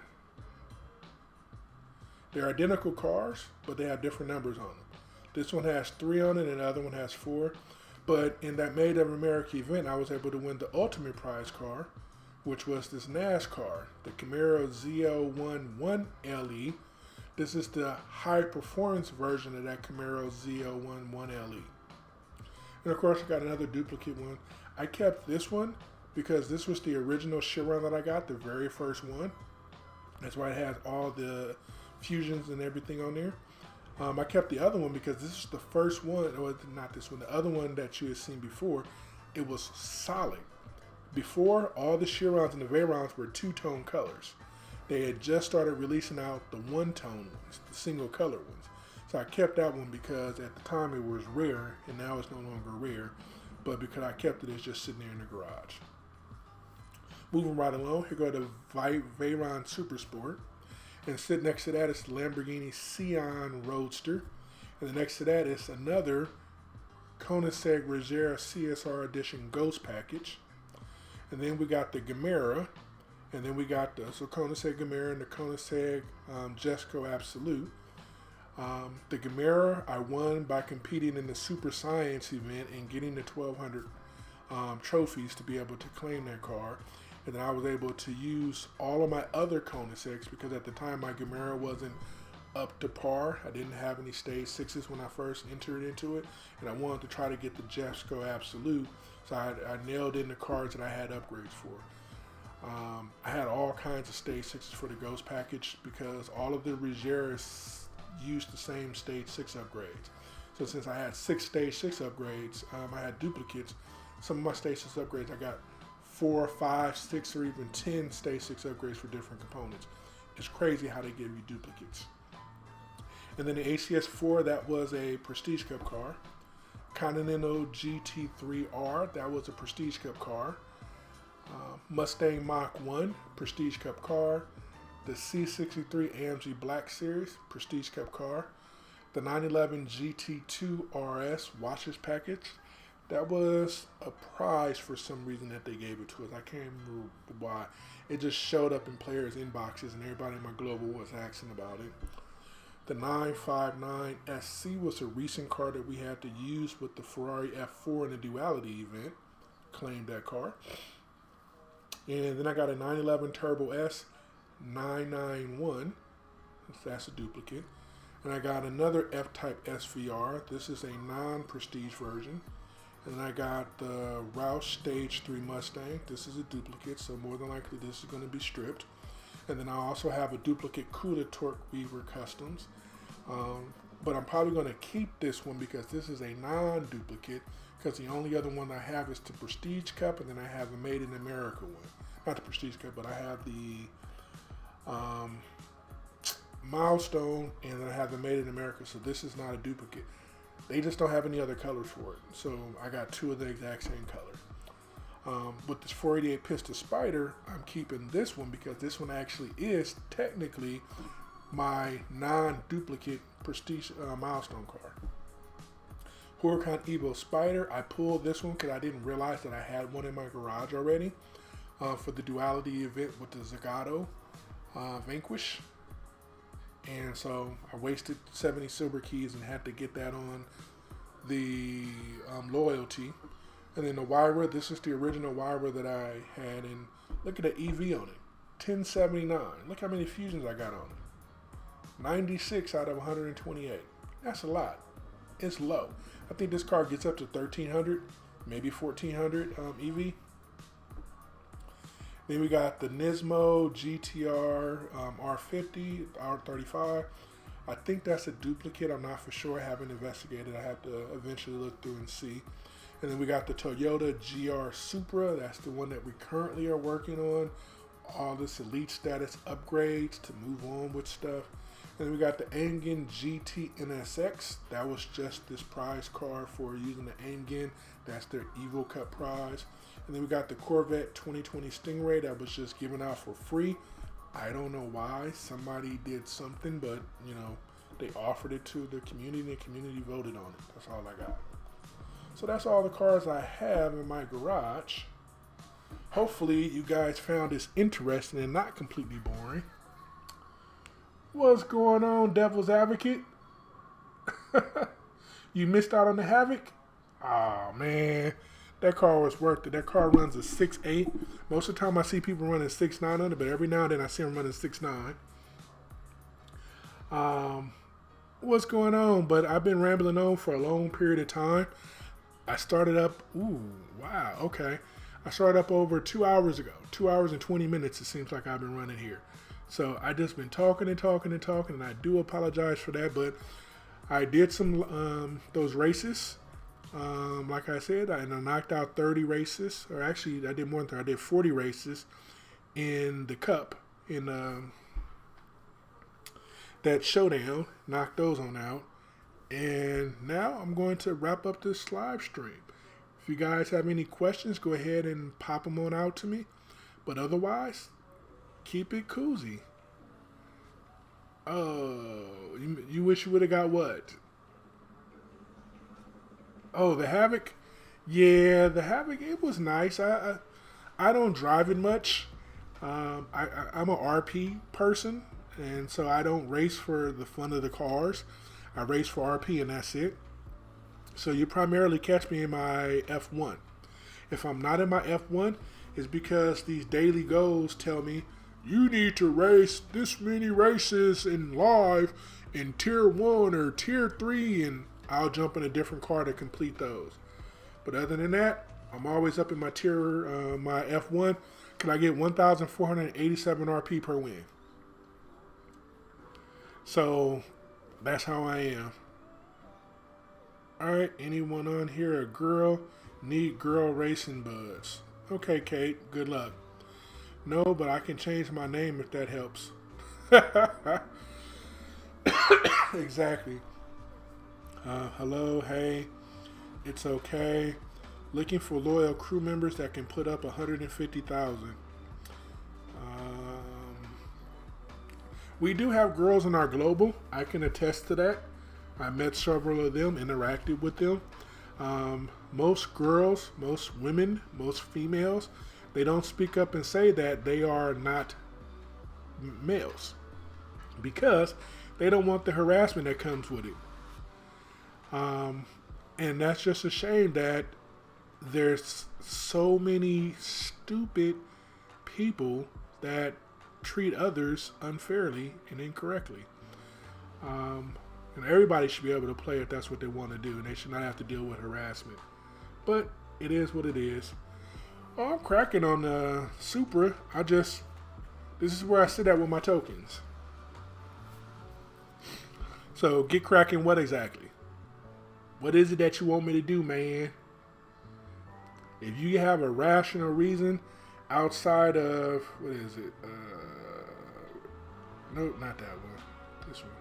They're identical cars, but they have different numbers on them. This one has 3 on it and the other one has 4. But in that Made of America event, I was able to win the ultimate prize car, which was this NASCAR, the Camaro Z01 LE. This is the high performance version of that Camaro Z01 LE. And of course, I got another duplicate one. I kept this one because this was the original Chiron that I got, the very first one. That's why it has all the fusions and everything on there. I kept the other one because this is the first one, or not this one, the other one that you had seen before. It was solid. Before, all the Chirons and the Veyrons were two-tone colors. They had just started releasing out the one-tone ones, the single-color ones. So I kept that one because at the time it was rare, and now it's no longer rare. But because I kept it, it's just sitting there in the garage. Moving right along, here go the Veyron Super Sport. And sitting next to that is the Lamborghini Sian Roadster. And the next to that is another Koenigsegg Regera CSR Edition Ghost Package. And then we got the Gamera. And then we got the Koenigsegg Gamera and the Koenigsegg Jesco Absolute. The Gamera I won by competing in the Super Science event and getting the 1,200 trophies to be able to claim that car. And then I was able to use all of my other Koenigsegg's because at the time my Gamera wasn't up to par. I didn't have any stage 6s when I first entered into it. And I wanted to try to get the Jesco Absolute. So I nailed in the cars that I had upgrades for. I had all kinds of stage 6s for the Ghost package because all of the Regeras used the same stage 6 upgrades. So since I had 6 stage 6 upgrades, I had duplicates. Some of my stage 6 upgrades I got 4, 5, 6, or even 10 stage 6 upgrades for different components. It's crazy how they give you duplicates. And then the ACS4, that was a Prestige Cup car. Continental GT3R, that was a Prestige Cup car. Mustang Mach 1, Prestige Cup car. The C63 AMG Black Series, Prestige Cup car. The 911 GT2 RS Watches Package. That was a prize for some reason that they gave it to us. I can't remember why. It just showed up in players' inboxes and everybody in my global was asking about it. The 959 SC was a recent car that we had to use with the Ferrari F4 in the Duality event. Claimed that car. And then I got a 911 Turbo S 991. That's a duplicate. And I got another F-Type SVR. This is a non-prestige version. And I got the Roush Stage 3 Mustang. This is a duplicate, so more than likely this is going to be stripped. And then I also have a duplicate Cuda Torque Weaver Customs. But I'm probably going to keep this one because this is a non-duplicate because the only other one I have is the Prestige Cup, and then I have a Made in America one. Not the Prestige Cup, but I have the Milestone, and then I have the Made in America. So this is not a duplicate. They just don't have any other colors for it. So I got two of the exact same color. With this 488 Pista Spider, I'm keeping this one because this one actually is technically my non-duplicate Prestige Milestone car. Huracan Evo Spider, I pulled this one because I didn't realize that I had one in my garage already for the duality event with the Zagato Vanquish. And so I wasted 70 silver keys and had to get that on the loyalty. And then the Wyra, this is the original Wyra that I had, and look at the EV on it, 1079. Look how many fusions I got on it. 96 out of 128. That's a lot. It's low. I think this car gets up to 1300, maybe 1400 EV. Then we got the Nismo GTR R50, R35. I think that's a duplicate. I'm not for sure. I haven't investigated. I have to eventually look through and see. And then we got the Toyota GR Supra. That's the one that we currently are working on. All this elite status upgrades to move on with stuff. And then we got the Engen GT NSX. That was just this prize card for using the Engen. That's their Evo Cup prize. And then we got the Corvette 2020 Stingray that was just given out for free. I don't know why. Somebody did something, but you know, they offered it to the community and the community voted on it. That's all I got. So that's all the cars I have in my garage. Hopefully you guys found this interesting and not completely boring. What's going on, Devil's Advocate? You missed out on the Havoc? Oh man, that car was worth it. That car runs a 6.8. Most of the time I see people running 6.9 on it, but every now and then I see them running 6.9. What's going on? But I've been rambling on for a long period of time. I started up, wow, okay. I started up over 2 hours ago. 2 hours and 20 minutes it seems like I've been running here. So I just been talking and talking and talking, and I do apologize for that, but I did some those races. Like I said, I knocked out 30 races, or actually I did more than 30. I did 40 races in the Cup, in that ShowDown, knocked those on out. And now I'm going to wrap up this live stream. If you guys have any questions, go ahead and pop them on out to me. But otherwise, keep it cozy. Oh, you wish you would have got what? Oh, the Havoc? Yeah, the Havoc, it was nice. I don't drive it much. I'm a RP person, and so I don't race for the fun of the cars. I race for RP, and that's it. So you primarily catch me in my F1. If I'm not in my F1, it's because these daily goals tell me you need to race this many races in live in tier 1 or tier 3, and I'll jump in a different car to complete those. But other than that, I'm always up in my tier, my F1. Can I get 1,487 RP per win? So that's how I am. Alright, anyone on here a girl? Need girl racing buds. Okay, Kate, good luck. No, but I can change my name if that helps. Exactly. Hello, hey, it's okay. Looking for loyal crew members that can put up 150,000. We do have girls in our global. I can attest to that. I met several of them, interacted with them. Most girls, most women, most females, they don't speak up and say that they are not males because they don't want the harassment that comes with it. And that's just a shame that there's so many stupid people that treat others unfairly and incorrectly. And everybody should be able to play if that's what they want to do, and they should not have to deal with harassment. But it is what it is. Oh, I'm cracking on the Supra. This is where I sit at with my tokens. So get cracking what exactly? What is it that you want me to do, man? If you have a rational reason outside of, what is it? No, not that one. This one.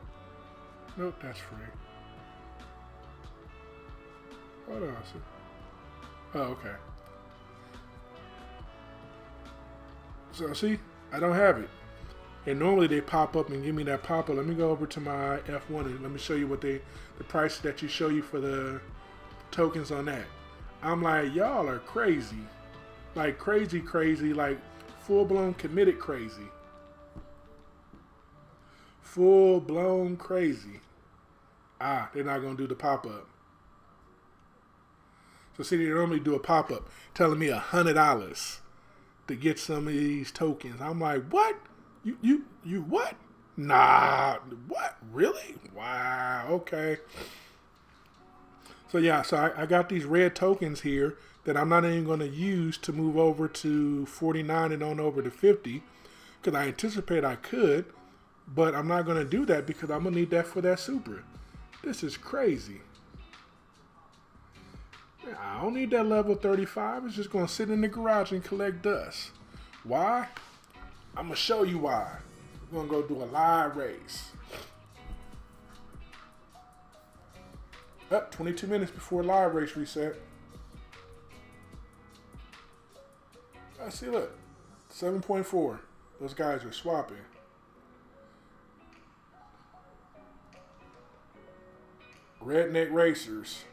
Nope, that's free. Hold on. Oh, okay. So see, I don't have it. And normally they pop up and give me that pop-up. Let me go over to my F1 and let me show you what the price that you show you for the tokens on that. I'm like, y'all are crazy. Like crazy, like full-blown committed crazy. Full-blown crazy. They're not going to do the pop-up. So see, they normally do a pop-up telling me $100 to get some of these tokens. I'm like, what? You what? Nah, what? Really? Wow, okay. So yeah, so I got these red tokens here that I'm not even going to use to move over to 49 and on over to 50 because I anticipate I could, but I'm not going to do that because I'm going to need that for that Supra. This is crazy. I don't need that level 35. It's just going to sit in the garage and collect dust. Why? I'm going to show you why. We're going to go do a live race. Up 22 minutes before live race reset. I see, look. 7.4. Those guys are swapping. Redneck Racers.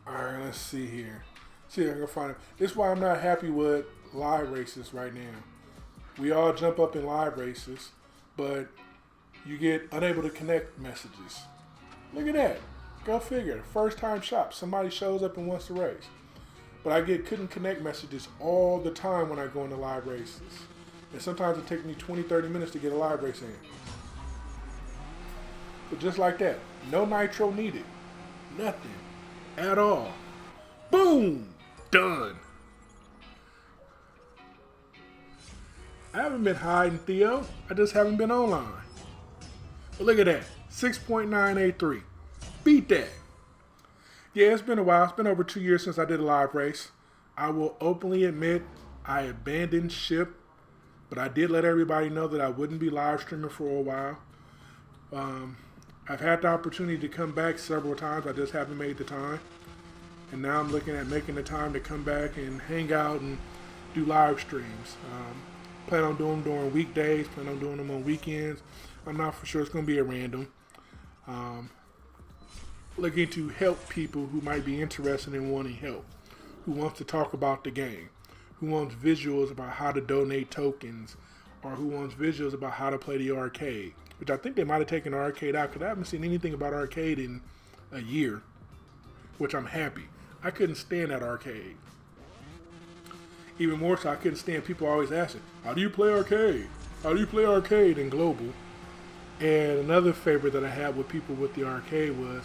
Alright, let's see here. See if I can find it. This is why I'm not happy with live races right now. We all jump up in live races, but you get unable to connect messages. Look at that. Go figure. First time shop. Somebody shows up and wants to race. But I get couldn't connect messages all the time when I go into live races. And sometimes it takes me 20, 30 minutes to get a live race in. But just like that. No nitro needed. Nothing. At all. Boom! Done. I haven't been hiding, Theo. I just haven't been online. But look at that. 6.983. Beat that. Yeah, it's been a while. It's been over 2 years since I did a live race. I will openly admit I abandoned ship, but I did let everybody know that I wouldn't be live streaming for a while. I've had the opportunity to come back several times. I just haven't made the time. And now I'm looking at making the time to come back and hang out and do live streams. Plan on doing them during weekdays. Plan on doing them on weekends. I'm not for sure. It's going to be a random. Looking to help people who might be interested in wanting help. Who wants to talk about the game. Who wants visuals about how to donate tokens. Or who wants visuals about how to play the arcade. Which I think they might have taken arcade out because I haven't seen anything about arcade in a year. Which I'm happy. I couldn't stand that arcade. Even more so, I couldn't stand people always asking, how do you play arcade? How do you play arcade in global? And another favorite that I had with people with the arcade was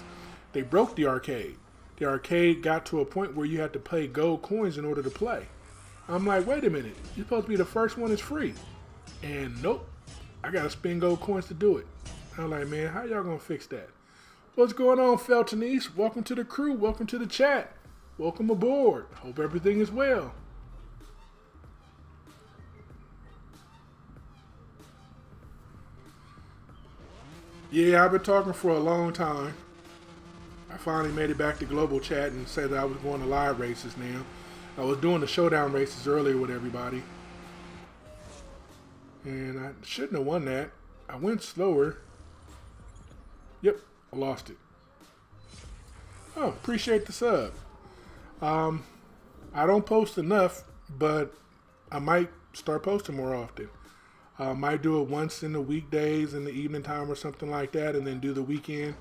they broke the arcade. The arcade got to a point where you had to pay gold coins in order to play. I'm like, wait a minute. You're supposed to be the first one that's free. And nope. I got to spend gold coins to do it. I'm like, man, how y'all going to fix that? What's going on, Feltonese? Welcome to the crew. Welcome to the chat. Welcome aboard. Hope everything is well. Yeah, I've been talking for a long time. I finally made it back to global chat and said that I was going to live races now. I was doing the ShowDown races earlier with everybody. And I shouldn't have won that. I went slower. Yep, I lost it. Oh, appreciate the sub. I don't post enough, but I might start posting more often. I might do it once in the weekdays in the evening time or something like that, and then do the weekend.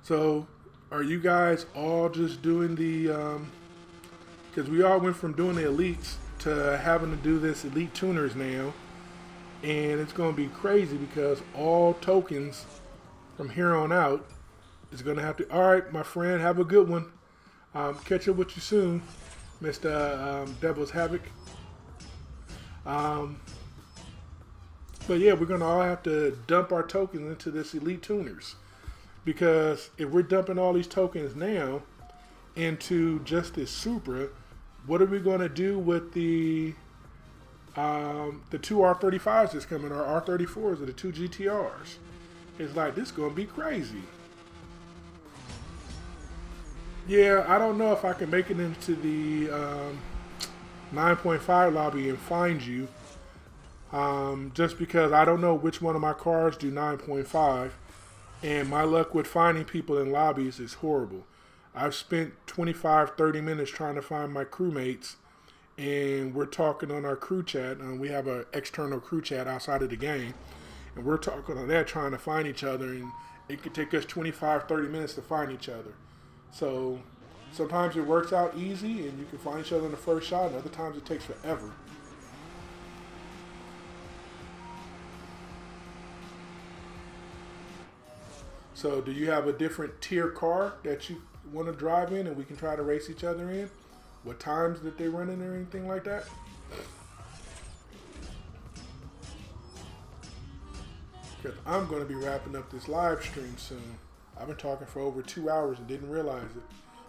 So, are you guys all just doing the, because we all went from doing the elites to having to do this elite tuners now, and it's going to be crazy because all tokens from here on out is going to have to, all right, my friend, have a good one. Catch up with you soon. Mr. Devil's Havoc. Um, but yeah, we're gonna all have to dump our tokens into this Elite Tuners, because if we're dumping all these tokens now into just this Supra, what are we gonna do with the two R35s that's coming, or R34s, or the two GTRs? It's like, this is gonna be crazy. Yeah, I don't know if I can make it into the 9.5 lobby and find you. Just because I don't know which one of my cars do 9.5, and my luck with finding people in lobbies is horrible. I've spent 25, 30 minutes trying to find my crewmates, and we're talking on our crew chat. We have an external crew chat outside of the game, and we're talking on that trying to find each other, and it could take us 25, 30 minutes to find each other. So sometimes it works out easy and you can find each other in the first shot, and other times it takes forever. So do you have a different tier car that you want to drive in and we can try to race each other in? What times that they run in or anything like that? Because I'm going to be wrapping up this live stream soon. I've been talking for over 2 hours and didn't realize it.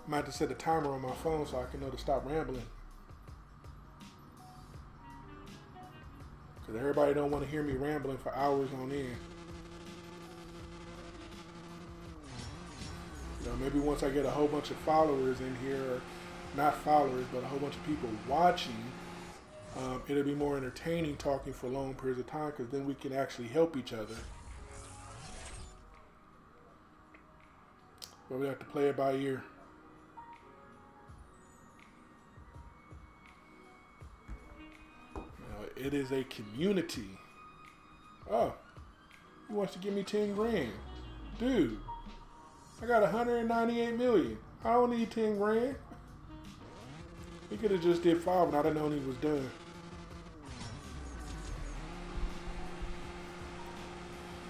I'm going to have to set a timer on my phone so I can know to stop rambling. Because everybody don't want to hear me rambling for hours on end. You know, maybe once I get a whole bunch of followers in here, or not followers, but a whole bunch of people watching, it'll be more entertaining talking for long periods of time, because then we can actually help each other. But we have to play it by ear. You know, it is a community. Oh, he wants to give me 10 grand. Dude, I got 198 million. I don't need 10 grand. He could have just did 5 and I'd have known he was done.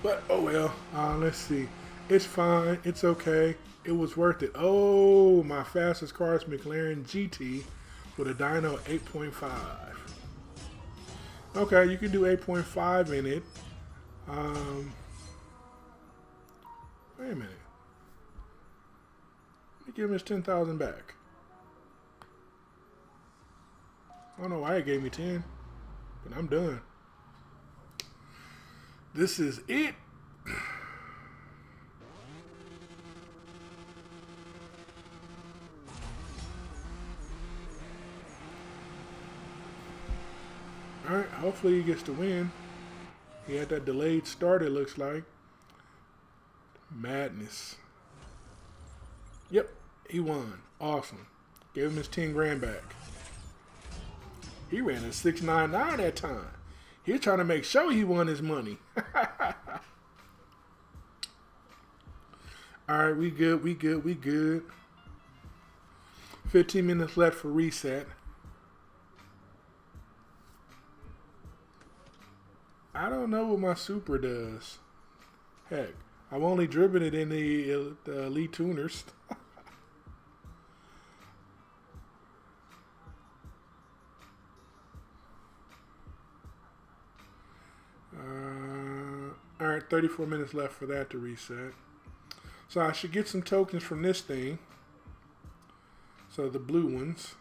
But, oh well. Let's see. It's fine. It's okay. It was worth it. Oh, my fastest car is McLaren GT with a dyno 8.5. Okay, you can do 8.5 in it. Wait a minute. Let me give him his 10,000 back. I don't know why it gave me 10, but I'm done. This is it. Alright, hopefully he gets to win. He had that delayed start, it looks like. Madness. Yep, he won. Awesome. Gave him his 10 grand back. He ran a 6.99 that time. He was trying to make sure he won his money. Alright, we good, we good, we good. 15 minutes left for reset. I don't know what my Supra does. Heck, I've only driven it in the Elite Tuners. Alright, 34 minutes left for that to reset. So I should get some tokens from this thing. So the blue ones.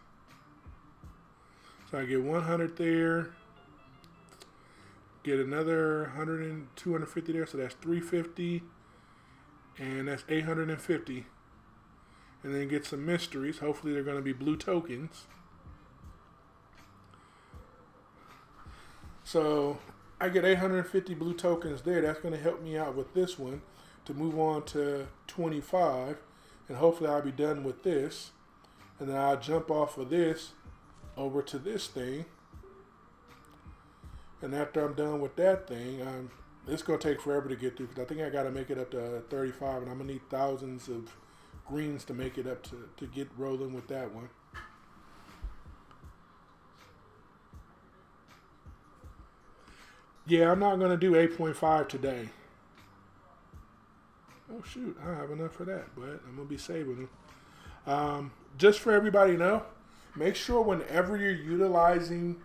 So I get 100 there. Get another 100 and 250 there. So that's 350. And that's 850. And then get some mysteries. Hopefully they're going to be blue tokens. So I get 850 blue tokens there. That's going to help me out with this one to move on to 25. And hopefully I'll be done with this. And then I'll jump off of this over to this thing. And after I'm done with that thing, it's going to take forever to get through, because I think I got to make it up to 35. And I'm going to need thousands of greens to make it up to get rolling with that one. Yeah, I'm not going to do 8.5 today. Oh, shoot. I don't have enough for that, but I'm going to be saving them. Just for everybody to know, make sure whenever you're utilizing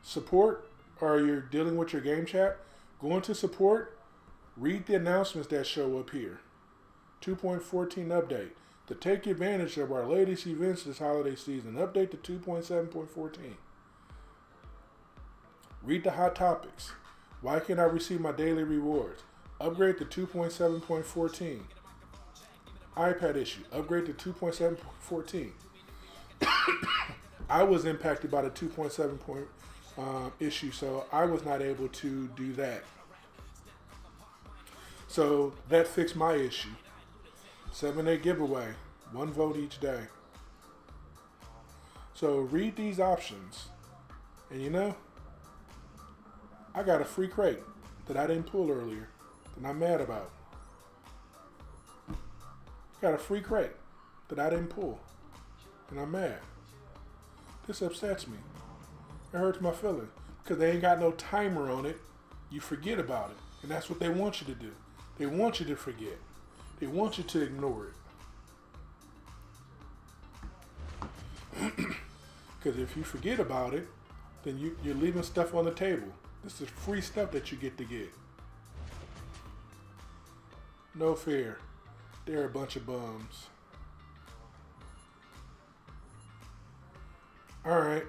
support or you're dealing with your game chat, go into support, read the announcements that show up here. 2.14 update. To take advantage of our latest events this holiday season, update to 2.7.14. Read the hot topics. Why can't I receive my daily rewards? Upgrade to 2.7.14. iPad issue. Upgrade to 2.7.14. I was impacted by the 2.7 issue, so I was not able to do that. So that fixed my issue. 7-day giveaway. 1 vote each day. So read these options. And you know, I got a free crate that I didn't pull earlier that I'm mad about. Got a free crate that I didn't pull and I'm mad. This upsets me. It hurts my feelings because they ain't got no timer on it. You forget about it. And that's what they want you to do. They want you to forget. They want you to ignore it. Because if you forget about it, then you're leaving stuff on the table. This is free stuff that you get to get. No fear. They're a bunch of bums. Alright.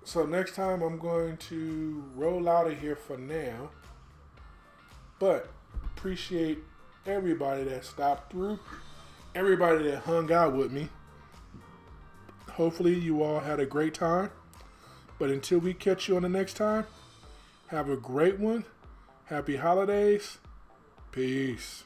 So next time I'm going to roll out of here for now. But appreciate everybody that stopped through. Everybody that hung out with me. Hopefully you all had a great time. But until we catch you on the next time, have a great one. Happy holidays. Peace.